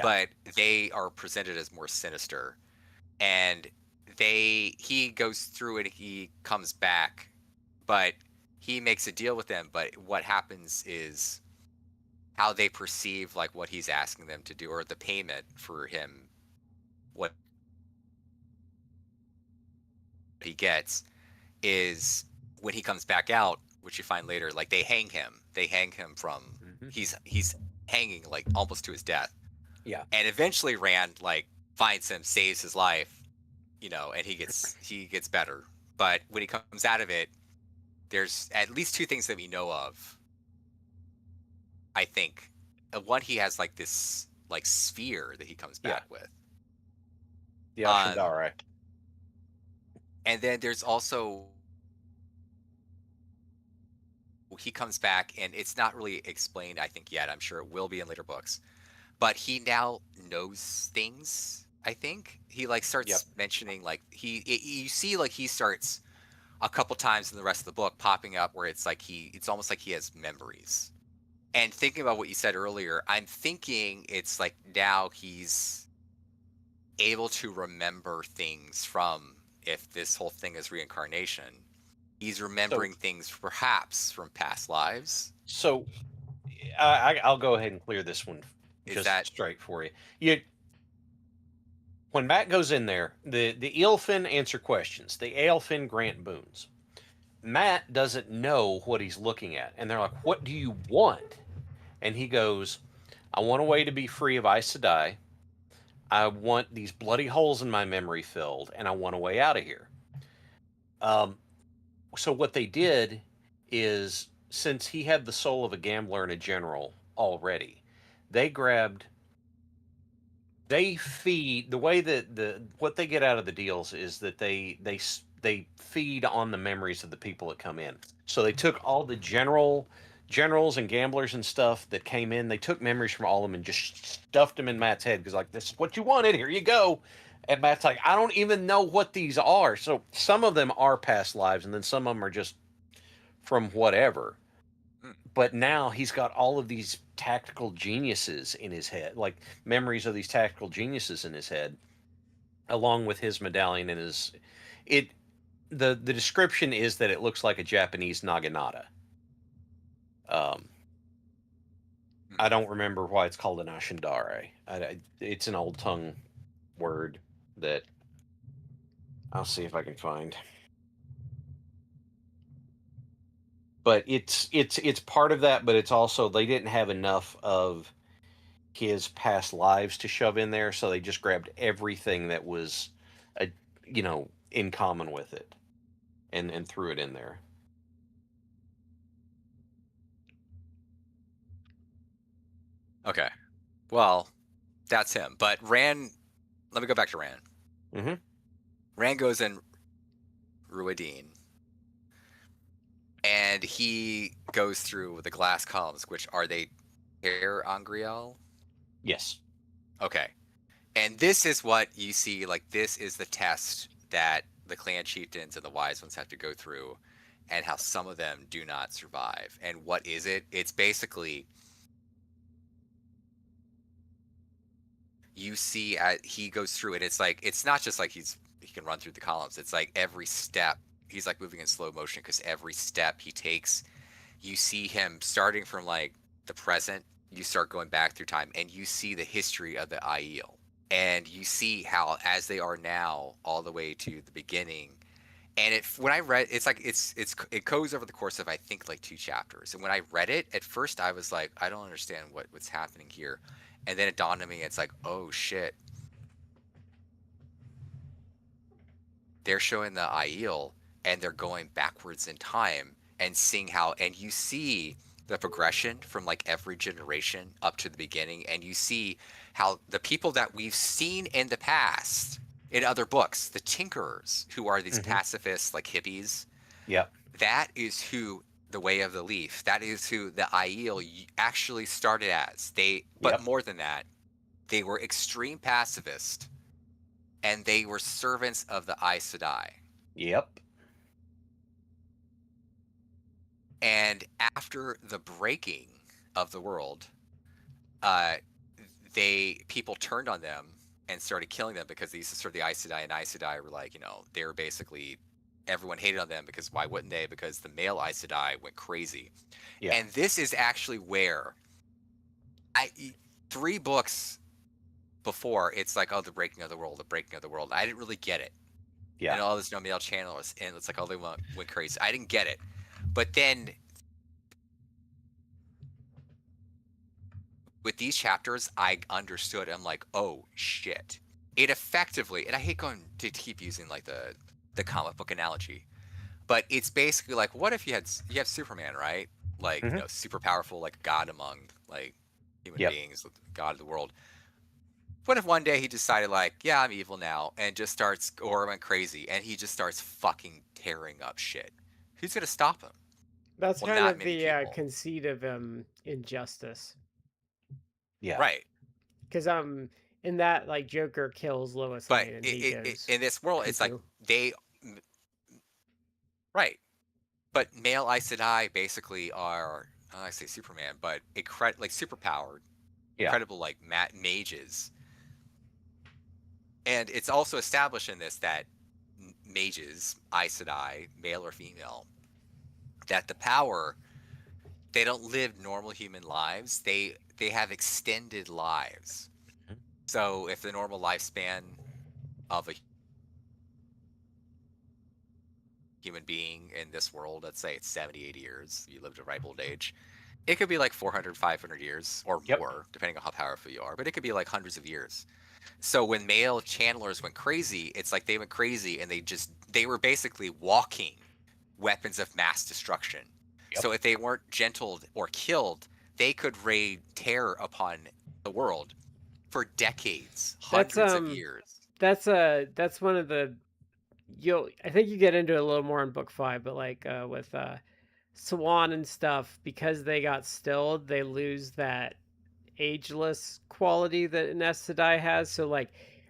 but they are presented as more sinister. And he goes through it, he comes back, but he makes a deal with them. But what happens is how they perceive like what he's asking them to do, or the payment for him, what he gets is when he comes back out, which you find later, like they hang him from he's hanging like almost to his death. And eventually Rand like finds him, saves his life, and he gets better. But when he comes out of it, there's at least 2 things that we know of, I think. One, he has like this like sphere that he comes back with, the Ashendare. and then there's also, he comes back, and it's not really explained, I think, yet. I'm sure it will be in later books, but he now knows things. I think he like starts Yep. mentioning like you see like he starts a couple times in the rest of the book popping up where it's like it's almost like he has memories. And thinking about what you said earlier, I'm thinking it's like now he's able to remember things from, if this whole thing is reincarnation, he's So remembering things perhaps from past lives. so I'll go ahead and clear this one Is just that straight for you. You When Matt goes in there, the Eelfin answer questions, the Aelfin grant boons. Matt doesn't know what he's looking at, and they're like, "What do you want?" And he goes, "I want a way to be free of Aes Sedai. I want these bloody holes in my memory filled, and I want a way out of here." Um, so what they did is, since he had the soul of a gambler and a general already, they grabbed they feed the way that what they get out of the deals is that they feed on the memories of the people that come in. So they took all the generals and gamblers and stuff that came in. They took memories from all of them and just stuffed them in Matt's head because like, this is what you wanted. Here you go. And Matt's like, I don't even know what these are. So some of them are past lives, and then some of them are just from whatever. hmm, But now he's got all of these tactical geniuses in his head, like memories of these tactical geniuses in his head, along with his medallion and his it. The description is that it looks like a Japanese naginata. Um, I hmm. don't remember why it's called an ashendare. It's an old tongue word that I'll see if I can find. But it's part of that, but it's also they didn't have enough of his past lives to shove in there, so they just grabbed everything that was, a, in common with it, and threw it in there. Okay. Well, that's him. But Rand, let me go back to Rand. Mm-hmm. Rand goes in Ruidine, and he goes through the glass columns, which are they Ter Angriel? Yes. Okay. And this is what you see, like this is the test that the clan chieftains and the wise ones have to go through, and how some of them do not survive. And what is it? It's basically you see he goes through it. It's like it's not just like he can run through the columns. It's like every step he's like moving in slow motion because every step he takes, you see him starting from like the present. You start going back through time, and you see the history of the Aiel, and you see how as they are now all the way to the beginning. And when I read it's like it goes over the course of I think like 2 chapters. And when I read it at first I was like, I don't understand what's happening here. And then it dawned on me, it's like, oh shit, they're showing the Aiel and they're going backwards in time and seeing how, and you see the progression from like every generation up to the beginning, and you see how the people that we've seen in the past in other books, the Tinkerers, who are these Mm-hmm. pacifists like hippies, Yep. that is who the Way of the Leaf, that is who the Aiel actually started as. But Yep. more than that, they were extreme pacifist, and they were servants of the Aes Sedai. Yep. And after the breaking of the world, uh, people turned on them and started killing them because these are sort of the Aes Sedai, and Aes Sedai were like, they were basically everyone hated on them because why wouldn't they? Because the male Aes Sedai went crazy. Yeah. And this is actually where 3 books before it's like, oh, the breaking of the world, the breaking of the world. I didn't really get it. Yeah. And all this no male channels, and it's like, oh, they went crazy. I didn't get it. But then with these chapters, I understood. I'm like, oh shit! It effectively, and I hate going to keep using like the comic book analogy, but it's basically like, what if you have Superman, right? Like Mm-hmm. super powerful, like God among like human Yep. beings, God of the world. What if one day he decided like, yeah, I'm evil now, and just starts or went crazy, and he just starts fucking tearing up shit? Who's gonna stop him? That's Well, kind not of many the people. conceit of Injustice. Yeah. Right. Because in that, like, Joker kills Lois But Lane and he goes in this world, it's like cuckoo. they right. But male Aes Sedai basically are, I say Superman, but like super powered, Yeah. incredible like mages. And it's also established in this that mages, Aes Sedai, male or female, that the power, they don't live normal human lives. They have extended lives. Mhm. So if the normal lifespan of a human being in this world, let's say it's 70, 80 years, you lived a ripe old age, it could be like 400, 500 years or Yep. more, depending on how powerful you are, but it could be like hundreds of years. So when male channelers went crazy, it's like they went crazy and they were basically walking weapons of mass destruction. Yep. So if they weren't gentled or killed, they could raid terror upon the world for decades, That's hundreds of years. that's one of the I think you get into it a little more in book 5, but like with Swan and stuff, because they got stilled, they lose that ageless quality that an Aes Sedai has. So like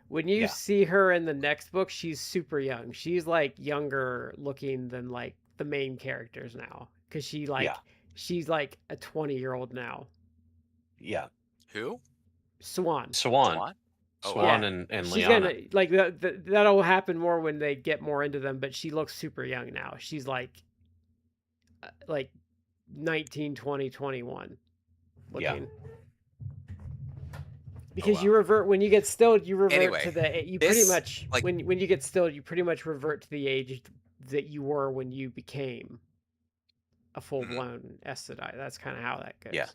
when you Yeah. see her in the next book, she's super young. She's like younger looking than like the main characters now, because Yeah. she's like a 20-year-old now. Yeah. Who? Swan. Swan. Swan? Oh, wow. Swan Yeah, and she's Lyanna. gonna like that'll happen more when they get more into them. But she looks super young now. She's like 19, 20, 21 Yeah. looking. Because wow. you revert when you get stilled, you revert Anyway, to the you pretty this, much like- when you get stilled, you pretty much revert to the age that you were when you became a full-blown Aes Sedai. That's kind of how that goes. Yeah.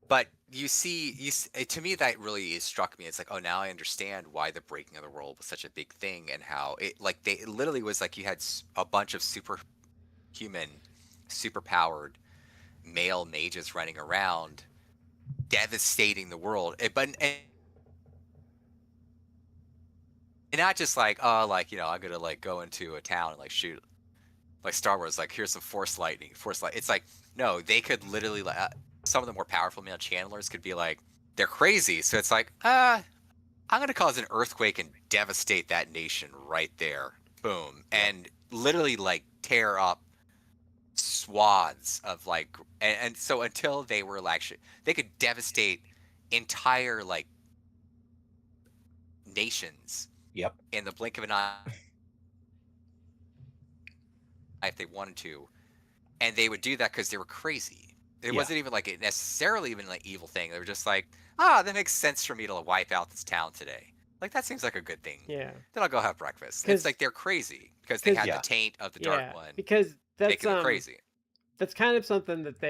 But to me, that really struck me. It's like, oh, now I understand why the breaking of the world was such a big thing, and how it literally was like you had a bunch of superhuman, super-powered male mages running around, devastating the world. And not just like, oh, like, I'm gonna like go into a town and like shoot, like Star Wars, like here's some force lightning, force light. It's like, no, they could literally like some of the more powerful male channelers could be like, they're crazy. So it's like, I'm gonna cause an earthquake and devastate that nation right there, boom, and literally like tear up swaths of like, and so until they were actually, they could devastate entire like nations. Yep. In the blink of an eye if they wanted to, and they would do that because they were crazy. It wasn't even like necessarily even like evil thing. They were just like, that makes sense for me to wipe out this town today. Like that seems like a good thing. Yeah. Then I'll go have breakfast. It's like they're crazy because they had the taint of the Dark One. Because that's making them crazy. That's kind of something that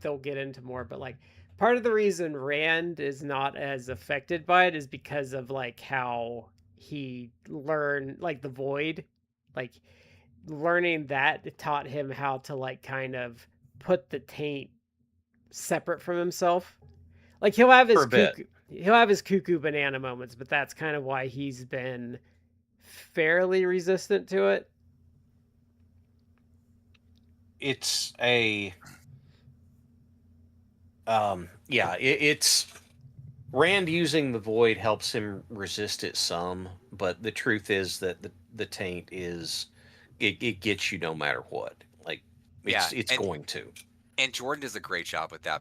they'll get into more, but like part of the reason Rand is not as affected by it is because of like how he learned like the void, like learning that taught him how to like kind of put the taint separate from himself. Like he'll have his cuckoo banana moments, but that's kind of why he's been fairly resistant to it. It's a it's Rand using the void helps him resist it some, but the truth is that the taint is it gets you no matter what. Like it's going to. And Jordan does a great job with that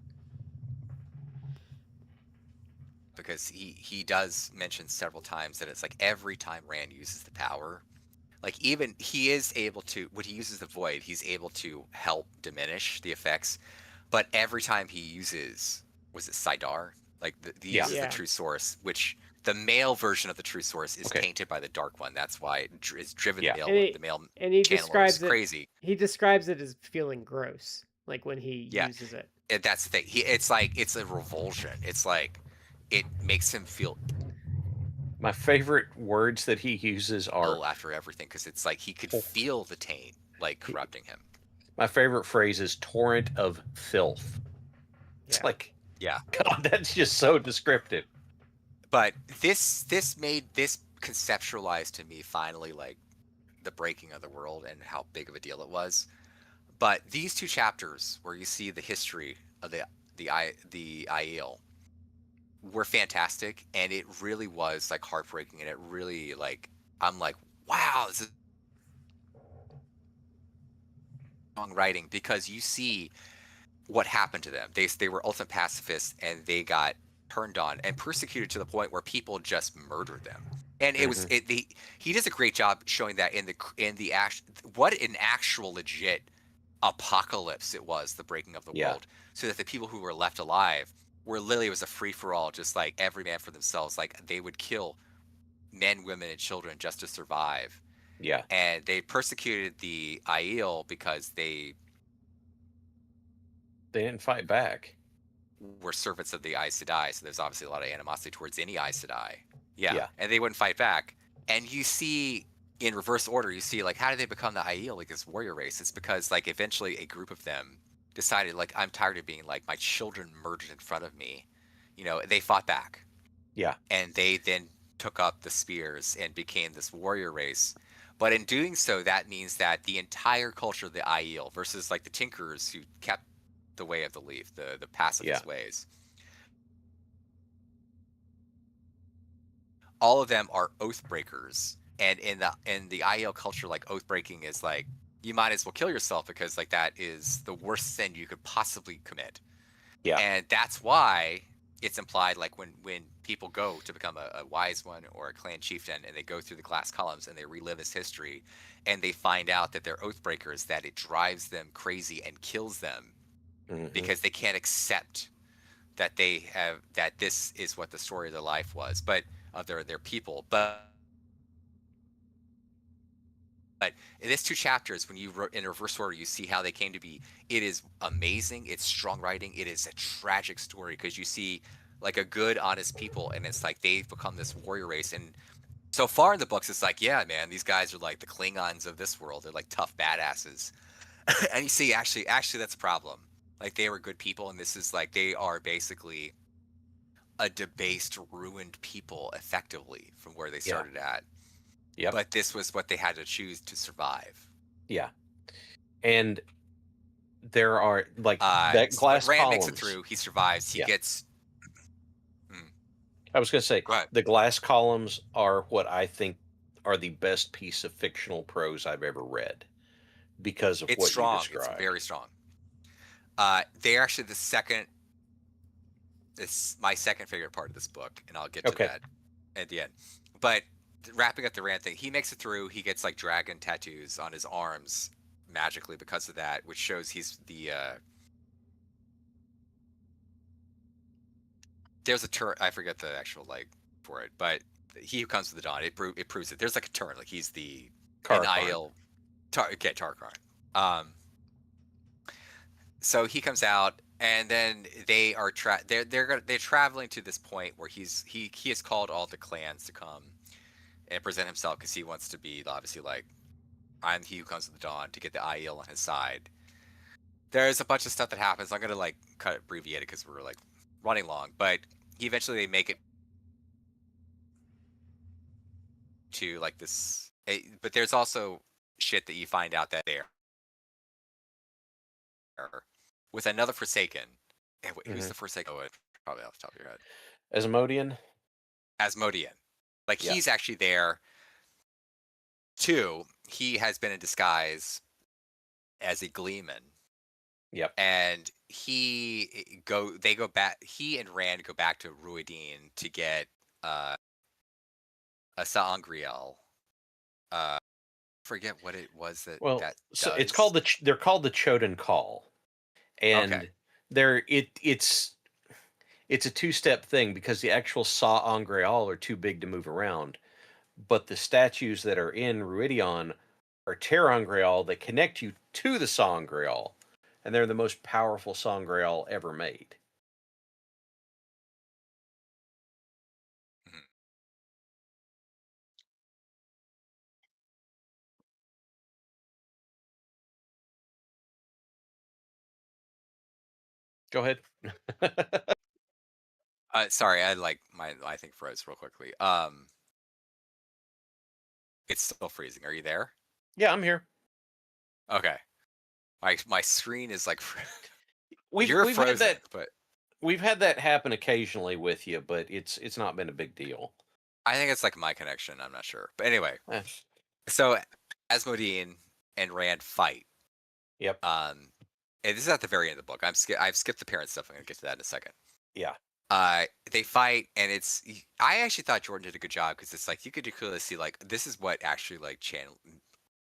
because he does mention several times that it's like every time Rand uses the power, like even he is able to, when he uses the void, he's able to help diminish the effects. But every time he uses, was it Sidar? Like uses the true source, which the male version of the true source is tainted by the Dark One. That's why it's driven the male and he channeler describes is crazy. He describes it as feeling gross, like when he uses it. And that's the thing. It's like it's a revulsion. It's like it makes him feel My favorite words that he uses are ill after everything because it's like he could feel the taint like corrupting him. My favorite phrase is torrent of filth. It's like, God, that's just so descriptive. But this conceptualized to me finally like the breaking of the world and how big of a deal it was. But these two chapters where you see the history of the Aiel, were fantastic, and it really was like heartbreaking, and it really like I'm like, wow, this is strong writing, because you see what happened to them. They were ultimate pacifists, and they got turned on and persecuted to the point where people just murdered them. And it was Mm-hmm. he does a great job showing that in the act, what an actual legit apocalypse it was, the breaking of the Yeah. world, so that the people who were left alive were literally, it was a free for all, just like every man for themselves. Like they would kill men, women, and children just to survive. Yeah. And they persecuted the Aiel because they They didn't fight back. were servants of the Aes Sedai, so there's obviously a lot of animosity towards any Aes Sedai. Yeah, Yeah. and they wouldn't fight back. And you see, in reverse order, you see like, how did they become the Aiel, like this warrior race? It's because like eventually a group of them decided, like, I'm tired of being like my children murdered in front of me. You know, they fought back, Yeah. and they then took up the spears and became this warrior race. But in doing so, that means that the entire culture of the Aiel versus like the Tinkerers, who kept the way of the leaf, the pacifist Yeah. ways, all of them are oath breakers. And in the Aiel culture, like, oath breaking is like, you might as well kill yourself, because like that is the worst sin you could possibly commit. Yeah. And that's why it's implied, like, when people go to become a wise one or a clan chieftain, and they go through the glass columns and they relive this history, and they find out that they're oath breakers, that it drives them crazy and kills them, Mm-hmm. because they can't accept that this is what the story of their life was, but of their people. But in these two chapters, when you wrote in reverse order, you see how they came to be. It is amazing. It's strong writing. It is a tragic story, because you see like a good, honest people, and it's like they've become this warrior race. And so far in the books, it's like, yeah, man, these guys are like the Klingons of this world. They're like tough badasses. And you see, actually, that's a problem. Like, they were good people, and this is like they are basically a debased, ruined people, effectively, from where they Yeah. started at. Yep. But this was what they had to choose to survive. Yeah. And there are like that When glass Rand makes it columns. through, he survives. He Yeah. gets. I was going to say, Go ahead. the glass columns are what I think are the best piece of fictional prose I've ever read because of It's what you strong. It's described. very strong. They're actually the second. It's my second favorite part of this book, and I'll get to Okay. that at the end. But wrapping up the Rand thing, he makes it through. He gets like dragon tattoos on his arms magically because of that, which shows he's the. There's a turn. I forget the actual like for it, but he who comes to the dawn. It proves it. There's like a turn. Like, he's the Carkarn. Aiel. Tarkarn. So he comes out, and then they are they're traveling to this point where he has called all the clans to come and present himself, because he wants to be obviously like, I'm he who comes to the dawn, to get the Aiel on his side. There's a bunch of stuff that happens. I'm gonna like cut abbreviate it because we're like running long, but eventually they make it to like this. But there's also shit that you find out that they're with another Forsaken. Who's the Forsaken? Oh, probably off the top of your head. Asmodean? Asmodean. Like, Yeah. he's actually there too. He has been in disguise as a Gleeman. Yep. And they go back. He and Rand go back to Ruidine to get a Saangriel. Forget what it was that Well, that so does. it's called they're called the Choden Call, and Okay. it's a two-step thing, because the actual Saangreal are too big to move around, but the statues that are in Ruidion are Terangreal that connect you to the Saangreal, and they're the most powerful Saangreal ever made. Mhm. Go ahead. Sorry, I like I think froze real quickly. It's still freezing. Are you there? Yeah, I'm here. Okay. My screen is like We've you're had frozen, that but we've had that happen occasionally with you, but it's not been a big deal. I think it's like my connection. I'm not sure, but anyway. Eh, So Asmodee and Rand fight. yep. And this is at the very end of the book. I've skipped the parent stuff. I'm gonna get to that in a second. Yeah. They fight, and I actually thought Jordan did a good job because it's like you could clearly see like this is what actually like channel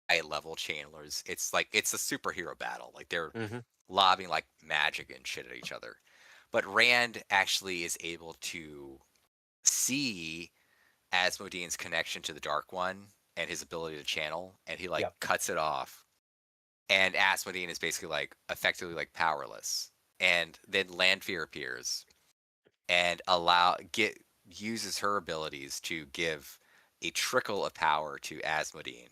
high level channelers. It's like it's a superhero battle. Like they're Hmm. lobbing like magic and shit at each other. But Rand actually is able to see Asmodean's connection to the Dark One and his ability to channel, and he like Yep. cuts it off. And Asmodean is basically like effectively like powerless. And then Lanfear appears and uses her abilities to give a trickle of power to Asmodean,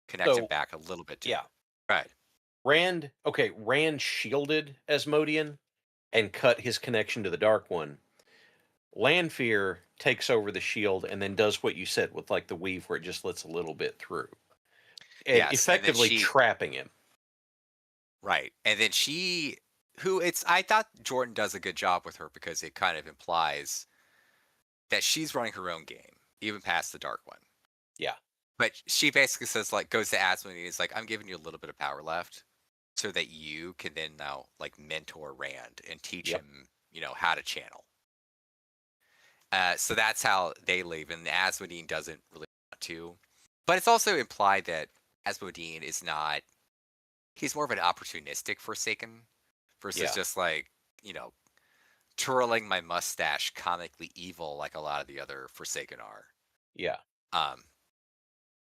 connect him So back a little bit to yeah, right. Rand shielded Asmodean and cut his connection to the Dark One. Lanfear takes over the shield and then does what you said with like the weave where it just lets a little bit through. And Yes, and then effectively trapping him. right, and then I thought Jordan does a good job with her because it kind of implies that she's running her own game, even past the Dark One. Yeah. But she basically says like goes to Asmodee and is like, I'm giving you a little bit of power left, so that you can then now like mentor Rand and teach Yep. him, how to channel. So that's how they leave, and Asmodee doesn't really want to. But it's also implied that Asmodee is not. He's more of an opportunistic Forsaken versus Yeah. just like, twirling my mustache comically evil like a lot of the other Forsaken are. Yeah.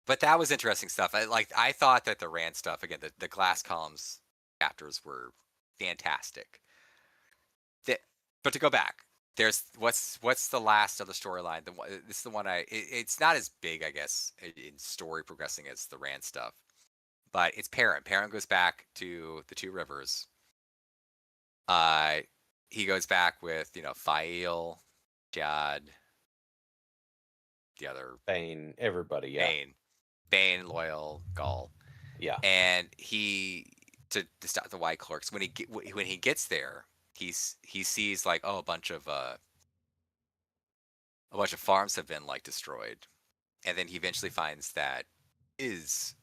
But that was interesting stuff. I thought that the Rand stuff again, the glass columns chapters were fantastic. But to go back, there's what's the last of the storyline? This is the one it's not as big, I guess, in story progressing as the Rand stuff. But it's Perrin. Perrin goes back to the Two Rivers. He goes back with Fael, Jad, the other Bane, everybody, yeah. Bane, Loyal, Gaul. Yeah. And he to stop the White Clerks. When he gets there, he sees like a bunch of farms have been like destroyed, and then he eventually finds that is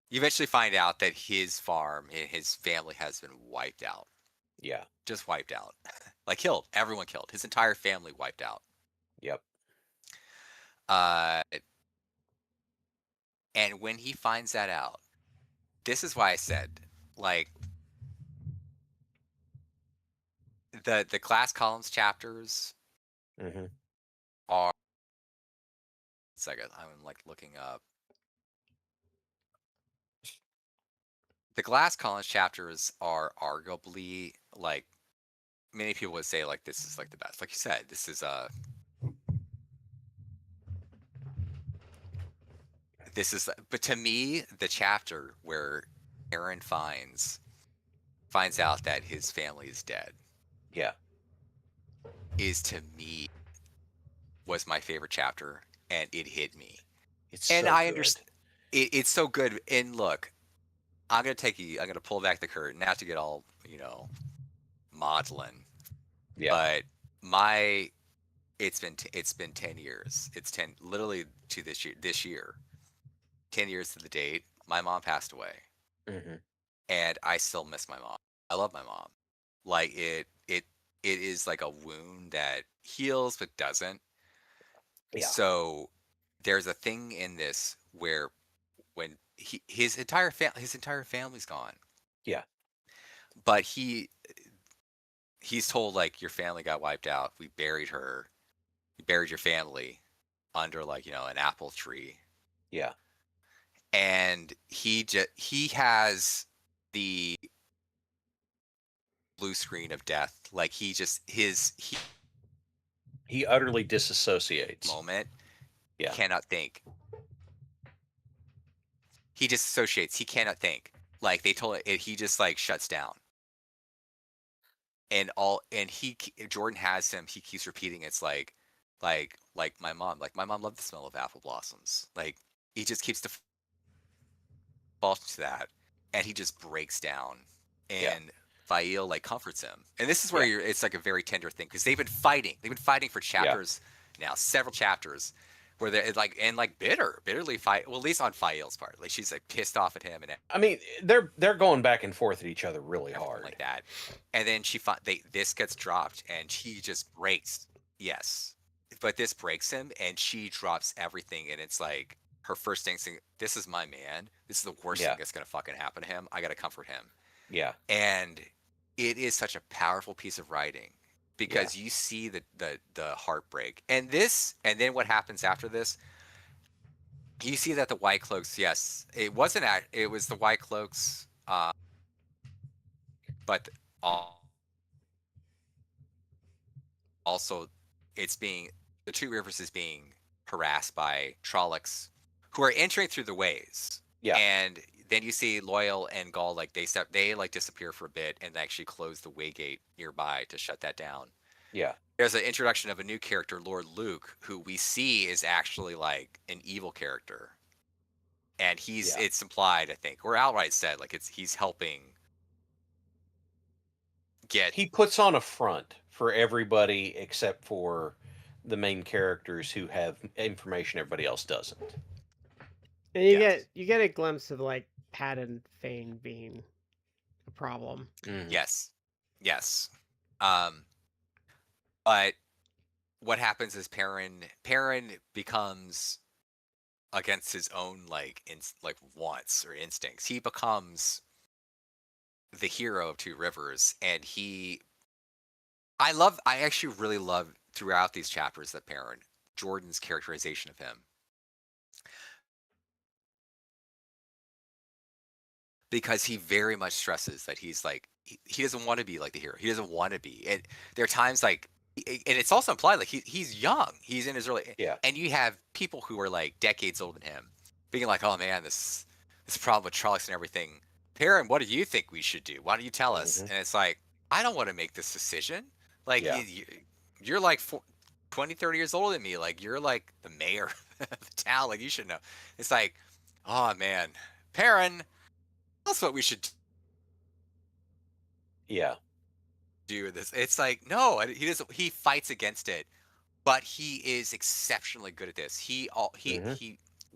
you eventually find out that his farm and his family has been wiped out. Yeah. Just wiped out. Like killed. Everyone killed. His entire family wiped out. Yep. And when he finds that out, this is why I said, like, the glass columns chapters Mm-hmm. are. Second, I'm like looking up. The glass columns chapters are arguably like many people would say like this is like the best. Like you said, this is but to me the chapter where Aaron finds out that his family is dead Yeah. is to me was my favorite chapter, and it hit me. It's And so I good. understand it's so good. And look, I'm gonna pull back the curtain, not to get all maudlin. Yeah. But it's been 10 years. It's 10 literally to this year. 10 years to the date. My mom passed away. Mm-hmm. And I still miss my mom. I love my mom. Like it is like a wound that heals but doesn't. Yeah. So there's a thing in this where when his entire family's gone. Yeah. But he's told like your family got wiped out. We buried her. We buried your family under like an apple tree. Yeah. And he has the blue screen of death. Like he utterly disassociates. moment. Yeah. Cannot think. He disassociates. He cannot think. Like they told it, he just like shuts down. And Jordan has him. He keeps repeating. It's like my mom. Like my mom loved the smell of apple blossoms. Like he just keeps defaulting to that, and he just breaks down. And Fail like comforts him, and this is where Yeah. it's like a very tender thing because they've been fighting. They've been fighting for chapters now, several chapters, where they're like and like bitterly fight. Well, at least on Fael's part, like she's like pissed off at him and I mean, they're going back and forth at each other really everything hard. like that. And then this gets dropped, and he just breaks. Yes, but this breaks him, and she drops everything, and it's like her first instinct: this is my man. This is the worst thing Yeah. that's gonna fucking happen to him. I gotta comfort him. Yeah. And it is such a powerful piece of writing Yeah. because you see the heartbreak, and then what happens after this. You see that the White Cloaks, yes, it wasn't. It was the White Cloaks, but also it's being the Two Rivers is being harassed by Trollocs who are entering through the ways. Yeah. And then you see Loyal and Gaul like they like disappear for a bit and actually close the waygate nearby to shut that down. Yeah. There's an introduction of a new character, Lord Luke, who we see is actually like an evil character. And it's implied, I think, or outright said, like he's helping get. He puts on a front for everybody except for the main characters who have information everybody else doesn't. And you get a glimpse of like Pat and Fane being a problem. Mhm. Yes. But what happens is Perrin becomes against his own like wants or instincts. He becomes the hero of Two Rivers, and I actually really love throughout these chapters that Jordan's characterization of him. Because he very much stresses that he's like he doesn't want to be like the hero. He doesn't want to be. And there are times like and it's also implied like he's young. He's in his early and you have people who are like decades older than him being like, "Oh man, this problem with Trollocs and everything. Perrin, what do you think we should do? Why don't you tell us?" And it's like, "I don't want to make this decision. Like you're like 20, 30 years older than me. Like you're like the mayor of the town. Like you should know." It's like, "Oh man, Perrin, that's what we should do with this." It's like, no, he doesn't. He fights against it, but he is exceptionally good at this. He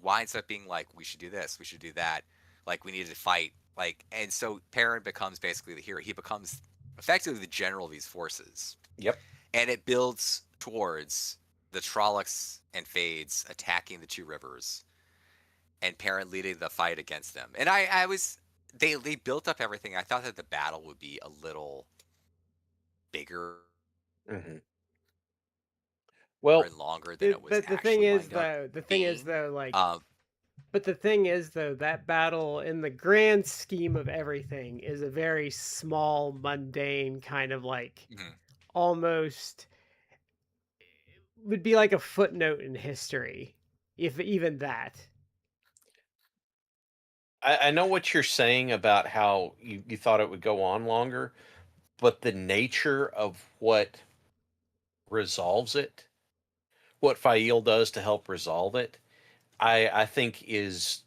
winds up being like, we should do this, we should do that. Like we need to fight. Like, and so Perrin becomes basically the hero. He becomes effectively the general of these forces. Yep. And it builds towards the Trollocs and Fades attacking the Two Rivers, and Perrin leading the fight against them. And they built up everything. I thought that the battle would be a little bigger well and longer than it was. But the thing is though, like, but the thing is though, that battle in the grand scheme of everything is a very small, mundane kind of like almost would be like a footnote in history, if even that. I know what you're saying about how you thought it would go on longer, but the nature of what resolves it, what Fael does to help resolve it, I think is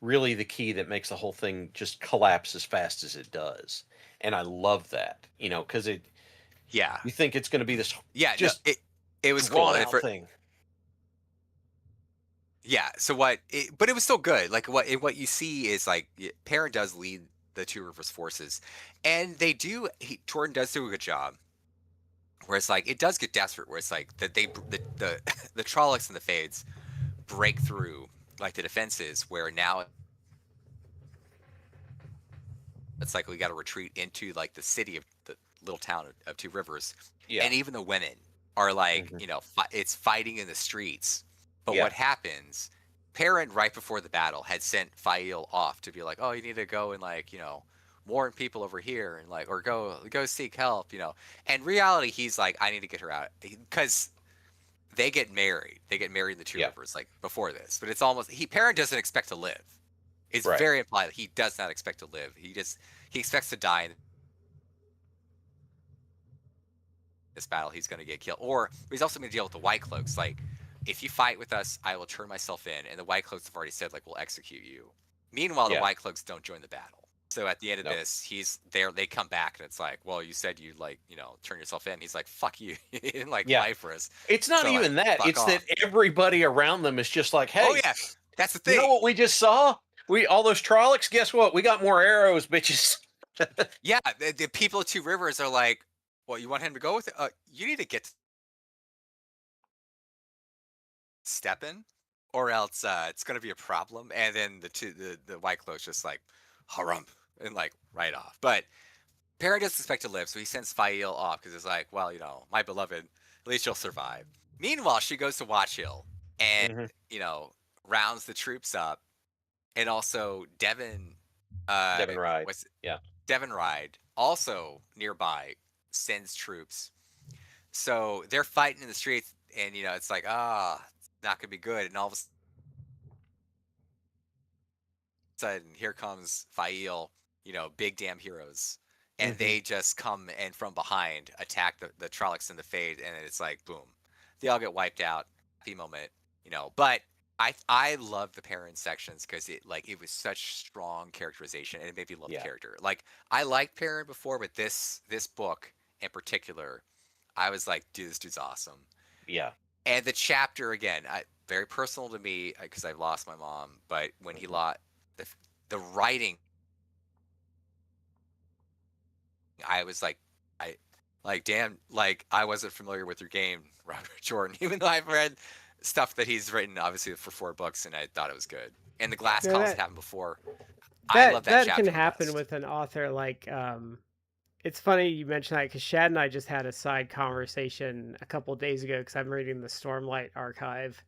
really the key that makes the whole thing just collapse as fast as it does. And I love that, because you think it's going to be this it was cool thing. Yeah. So but it was still good. Like what you see is like Perrin does lead the Two Rivers forces, and Jordan does do a good job. Where it's like it does get desperate. Where it's like that the Trollocs and the Fades break through like the defenses. Where now it's like we got to retreat into like the city of the little town of Two Rivers, and even the women are like it's fighting in the streets. But what happens? Perrin, right before the battle, had sent Fael off to be like, "Oh, you need to go and like warn people over here and like or go seek help." And in reality, he's like, "I need to get her out," because they get married. They get married in the Two Rivers like before this. But it's almost Perrin doesn't expect to live. It's very implied that he does not expect to live. He expects to die in this battle. He's going to get killed, or he's also going to deal with the White Cloaks. Like, if you fight with us, I will turn myself in. And the White Cloaks have already said like we'll execute you. Meanwhile, the White Cloaks don't join the battle. So at the end of Nope. this, he's there. They come back, and it's like, well, you said you like, turn yourself in. He's like, fuck you, you didn't like Yeah. fight for us. It's not So like, even that. fuck It's that off. everybody around them is just like, Oh hey, yeah, that's the you know thing. what we just saw? We all those Trollocs, guess what? We got more arrows, bitches. Yeah, the people of Two Rivers are like, well, you want him to go with it? You need to get stepping, or else it's gonna be a problem. And then the White Cloak's just like harump and like right off. But Perrin doesn't expect to live, so he sends Fael off because it's like, well, my beloved, at least you'll survive. Meanwhile, she goes to Watch Hill and Hmm. you know rounds the troops up, and also Devin Ride. what's Yeah. Devon Ride also nearby sends troops. So they're fighting in the streets, and it's like, it's not gonna be good. And all of a sudden, here comes Fael, big damn heroes. And Hmm. they just come and from behind attack the Trollocs in the Fade, and it's like, boom. They all get wiped out. Happy moment. But I love the parent sections because it was such strong characterization and it made me love the Yeah. character. Like I liked Perrin before, but this book in particular, I was like, dude, this dude's awesome. Yeah. And the chapter again, very personal to me because I've lost my mom. But when he Hmm. lost the writing, I was I like, damn, like I wasn't familiar with your game, Robert Jordan, even though I've read stuff that he's written, obviously for 4 books, and I thought it was good. And the Yeah. glass No, columns had that happened before. I love that that that can chapter the happen best. with an author like it's funny you mentioned that because Shad and I just had a side conversation a couple days ago because I'm reading the Stormlight archive,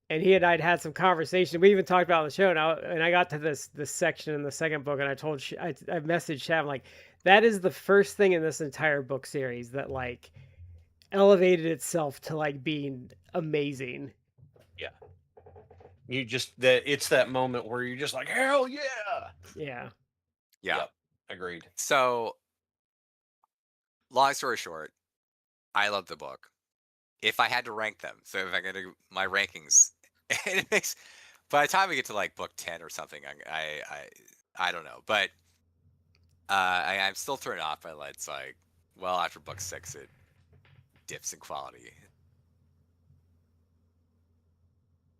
and he and I'd had some conversation. We even talked about it on the show, and I got to this section in the second book, and I told I messaged Shad, I'm like, that is the first thing in this entire book series that like elevated itself to like being amazing. Yeah. You just that it's that moment where you're just like, hell yeah. Yeah. Yeah. Yep. Agreed. So, long story short, I love the book. If I had to rank them, so if I got to do my rankings, and it makes by the time we get to like book 10 or something, I don't know, but I'm still thrown off by it's like, well, after book 6, it dips in quality.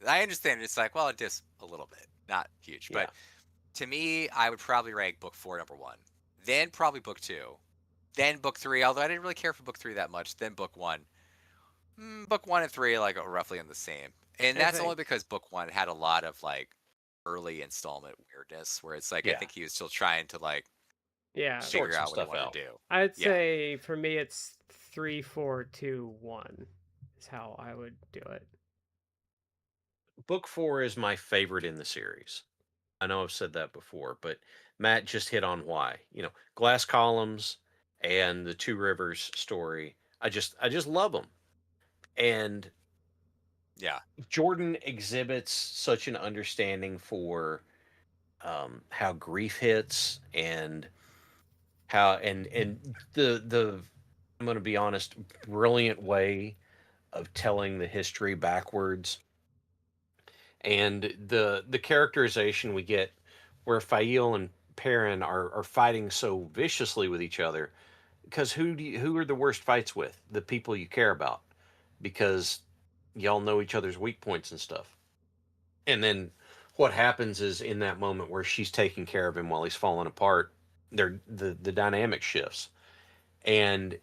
I understand it's like, well, it dips a little bit, not huge, Yeah. but to me, I would probably rank book 4 number 1, then probably book 2, then book 3. Although I didn't really care for book 3 that much. Then book 1, book 1 and 3 like are roughly in the same, and I that's only think. because book 1 had a lot of like early installment weirdness, where it's like I Yeah. think he was still trying to like Yeah. figure Sort some out what he stuff wanted out. to do. I'd Yeah, say for me it's 3, 4, 2, 1 is how I would do it. Book 4 is my favorite in the series. I know I've said that before, but Matt just hit on why. Glass columns and the Two Rivers story. I just love them. And yeah, Jordan exhibits such an understanding for how grief hits and how and the I'm going to be honest, brilliant way of telling the history backwards and the characterization we get where Fael and Perrin are fighting so viciously with each other because who are the worst fights with? The people you care about because y'all know each other's weak points and stuff. And then what happens is in that moment where she's taking care of him while he's falling apart, the dynamic shifts. And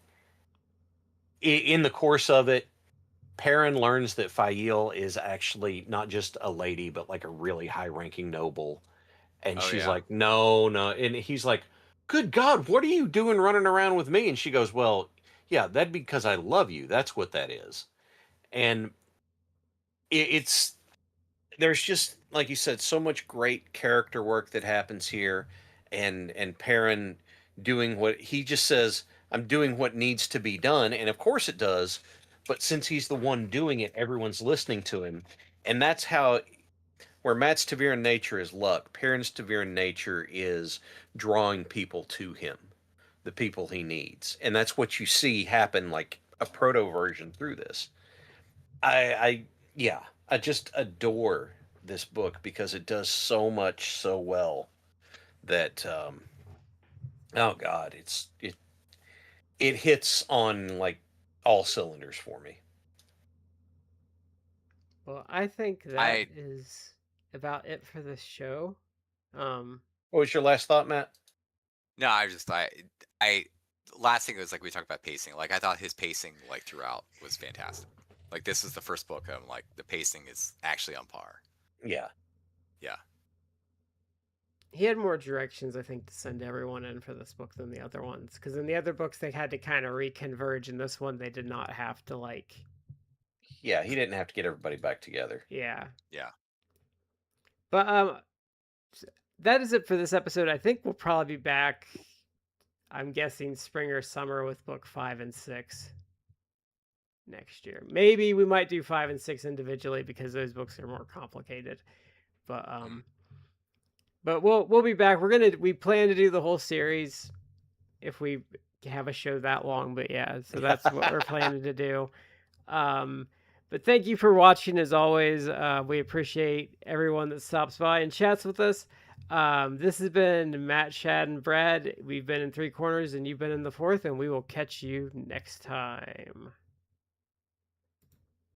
in the course of it, Perrin learns that Fael is actually not just a lady, but like a really high ranking noble. And oh she's yeah, like, no, no. And he's like, good God, what are you doing running around with me? And she goes, well, yeah, that'd be because I love you. That's what that is. And it's, there's just, like you said, so much great character work that happens here. And Perrin doing what he just says, I'm doing what needs to be done. And of course it does. But since he's the one doing it, everyone's listening to him. And that's how where Matt's Taviran nature is luck, Perrin's Taviran nature is drawing people to him, the people he needs, and that's what you see happen like a proto version through this. I yeah, I just adore this book because it does so much so well that oh god, it hits on like all cylinders for me. Well, I think that I is about it for this show. Um, What was your last thought, Matt? no, I last thing was like we talked about pacing. Like I thought his pacing like throughout was fantastic. Like this is the first book I'm like the pacing is actually on par. Yeah. Yeah. he had more directions, I think, to send everyone in for this book than the other ones. Because in the other books, they had to kind of reconverge. In this one, they did not have to, like, Yeah, he didn't have to get everybody back together. yeah. Yeah. But that is it for this episode. I think we'll probably be back, I'm guessing, spring or summer with book 5 and 6 next year. Maybe we might do 5 and 6 individually because those books are more complicated. But Mm. but we'll be back. We plan to do the whole series if we have a show that long. But yeah, so that's what we're planning to do. But thank you for watching as always. We appreciate everyone that stops by and chats with us. This has been Matt, Shad, and Brad. We've been in 3 corners, and you've been in the 4th, and we will catch you next time.